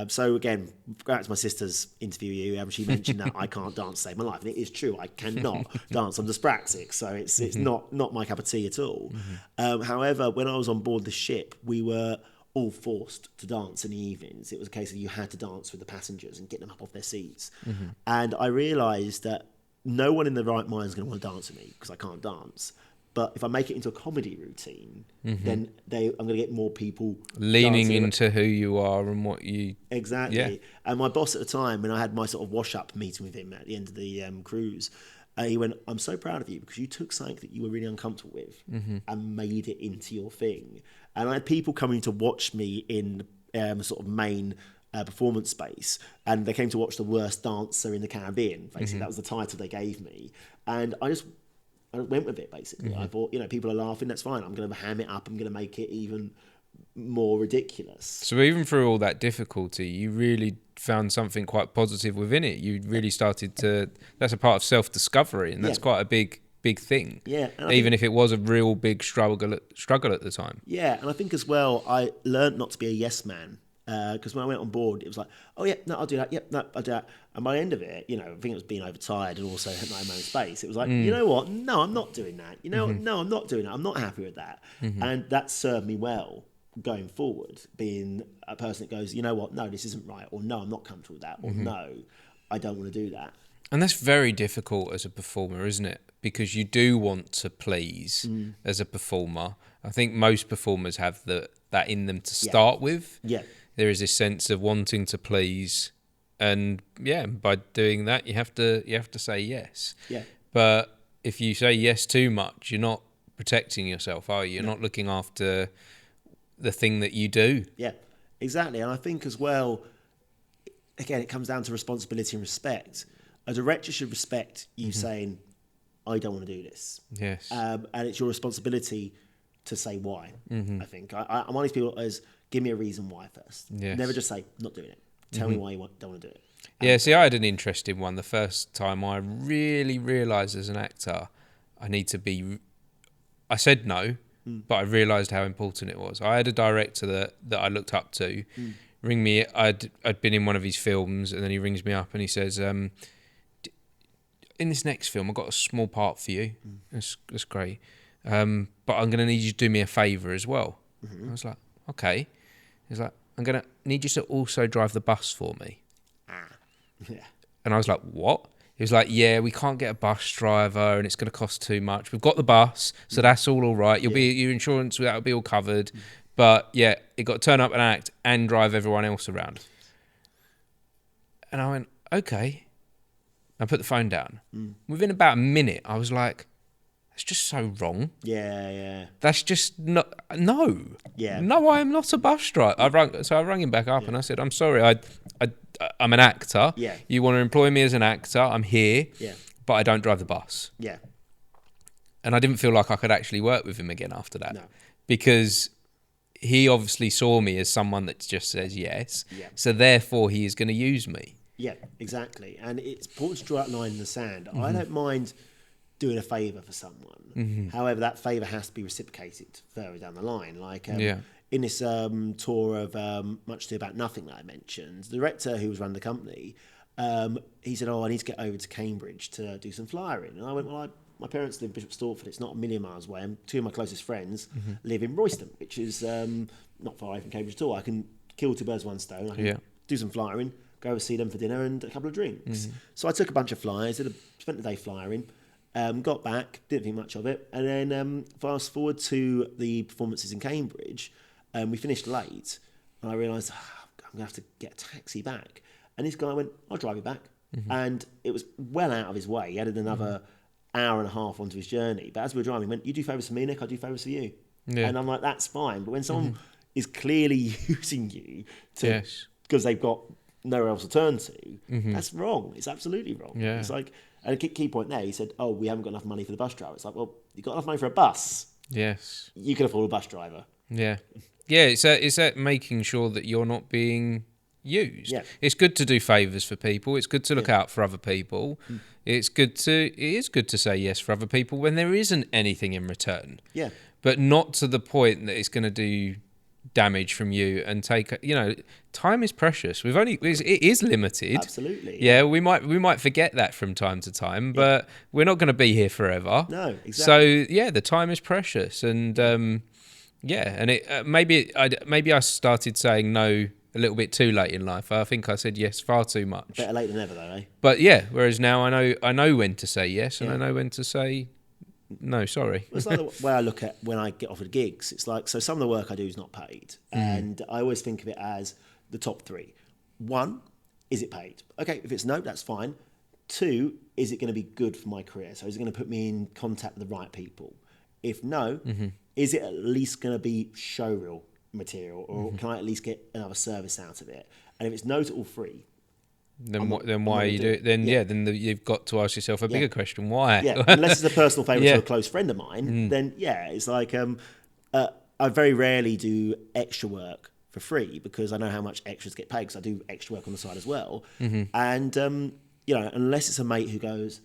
So again, back to my sister's interview, she mentioned that I can't dance to save my life, and it is true. I cannot dance. I'm dyspraxic, so it's not my cup of tea at all. However, when I was on board the ship, we were all forced to dance in the evenings. It was a case of you had to dance with the passengers and get them up off their seats, and I realised that no one in their right mind is going to want to dance with me because I can't dance. But if I make it into a comedy routine, then I'm going to get more people leaning into who you are and what you... Exactly. Yeah. And my boss at the time, when I had my sort of wash-up meeting with him at the end of the cruise, he went, I'm so proud of you because you took something that you were really uncomfortable with and made it into your thing. And I had people coming to watch me in sort of main performance space, and they came to watch the worst dancer in the Caribbean. Basically, that was the title they gave me. And I went with it, basically. I thought, people are laughing, that's fine. I'm going to ham it up. I'm going to make it even more ridiculous. So even through all that difficulty, you really found something quite positive within it. You really started to... That's a part of self-discovery, and that's quite a big thing. Yeah. Even if it was a real big struggle at the time. Yeah, and I think as well, I learned not to be a yes man. Because when I went on board, it was like, oh yeah, no, I'll do that. Yep, no, I'll do that. And by the end of it, I think it was being overtired and also had my own space. It was like, you know what? No, I'm not doing that. No, I'm not doing that. I'm not happy with that. And that served me well going forward, being a person that goes, you know what? No, this isn't right. Or no, I'm not comfortable with that. Or no, I don't want to do that. And that's very difficult as a performer, isn't it? Because you do want to please as a performer. I think most performers have that in them to start with. Yeah. There is this sense of wanting to please, and by doing that, you have to say yes. Yeah. But if you say yes too much, you're not protecting yourself, are you? You're not looking after the thing that you do. Yeah, exactly. And I think as well, again, it comes down to responsibility and respect. A director should respect you saying, I don't want to do this. Yes. And it's your responsibility to say why, I think. I'm one of these people that is, give me a reason why first. Yes. Never just say, not doing it. Tell me why you don't want to do it. Yeah, see, I had an interesting one. The first time I really realised as an actor, I said no, but I realised how important it was. I had a director that I looked up to ring me. I'd been in one of his films, and then he rings me up and he says, in this next film, I've got a small part for you. That's great. But I'm going to need you to do me a favour as well. I was like, okay. He's like, I'm going to need you to also drive the bus for me. Yeah. And I was like, what? He was like, yeah, we can't get a bus driver and it's going to cost too much. We've got the bus, so that's all right. Your insurance, that'll be all covered. But yeah, you got to turn up and act and drive everyone else around. And I went, okay. I put the phone down. Within about a minute, I was like, that's just so wrong. Yeah. That's just not, no. Yeah. No, I am not a bus driver. I rang him back up and I said, I'm sorry, I'm an actor. Yeah. You want to employ me as an actor, I'm here. Yeah. But I don't drive the bus. Yeah. And I didn't feel like I could actually work with him again after that. No. Because he obviously saw me as someone that just says yes. Yeah. So therefore he is going to use me. Yeah, exactly. And it's important to draw that line in the sand. I don't mind doing a favour for someone. However, that favour has to be reciprocated further down the line. Like in this tour of Much Ado About Nothing that I mentioned, the director who was running the company, he said, I need to get over to Cambridge to do some flyering. And I went, well, my parents live in Bishop Stortford. It's not a million miles away. And two of my closest friends live in Royston, which is not far away from Cambridge at all. I can kill two birds with one stone. I can do some flyering, go over see them for dinner and a couple of drinks. So I took a bunch of flyers, spent the day flyering, got back, didn't think much of it. And then fast forward to the performances in Cambridge, we finished late and I realised I'm going to have to get a taxi back. And this guy went, I'll drive you back. And it was well out of his way. He added another hour and a half onto his journey. But as we were driving, he went, you do favours for me, Nick, I do favours for you. Yeah. And I'm like, that's fine. But when someone is clearly using you to because they've got nowhere else to turn to, that's wrong. It's absolutely wrong. Yeah. It's like, and a key point there, he said, we haven't got enough money for the bus driver. It's like, well, you've got enough money for a bus. Yes. You can afford a bus driver. Yeah. Yeah, it's that making sure that you're not being used. Yeah. It's good to do favours for people. It's good to look out for other people. It is good to say yes for other people when there isn't anything in return. Yeah. But not to the point that it's going to do damage from you and take, time is precious. It is limited. Absolutely. Yeah, we might forget that from time to time, but we're not going to be here forever. No, exactly. So yeah, the time is precious, and and it maybe I started saying no a little bit too late in life. I think I said yes far too much. Better late than never, though, eh? But yeah, whereas now I know when to say yes and I know when to say no, sorry. It's like the way I look at when I get offered gigs. It's like, so some of the work I do is not paid. And I always think of it as the top three. One, is it paid? Okay, if it's no, that's fine. Two, is it going to be good for my career? So is it going to put me in contact with the right people? If no, is it at least going to be showreel material, or can I at least get another service out of it? And if it's no to all three, then why you do it? Then you've got to ask yourself a bigger question: why? Yeah, unless it's a personal favourite to a close friend of mine, then it's like I very rarely do extra work for free because I know how much extras get paid because I do extra work on the side as well. And unless it's a mate who goes,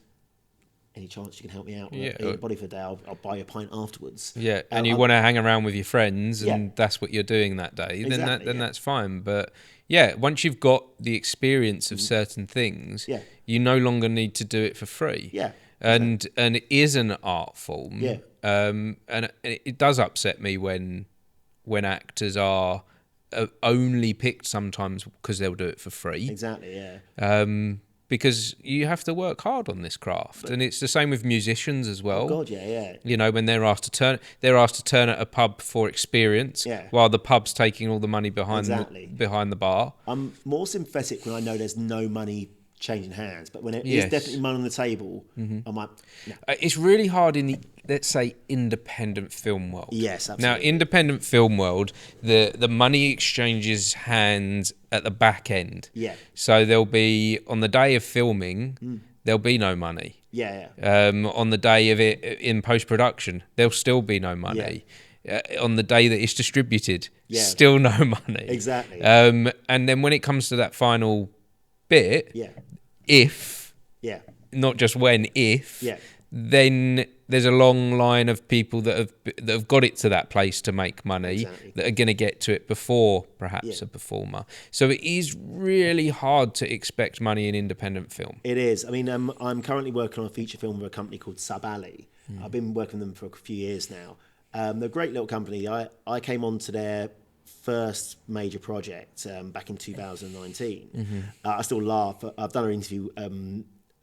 any chance you can help me out with a body for a day, I'll buy you a pint afterwards. Yeah, and you want to hang around with your friends and that's what you're doing that day, exactly, then that's fine. But yeah, once you've got the experience of certain things, you no longer need to do it for free. Yeah. And it is an art form. Yeah. And it does upset me when actors are only picked sometimes because they'll do it for free. Exactly, yeah. Because you have to work hard on this craft, and it's the same with musicians as well. Oh God, yeah. When they're asked to turn at a pub for experience, while the pub's taking all the money behind the bar. I'm more sympathetic when I know there's no money changing hands, but when it is definitely money on the table, I'm like, no. It's really hard in the, let's say, independent film world. Yes, absolutely. Now, independent film world, the money exchanges hands at the back end. Yeah. So there'll be, on the day of filming, there'll be no money. Yeah. On the day of it in post-production, there'll still be no money. Yeah. On the day that it's distributed, still no money. Exactly. And then when it comes to that final bit, if, not just when, then there's a long line of people that have got it to that place to make money, that are going to get to it before perhaps a performer. So it is really hard to expect money in independent film. It is. I mean, I'm currently working on a feature film with a company called Sub Alley. I've been working with them for a few years now. They're a great little company. I came on to their first major project back in 2019. I still laugh. I've done an interview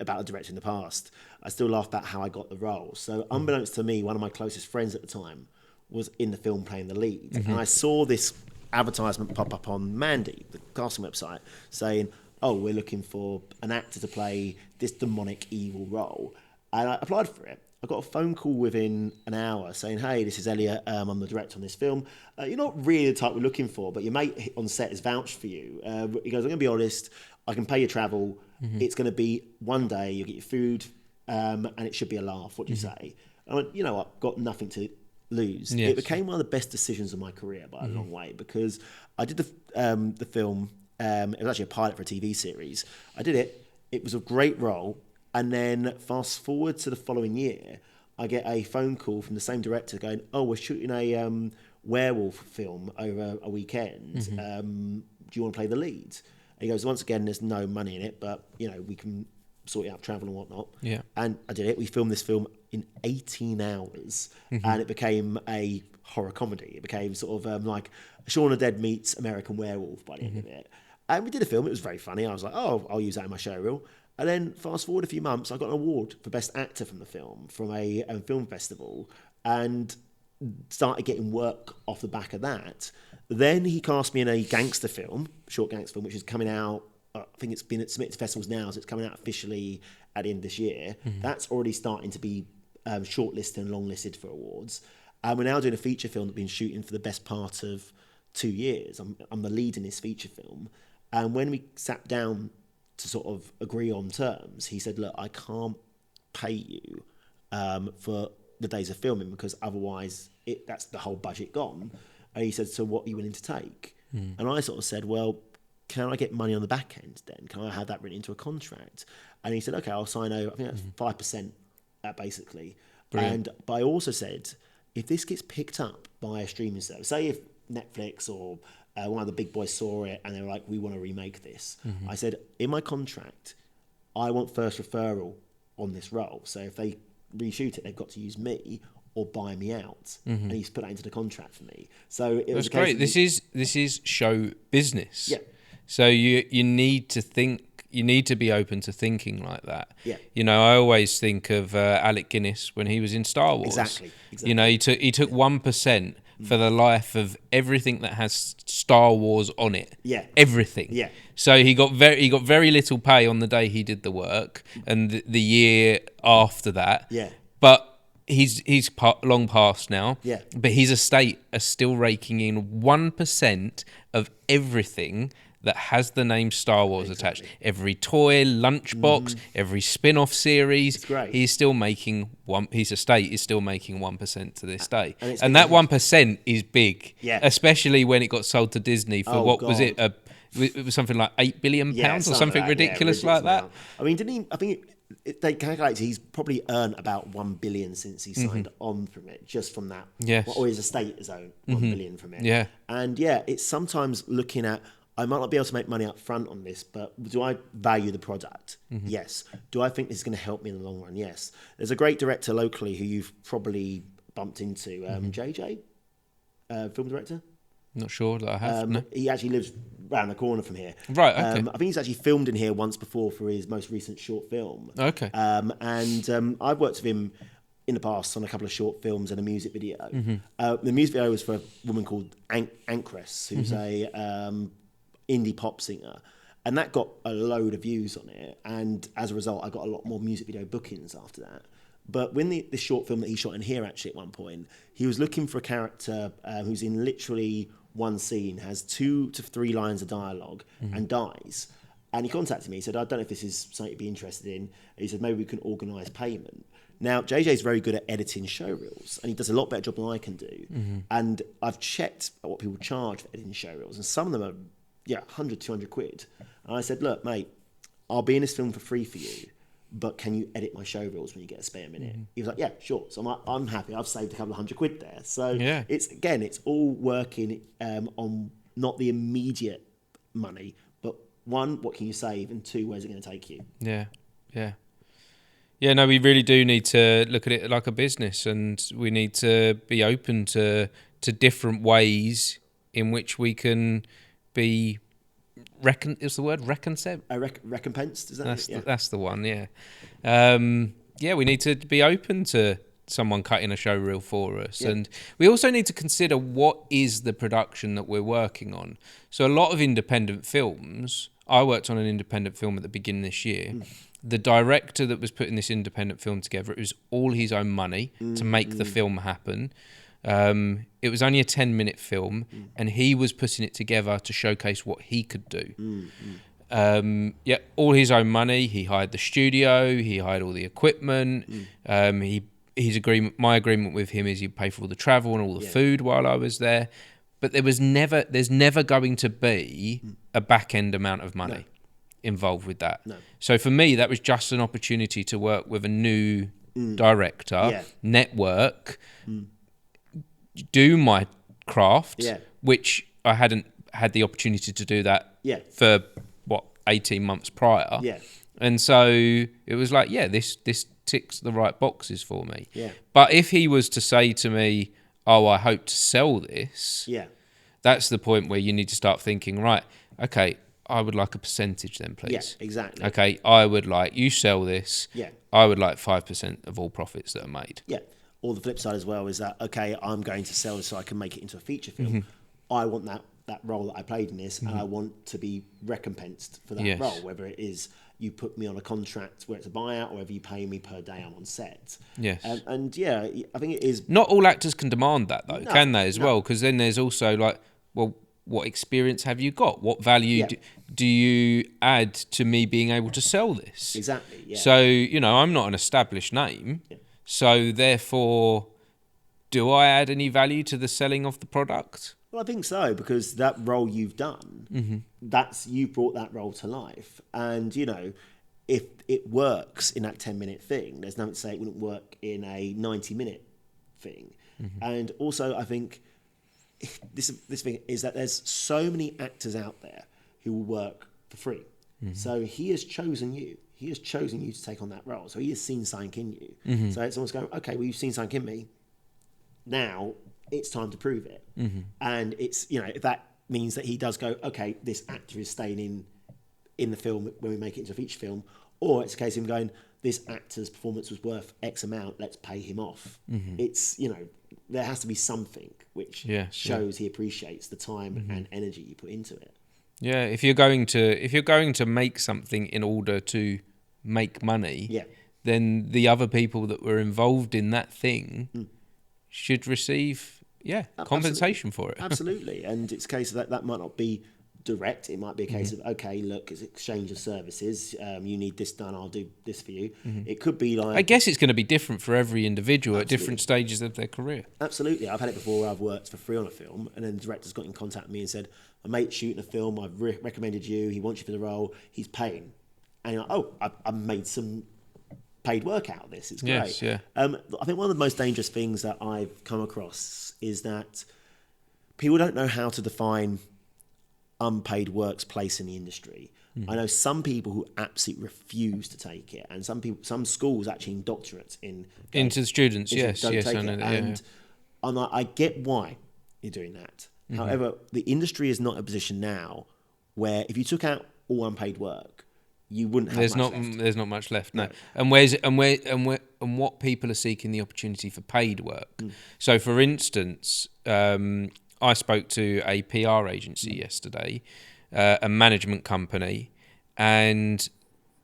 about a director in the past. I still laugh about how I got the role. So unbeknownst to me, one of my closest friends at the time was in the film playing the lead. And I saw this advertisement pop up on Mandy, the casting website, saying, oh, we're looking for an actor to play this demonic evil role. And I applied for it. I got a phone call within an hour saying, hey, this is Elliot, I'm the director on this film. You're not really the type we're looking for, but your mate on set has vouched for you. He goes, I'm going to be honest, I can pay your travel. It's going to be one day, you'll get your food, and it should be a laugh. What do you say? I went, you know what, I've got nothing to lose. Yes. It became one of the best decisions of my career by a long way, because I did the film. It was actually a pilot for a TV series. I did it. It was a great role. And then fast forward to the following year, I get a phone call from the same director going, oh, we're shooting a werewolf film over a weekend. Do you want to play the lead? And he goes, once again, there's no money in it, but, you know, we can sort out travel and whatnot. Yeah. And I did it. We filmed this film in 18 hours and it became a horror comedy. It became sort of like Shaun of the Dead meets American Werewolf by the end of it. And we did a film. It was very funny. I was like, oh, I'll use that in my show reel. And then fast forward a few months, I got an award for Best Actor from the film from a film festival and started getting work off the back of that. Then he cast me in a gangster film, short gangster film, which is coming out, I think it's been submitted to festivals now, so it's coming out officially at the end of this year. That's already starting to be shortlisted and longlisted for awards. And we're now doing a feature film that we've been shooting for the best part of 2 years. I'm the lead in this feature film. And when we sat down to sort of agree on terms, he said, look, I can't pay you for the days of filming because otherwise that's the whole budget gone. And he said, so what are you willing to take? And I sort of said, well, can I get money on the back end then? Can I have that written into a contract? And he said, okay, I'll sign over. I think that's 5% basically. Brilliant. But I also said, if this gets picked up by a streaming service, say if Netflix or one of the big boys saw it and they were like, we want to remake this. I said, in my contract, I want first referral on this role. So if they reshoot it, they've got to use me or buy me out. And he's put that into the contract for me. So it was great. This is show business. Yeah. So you need to think, you need to be open to thinking like that. Yeah. You know, I always think of Alec Guinness when he was in Star Wars. Exactly. You know, he took 1% for the life of everything that has Star Wars on it. Yeah. Everything. Yeah. So he got very little pay on the day he did the work and the year after that. Yeah. But he's long past now. Yeah. But his estate are still raking in 1% of everything that has the name Star Wars attached. Every toy, lunchbox, every spin-off series, he's still making his estate is still making 1% to this day. And that 1% is big, especially when it got sold to Disney for was it? It was something like £8 billion or something ridiculous like that. I mean, didn't he? I think they calculated he's probably earned about 1 billion since he signed on from it, just from that. Yes. Or his estate has owned 1 billion from it. Yeah. And it's sometimes looking at, I might not be able to make money up front on this, but do I value the product? Yes. Do I think this is going to help me in the long run? Yes. There's a great director locally who you've probably bumped into, JJ, film director. Not sure that I have. No. He actually lives around the corner from here. Right, okay. I think he's actually filmed in here once before for his most recent short film. Okay. I've worked with him in the past on a couple of short films and a music video. The music video was for a woman called Ankress, who's a indie pop singer, and that got a load of views on it, and as a result I got a lot more music video bookings after that. But when the short film that he shot in here, actually at one point he was looking for a character who's in literally one scene, has 2 to 3 lines of dialogue and dies, and he contacted me. He said, I don't know if this is something you'd be interested in, and he said maybe we can organise payment. Now, JJ's very good at editing show reels, and he does a lot better job than I can do. And I've checked what people charge for editing show reels, and some of them are 100, 200 quid. And I said, look, mate, I'll be in this film for free for you. but can you edit my show reels when you get a spare minute? He was like, yeah, sure. So I'm happy. I've saved a couple of £100 there. So it's all working on not the immediate money, but one, what can you save? And two, where's it going to take you? Yeah, no, we really do need to look at it like a business, and we need to be open to different ways in which we can be is the word recompensed? Recompensed, is that that's the one, yeah. We need to be open to someone cutting a show reel for us. And we also need to consider what is the production that we're working on. So a lot of independent films, I worked on an independent film at the beginning of this year. The director that was putting this independent film together, it was all his own money to make the film happen. It was only a 10-minute film, and he was putting it together to showcase what he could do. All his own money. He hired the studio, he hired all the equipment. My agreement with him is he'd pay for all the travel and all the food while I was there. But there's never going to be a back end amount of money involved with that. No. So for me, that was just an opportunity to work with a new director, network, do my craft, which I hadn't had the opportunity to do that for 18 months prior. And so it was like, this ticks the right boxes for me. But if he was to say to me, oh, I hope to sell this, that's the point where you need to start thinking, right, okay, I would like a percentage then, please. Yeah, exactly. Okay, I would like, you sell this, I would like 5% of all profits that are made. Yeah. Or the flip side as well is that, okay, I'm going to sell this so I can make it into a feature film. I want that role that I played in this, and I want to be recompensed for that role, whether it is you put me on a contract where it's a buyout, or whether you pay me per day I'm on set. Yes. I think it is... Not all actors can demand that, though, can they, as well? Because then there's also like, well, what experience have you got? What value do you add to me being able to sell this? Exactly, yeah. So, I'm not an established name. So therefore, do I add any value to the selling of the product? Well, I think so, because that role you've done, you brought that role to life. And, if it works in that 10-minute thing, there's nothing to say it wouldn't work in a 90-minute thing. And also, I think this thing is that there's so many actors out there who will work for free. So he has chosen you. He has chosen you to take on that role. So he has seen something in you. So it's almost going, okay, well, you've seen something in me. Now it's time to prove it. And it's, if that means that he does go, okay, this actor is staying in the film when we make it into a feature film, or it's a case of him going, this actor's performance was worth X amount, let's pay him off. It's, there has to be something which shows he appreciates the time and energy you put into it. Yeah, if you're going to make something in order to make money, then the other people that were involved in that thing should receive compensation for it. Absolutely. And it's a case of that might not be direct. It might be a case of, okay, look, it's exchange of services. You need this done, I'll do this for you. It could be like... I guess it's going to be different for every individual at different stages of their career. Absolutely. I've had it before where I've worked for free on a film, and then the director's got in contact with me and said, my mate's shooting a film, I've recommended you, he wants you for the role, he's paying. And you're like, oh, I've made some paid work out of this. It's great. Yes, yeah. I think one of the most dangerous things that I've come across is that people don't know how to define unpaid work's place in the industry. I know some people who absolutely refuse to take it, and some schools actually in doctorates into the students. Yes, I know that. And I'm like, I get why you're doing that. However, the industry is not in a position now where if you took out all unpaid work, you wouldn't have much left. There's not much left, no. And what people are seeking the opportunity for paid work. So, for instance, I spoke to a PR agency yesterday, a management company, and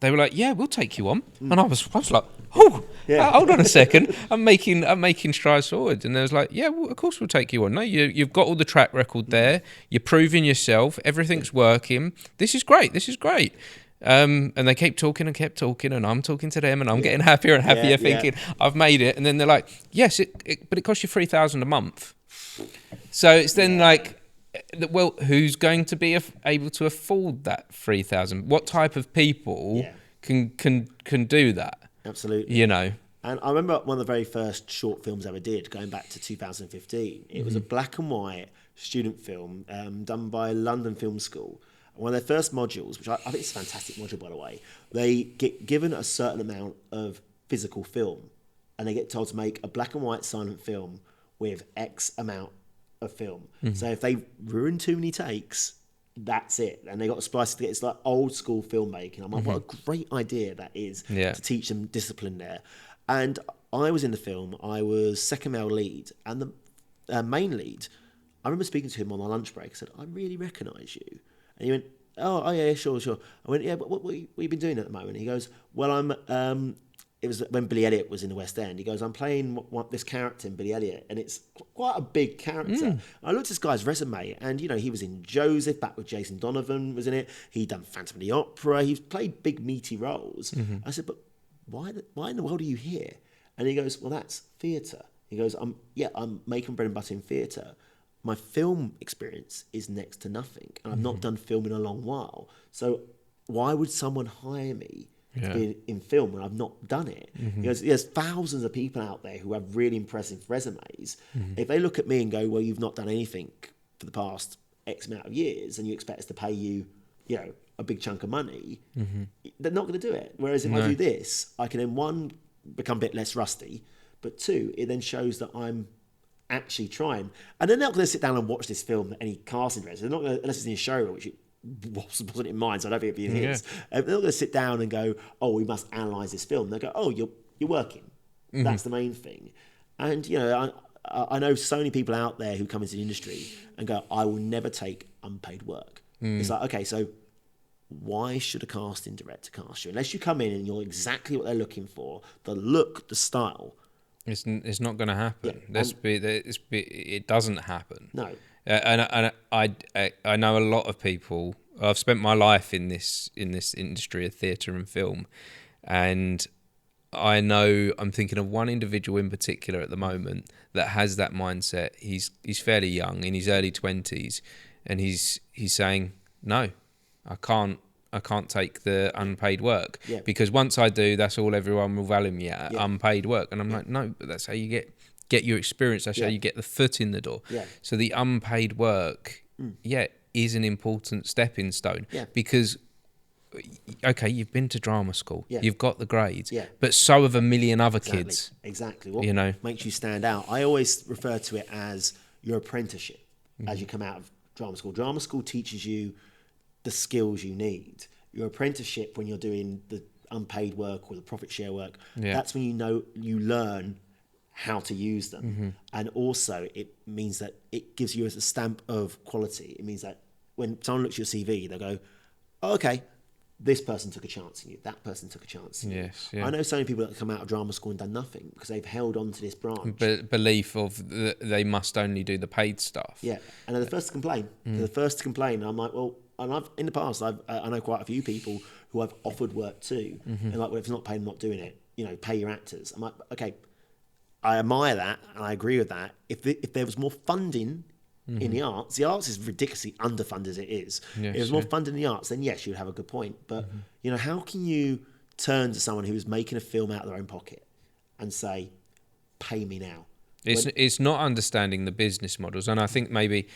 they were like, "Yeah, we'll take you on." And I was like, "Oh, hold on a second, I'm making strides forward." And they was like, "Yeah, well, of course we'll take you on. No, you've got all the track record there. You're proving yourself. Everything's working. This is great. This is great." And they kept talking, and I'm talking to them, and I'm getting happier and happier, thinking I've made it. And then they're like, "Yes, but it costs you $3,000 a month." So it's then like, well, who's going to be able to afford that $3,000? What type of people can do that. Absolutely. You know. And I remember one of the very first short films I ever did, going back to 2015. It was a black and white student film done by London Film School. One of their first modules, which I think is a fantastic module, by the way, they get given a certain amount of physical film, and they get told to make a black and white silent film with X amount of film. So if they ruin too many takes, that's it. And they got to splice it. It's like old school filmmaking. I'm like, what a great idea that is to teach them discipline there. And I was in the film. I was second male lead, and the main lead, I remember speaking to him on my lunch break. I said, I really recognise you. And he went, oh yeah, sure. I went, yeah, but what have you been doing at the moment? He goes, well, it was when Billy Elliot was in the West End. He goes, I'm playing this character in Billy Elliot, and it's quite a big character. I looked at this guy's resume, and he was in Joseph, back with Jason Donovan was in it. He'd done Phantom of the Opera. He's played big meaty roles. I said, but why in the world are you here? And he goes, well, that's theatre. He goes, I'm making bread and butter in theatre. My film experience is next to nothing, and I've not done film in a long while. So why would someone hire me to be in film when I've not done it? Because there's thousands of people out there who have really impressive resumes. If they look at me and go, well, you've not done anything for the past X amount of years, and you expect us to pay you, a big chunk of money, they're not going to do it. Whereas if I do this, I can then, one, become a bit less rusty, but two, it then shows that I'm actually trying. And they're not going to sit down and watch this film at any casting director. They're not going to, unless it's in a showroom, which it wasn't in mine, so I don't think it is. They're not going to sit down and go, oh, we must analyse this film. They go, oh, you're working. That's the main thing. And, I know so many people out there who come into the industry and go, I will never take unpaid work. It's like, okay, so why should a casting director cast you? Unless you come in and you're exactly what they're looking for, the look, the style. It's not going to happen. It doesn't happen. No. And I know a lot of people. I've spent my life in this industry of theatre and film, and I'm thinking of one individual in particular at the moment that has that mindset. He's fairly young, in his early 20s, and he's saying, no, I can't take the unpaid work because once I do, that's all everyone will value me at, unpaid work. And I'm like, no, but that's how you get your experience. That's how you get the foot in the door. So the unpaid work, is an important stepping stone because, okay, you've been to drama school, you've got the grades, but so have a million other kids. Exactly. What makes you stand out? I always refer to it as your apprenticeship as you come out of drama school. Drama school teaches you the skills you need. Your apprenticeship, when you're doing the unpaid work or the profit share work, that's when you learn how to use them. And also it means that it gives you a stamp of quality. It means that when someone looks at your CV, they'll go, oh, okay, this person took a chance in you, that person took a chance in you. I know so many people that come out of drama school and done nothing because they've held on to this branch. Belief of they must only do the paid stuff. And they're the first to complain. They're the first to complain. And I'm like, well, and in the past, I know quite a few people who I've offered work to, and like, well, if it's not paid, I'm not doing it. Pay your actors. I'm like, okay, I admire that and I agree with that. If there was more funding in the arts is ridiculously underfunded as it is. If there's more funding in the arts, then yes, you'd have a good point. But how can you turn to someone who's making a film out of their own pocket and say, pay me now? It's not understanding the business models, and I think maybe.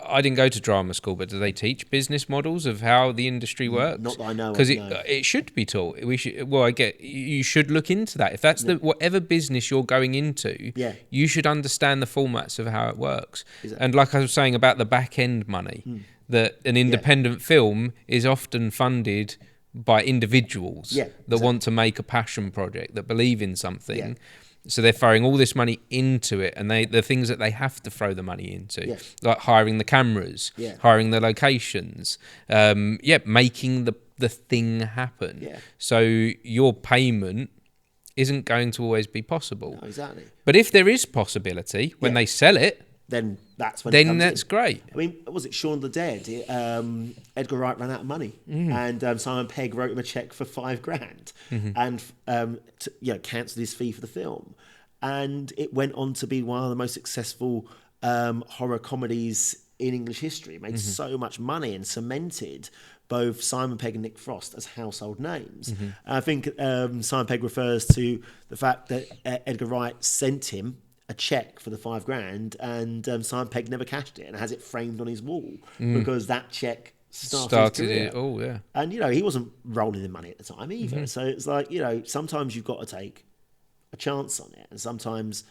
I didn't go to drama school, but do they teach business models of how the industry works? Not that I know. Because it should be taught. You should look into that. If that's whatever business you're going into, you should understand the formats of how it works. Exactly. And like I was saying about the back end money, that an independent film is often funded by individuals that want to make a passion project, that believe in something. So they're throwing all this money into it, and the things that they have to throw the money into, like hiring the cameras, hiring the locations, making the thing happen. So your payment isn't going to always be possible. No, exactly. But if there is possibility when they sell it, then that's when it comes that's in. great. I mean, was it Shaun the Dead? Edgar Wright ran out of money, and Simon Pegg wrote him a check for $5,000, and cancelled his fee for the film, and it went on to be one of the most successful horror comedies in English history, made so much money and cemented both Simon Pegg and Nick Frost as household names. And I think Simon Pegg refers to the fact that Edgar Wright sent him a check for the $5,000 and Simon Pegg never cashed it and has it framed on his wall because that check started his career. it all, yeah. And, he wasn't rolling in money at the time either. So it's like, sometimes you've got to take a chance on it. And sometimes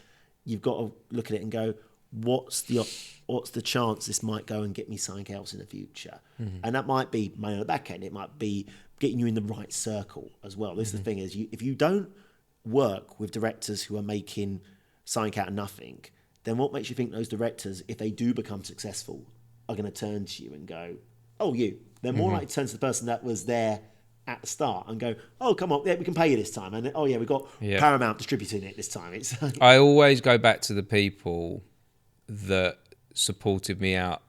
you've got to look at it and go, what's the chance this might go and get me something else in the future? And that might be money on the back end. It might be getting you in the right circle as well. This is the thing is, if you don't work with directors who are making something out of nothing, then what makes you think those directors, if they do become successful, are going to turn to you and go, oh, you? They're more likely to turn to the person that was there at the start and go, oh, come on, yeah, we can pay you this time. And oh, yeah, we've got Paramount distributing it this time. It's I always go back to the people that supported me at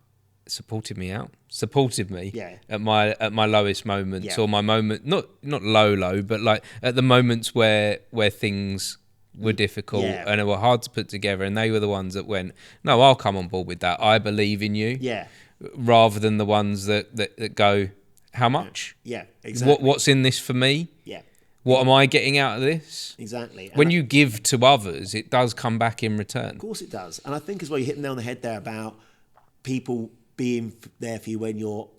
my lowest moments, or my moment, not low, but like at the moments where things were difficult and it were hard to put together, and they were the ones that went, no, I'll come on board with that. I believe in you. Yeah. Rather than the ones that go, how much? Yeah, exactly. What's in this for me? Yeah. What am I getting out of this? Exactly. When you give to others, it does come back in return. Of course it does. And I think as well, you hit the nail on the head there about people being there for you when you're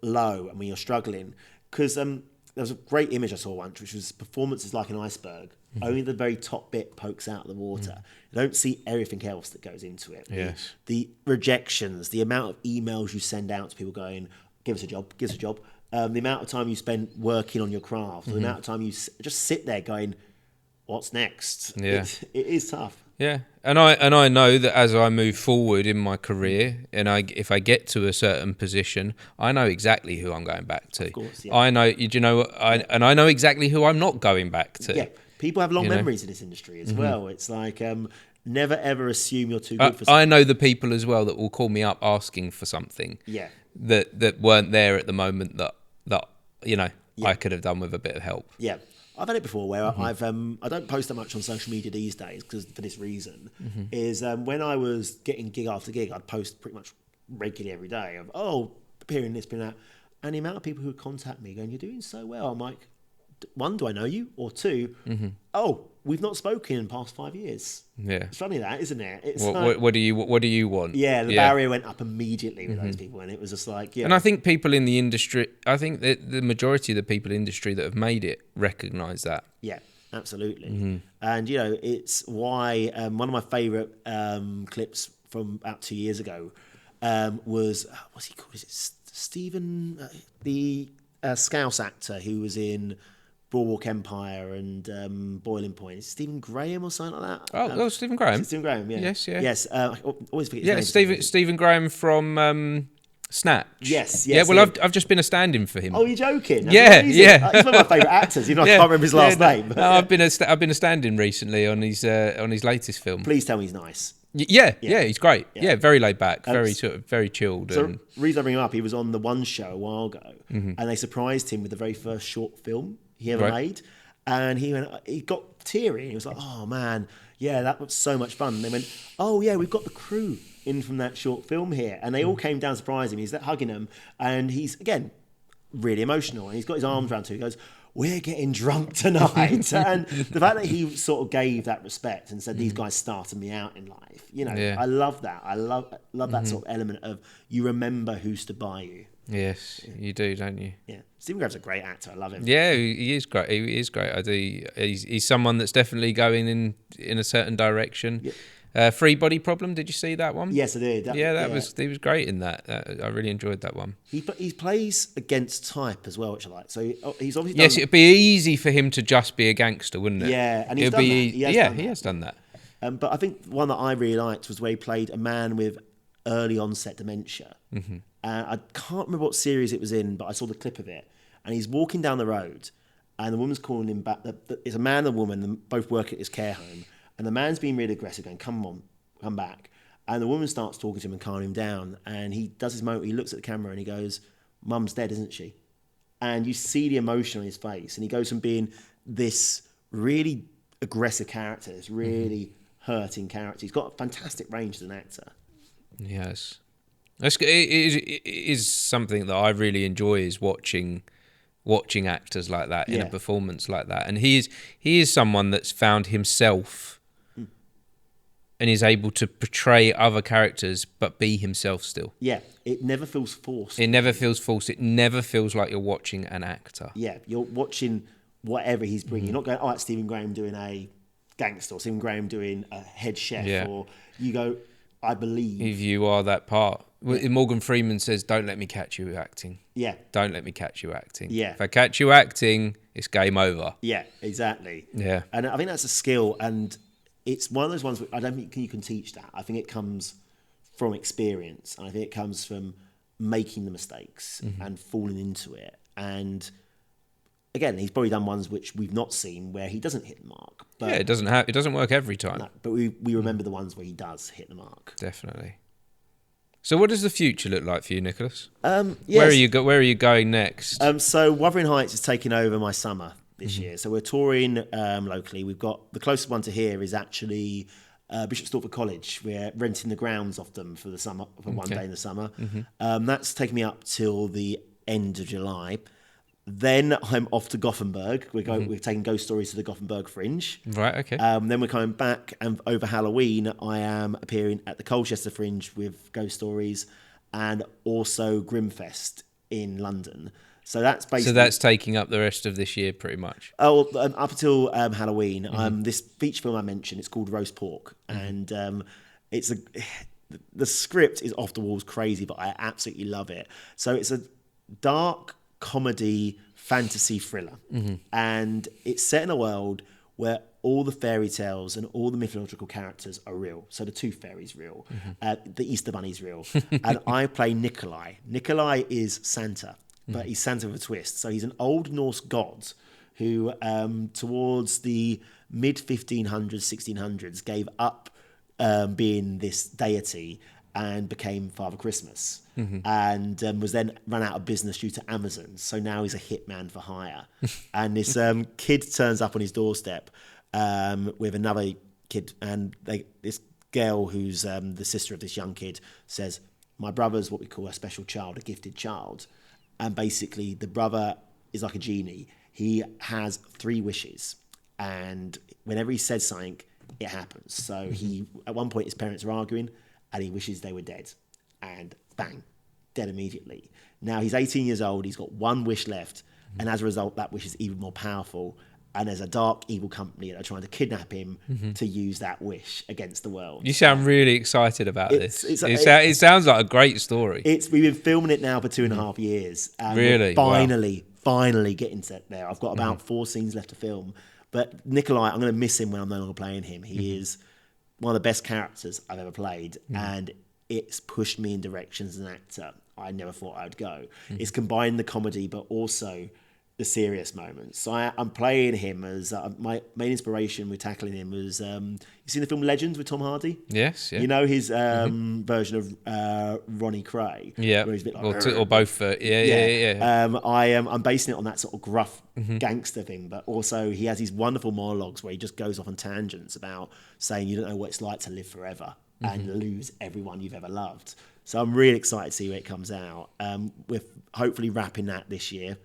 low and when you're struggling. Because there was a great image I saw once, which was performance is like an iceberg. Only the very top bit pokes out of the water. You don't see everything else that goes into it. Yes. The rejections, the amount of emails you send out to people going, give us a job. The amount of time you spend working on your craft, the amount of time you just sit there going, what's next? Yeah. It is tough. Yeah, and I know that as I move forward in my career, and if I get to a certain position, I know exactly who I'm going back to. Of course, yeah. I know, and I know exactly who I'm not going back to. Yeah, people have long memories in this industry as well. It's like never ever assume you're too good for something. I know the people as well that will call me up asking for something. Yeah. That weren't there at the moment that I could have done with a bit of help. Yeah. I've had it before where I don't post that much on social media these days because for this reason is when I was getting gig after gig, I'd post pretty much regularly every day of appearing this, appearing that, and the amount of people who would contact me going, "You're doing so well." I'm like, one, do I know you? Or two, we've not spoken in the past 5 years. Yeah, it's funny that, isn't it? It's what do you want? Yeah, the barrier went up immediately with those people, and it was just like, And I think people in the industry, I think that the majority of the people in the industry that have made it recognise that. Yeah, absolutely. And it's why one of my favourite clips from about 2 years ago was what's he called? Is it Stephen, the Scouse actor who was in Boardwalk Empire and Boiling Point? Is it Stephen Graham or something like that? Stephen Graham. Stephen Graham, yeah. Yes. I always forget his name. Yeah, Stephen Graham from Snatch. Yes. Yeah, well, I've just been a stand-in for him. Oh, you're joking? Yeah. He's one of my favourite actors. I can't remember his last name. No, I've been a stand-in recently on his latest film. Please tell me he's nice. Yeah, he's great. Yeah, very laid back, very chilled. So the reason I bring him up, he was on the One Show a while ago, and they surprised him with the very first short film he ever made. And he got teary. He was like, "Oh man, yeah, that was so much fun." And they went, "Oh yeah, we've got the crew in from that short film here," and they all came down to surprise him. He's hugging them, and he's again really emotional, and he's got his arms around him. He goes, "We're getting drunk tonight," and the fact that he sort of gave that respect and said, "These guys started me out in life," I love that. I love that sort of element of you remember who stood by you. Yes, you do, don't you? Yeah, Stephen Graham's a great actor. I love him. Yeah, he is great. He is great. I do. He's someone that's definitely going in a certain direction. Yeah. Free Body Problem. Did you see that one? Yes, I did. He was great in that. I really enjoyed that one. He plays against type as well, which I like. So he's obviously yes, it'd be easy for him to just be a gangster, wouldn't it? Yeah, and he has done that. But I think one that I really liked was where he played a man with early onset dementia. I can't remember what series it was in, but I saw the clip of it. And he's walking down the road, and the woman's calling him back. It's a man and a woman, and both work at his care home. And the man's being really aggressive, going, "Come on, come back." And the woman starts talking to him and calming him down. And he does his moment. He looks at the camera and he goes, "Mum's dead, isn't she?" And you see the emotion on his face. And he goes from being this really aggressive character, this really hurting character. He's got a fantastic range as an actor. Yes. It is something that I really enjoy, is watching actors like that in a performance like that. And he is someone that's found himself and is able to portray other characters but be himself still. Yeah, it never feels forced. It never feels forced. It never feels like you're watching an actor. Yeah, you're watching whatever he's bringing. You're not going, oh, it's Stephen Graham doing a gangster, or Stephen Graham doing a head chef, or you go, I believe. If you are that part. Morgan Freeman says, don't let me catch you acting. Yeah. Don't let me catch you acting. Yeah. If I catch you acting, it's game over. Yeah, exactly. Yeah. And I think that's a skill, and it's one of those ones I don't think you can teach that. I think it comes from experience, and I think it comes from making the mistakes and falling into it. And again, he's probably done ones which we've not seen where he doesn't hit the mark. But it doesn't work every time. No, but we remember the ones where he does hit the mark. Definitely. So what does the future look like for you, Nicholas? Yes. Where are you going next? So Wuthering Heights is taking over my summer this year. So we're touring locally. We've got the closest one to here is actually Bishop Stortford College. We're renting the grounds off them for the summer, for one day in the summer. That's taking me up till the end of July. Then I'm off to Gothenburg. We're taking Ghost Stories to the Gothenburg Fringe. Right, okay. Then we're coming back, and over Halloween, I am appearing at the Colchester Fringe with Ghost Stories, and also Grimfest in London. So that's basically... So that's taking up the rest of this year, pretty much. Oh, up until Halloween. This feature film I mentioned, it's called Roast Pork, and the script is off the walls crazy, but I absolutely love it. So it's a dark comedy fantasy thriller, and it's set in a world where all the fairy tales and all the mythological characters are real. So the Tooth Fairy's real, the Easter Bunny's real, and I play Nikolai. Nikolai is Santa, but he's Santa with a twist. So he's an old Norse god who, towards the mid 1500s, 1600s, gave up being this deity and became Father Christmas, and was then run out of business due to Amazon. So now he's a hitman for hire. And this kid turns up on his doorstep with another kid, and this girl who's the sister of this young kid says, my brother's what we call a special child, a gifted child. And basically the brother is like a genie. He has 3 wishes, and whenever he says something, it happens. So at one point his parents are arguing, and he wishes they were dead, and bang, dead immediately. Now he's 18 years old, he's got 1 wish left, and as a result, that wish is even more powerful, and there's a dark, evil company that are trying to kidnap him to use that wish against the world. You sound really excited about this. It sounds like a great story. We've been filming it now for 2.5 years, and really? we're finally getting set there. I've got about 4 scenes left to film, but Nikolai, I'm going to miss him when I'm no longer playing him. He is one of the best characters I've ever played, and it's pushed me in directions as an actor I never thought I'd go. It's combined the comedy but also the serious moments. So I'm playing him as my main inspiration with tackling him was you seen the film Legend with Tom Hardy? Yes, yeah. You know his version of Ronnie Cray? Yeah, where he's a bit like, or both. Yeah. I'm basing it on that sort of gruff gangster thing, but also he has these wonderful monologues where he just goes off on tangents about saying you don't know what it's like to live forever and lose everyone you've ever loved. So I'm really excited to see where it comes out. We're hopefully wrapping that this year.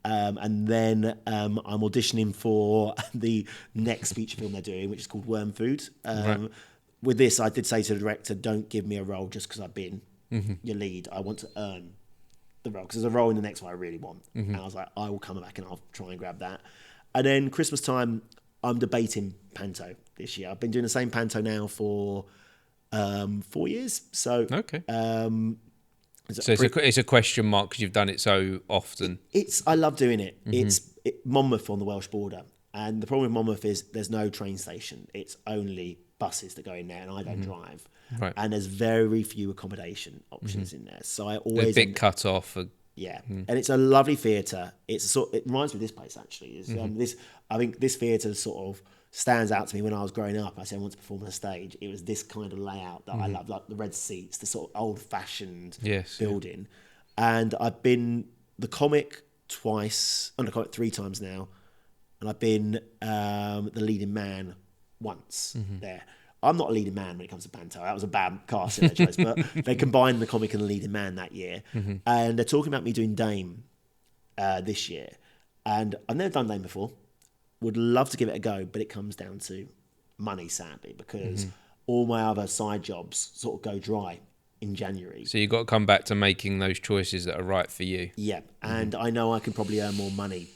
And then I'm auditioning for the next feature film they're doing, which is called Worm Food. With this, I did say to the director, don't give me a role just because I've been your lead. I want to earn the role, because there's a role in the next one I really want. And I was like, I will come back and I'll try and grab that. And then Christmas time, I'm debating panto this year. I've been doing the same panto now for 4 years. So okay. It's a question mark because you've done it so often. I love doing it. It's Monmouth on the Welsh border, and the problem with Monmouth is there's no train station. It's only buses that go in there, and I don't drive. Right. And there's very few accommodation options in there. So I always a bit cut off. And it's a lovely theatre. It reminds me of this place actually. I think this theatre sort of stands out to me. When I was growing up, I said I want to perform on a stage. It was this kind of layout that I love, like the red seats, the sort of old-fashioned building. And I've been the comic twice, the comic 3 times now, and I've been the leading man once there. I'm not a leading man when it comes to panto. That was a bad casting choice, but they combined the comic and the leading man that year. And they're talking about me doing Dame this year. And I've never done Dame before. Would love to give it a go, but it comes down to money, sadly, because all my other side jobs sort of go dry in January. So you've got to come back to making those choices that are right for you. Yeah, and I know I can probably earn more money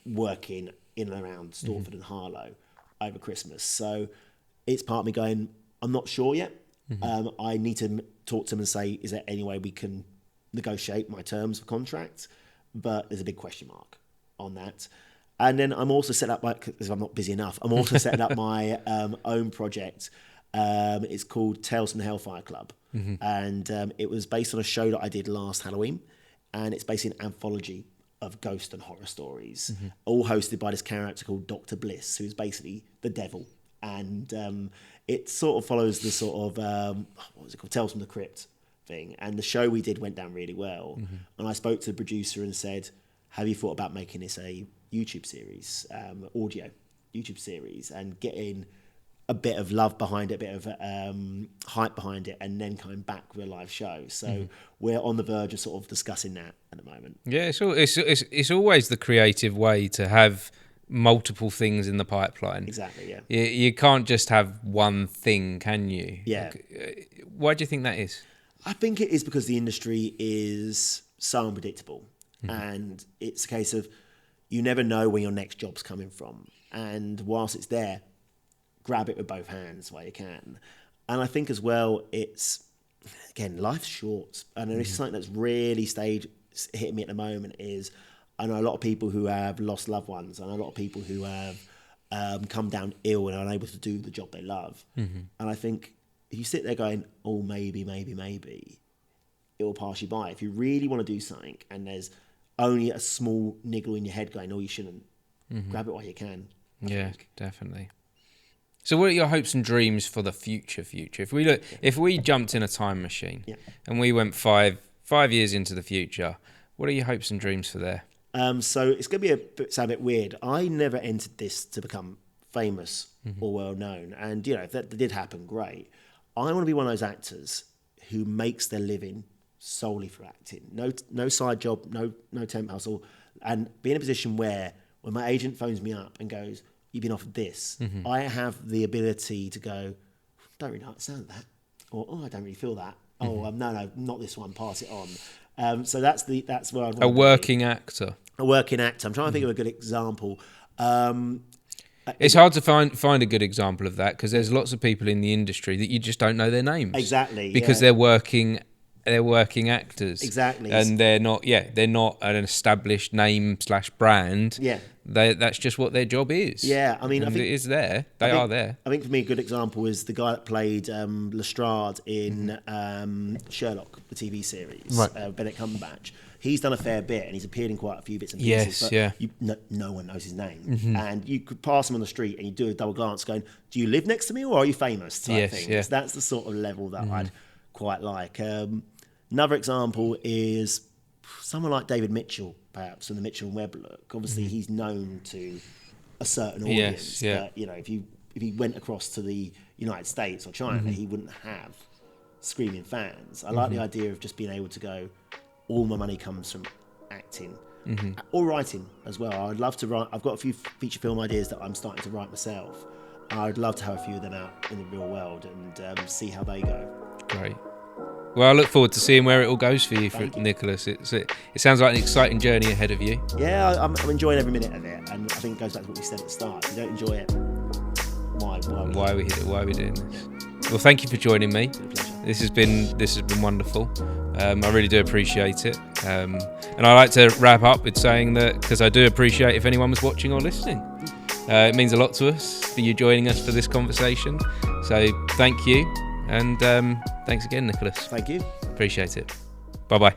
working in and around Stortford and Harlow over Christmas. So it's part of me going, I'm not sure yet. I need to talk to them and say, is there any way we can negotiate my terms of contract? But there's a big question mark on that. And then I'm also set up, because I'm not busy enough, I'm also setting up my own project. It's called Tales from the Hellfire Club. And it was based on a show that I did last Halloween. And it's basically an anthology of ghost and horror stories, all hosted by this character called Dr. Bliss, who's basically the devil. And it sort of follows the sort of, what was it called, Tales from the Crypt thing. And the show we did went down really well. And I spoke to the producer and said, have you thought about making this a YouTube series, audio YouTube series, and getting a bit of love behind it, a bit of hype behind it, and then coming back with a live show. So we're on the verge of sort of discussing that at the moment. Yeah, it's always the creative way to have multiple things in the pipeline. Exactly, yeah. You can't just have one thing, can you? Yeah. Why do you think that is? I think it is because the industry is so unpredictable, and it's a case of you never know where your next job's coming from. And whilst it's there, grab it with both hands while you can. And I think as well, it's, again, life's short. And it's something that's really hitting me at the moment is, I know a lot of people who have lost loved ones, and a lot of people who have come down ill and are unable to do the job they love. And I think if you sit there going, oh, maybe, it will pass you by. If you really want to do something and there's only a small niggle in your head going, oh, you shouldn't, grab it while you can. I think. Definitely. So what are your hopes and dreams for the future? If we jumped in a time machine and we went five years into the future, what are your hopes and dreams for there? So it's going to sound a bit weird. I never entered this to become famous or well known. And, if that did happen, great. I want to be one of those actors who makes their living solely for acting. No side job, no temp hustle. And be in a position where when my agent phones me up and goes, you've been offered this, I have the ability to go, don't really like the sound of that. Or, oh, I don't really feel that. Oh, no, not this one, pass it on. So that's where I'd want a working actor. A working actor. I'm trying to think of a good example. It's hard to find a good example of that because there's lots of people in the industry that you just don't know their names. Exactly. Because they're working actors. Exactly. And they're not an established name / brand. Yeah. That's just what their job is. Yeah, I mean, I think it is there. They are there. I think for me, a good example is the guy that played Lestrade in Sherlock, the TV series, right. Benedict Cumberbatch. He's done a fair bit, and he's appeared in quite a few bits and pieces. But no one knows his name, and you could pass him on the street, and you do a double glance, going, "Do you live next to me, or are you famous?" Type thing. Yeah. That's the sort of level that I'd quite like. Another example is someone like David Mitchell, perhaps, from the Mitchell and Webb look. Obviously, he's known to a certain audience. But, if he went across to the United States or China, he wouldn't have screaming fans. I like the idea of just being able to go, all my money comes from acting or writing as well. I'd love to write. I've got a few feature film ideas that I'm starting to write myself. I'd love to have a few of them out in the real world and see how they go. Great. Well, I look forward to seeing where it all goes for you, Nicholas. It sounds like an exciting journey ahead of you. Yeah, I'm enjoying every minute of it, and I think it goes back to what we said at the start. If you don't enjoy it, why are we doing this? Well, thank you for joining me. This has been wonderful. I really do appreciate it, and I like to wrap up with saying that because I do appreciate if anyone was watching or listening. It means a lot to us for you joining us for this conversation. So thank you. And thanks again, Nicholas. Thank you. Appreciate it. Bye-bye.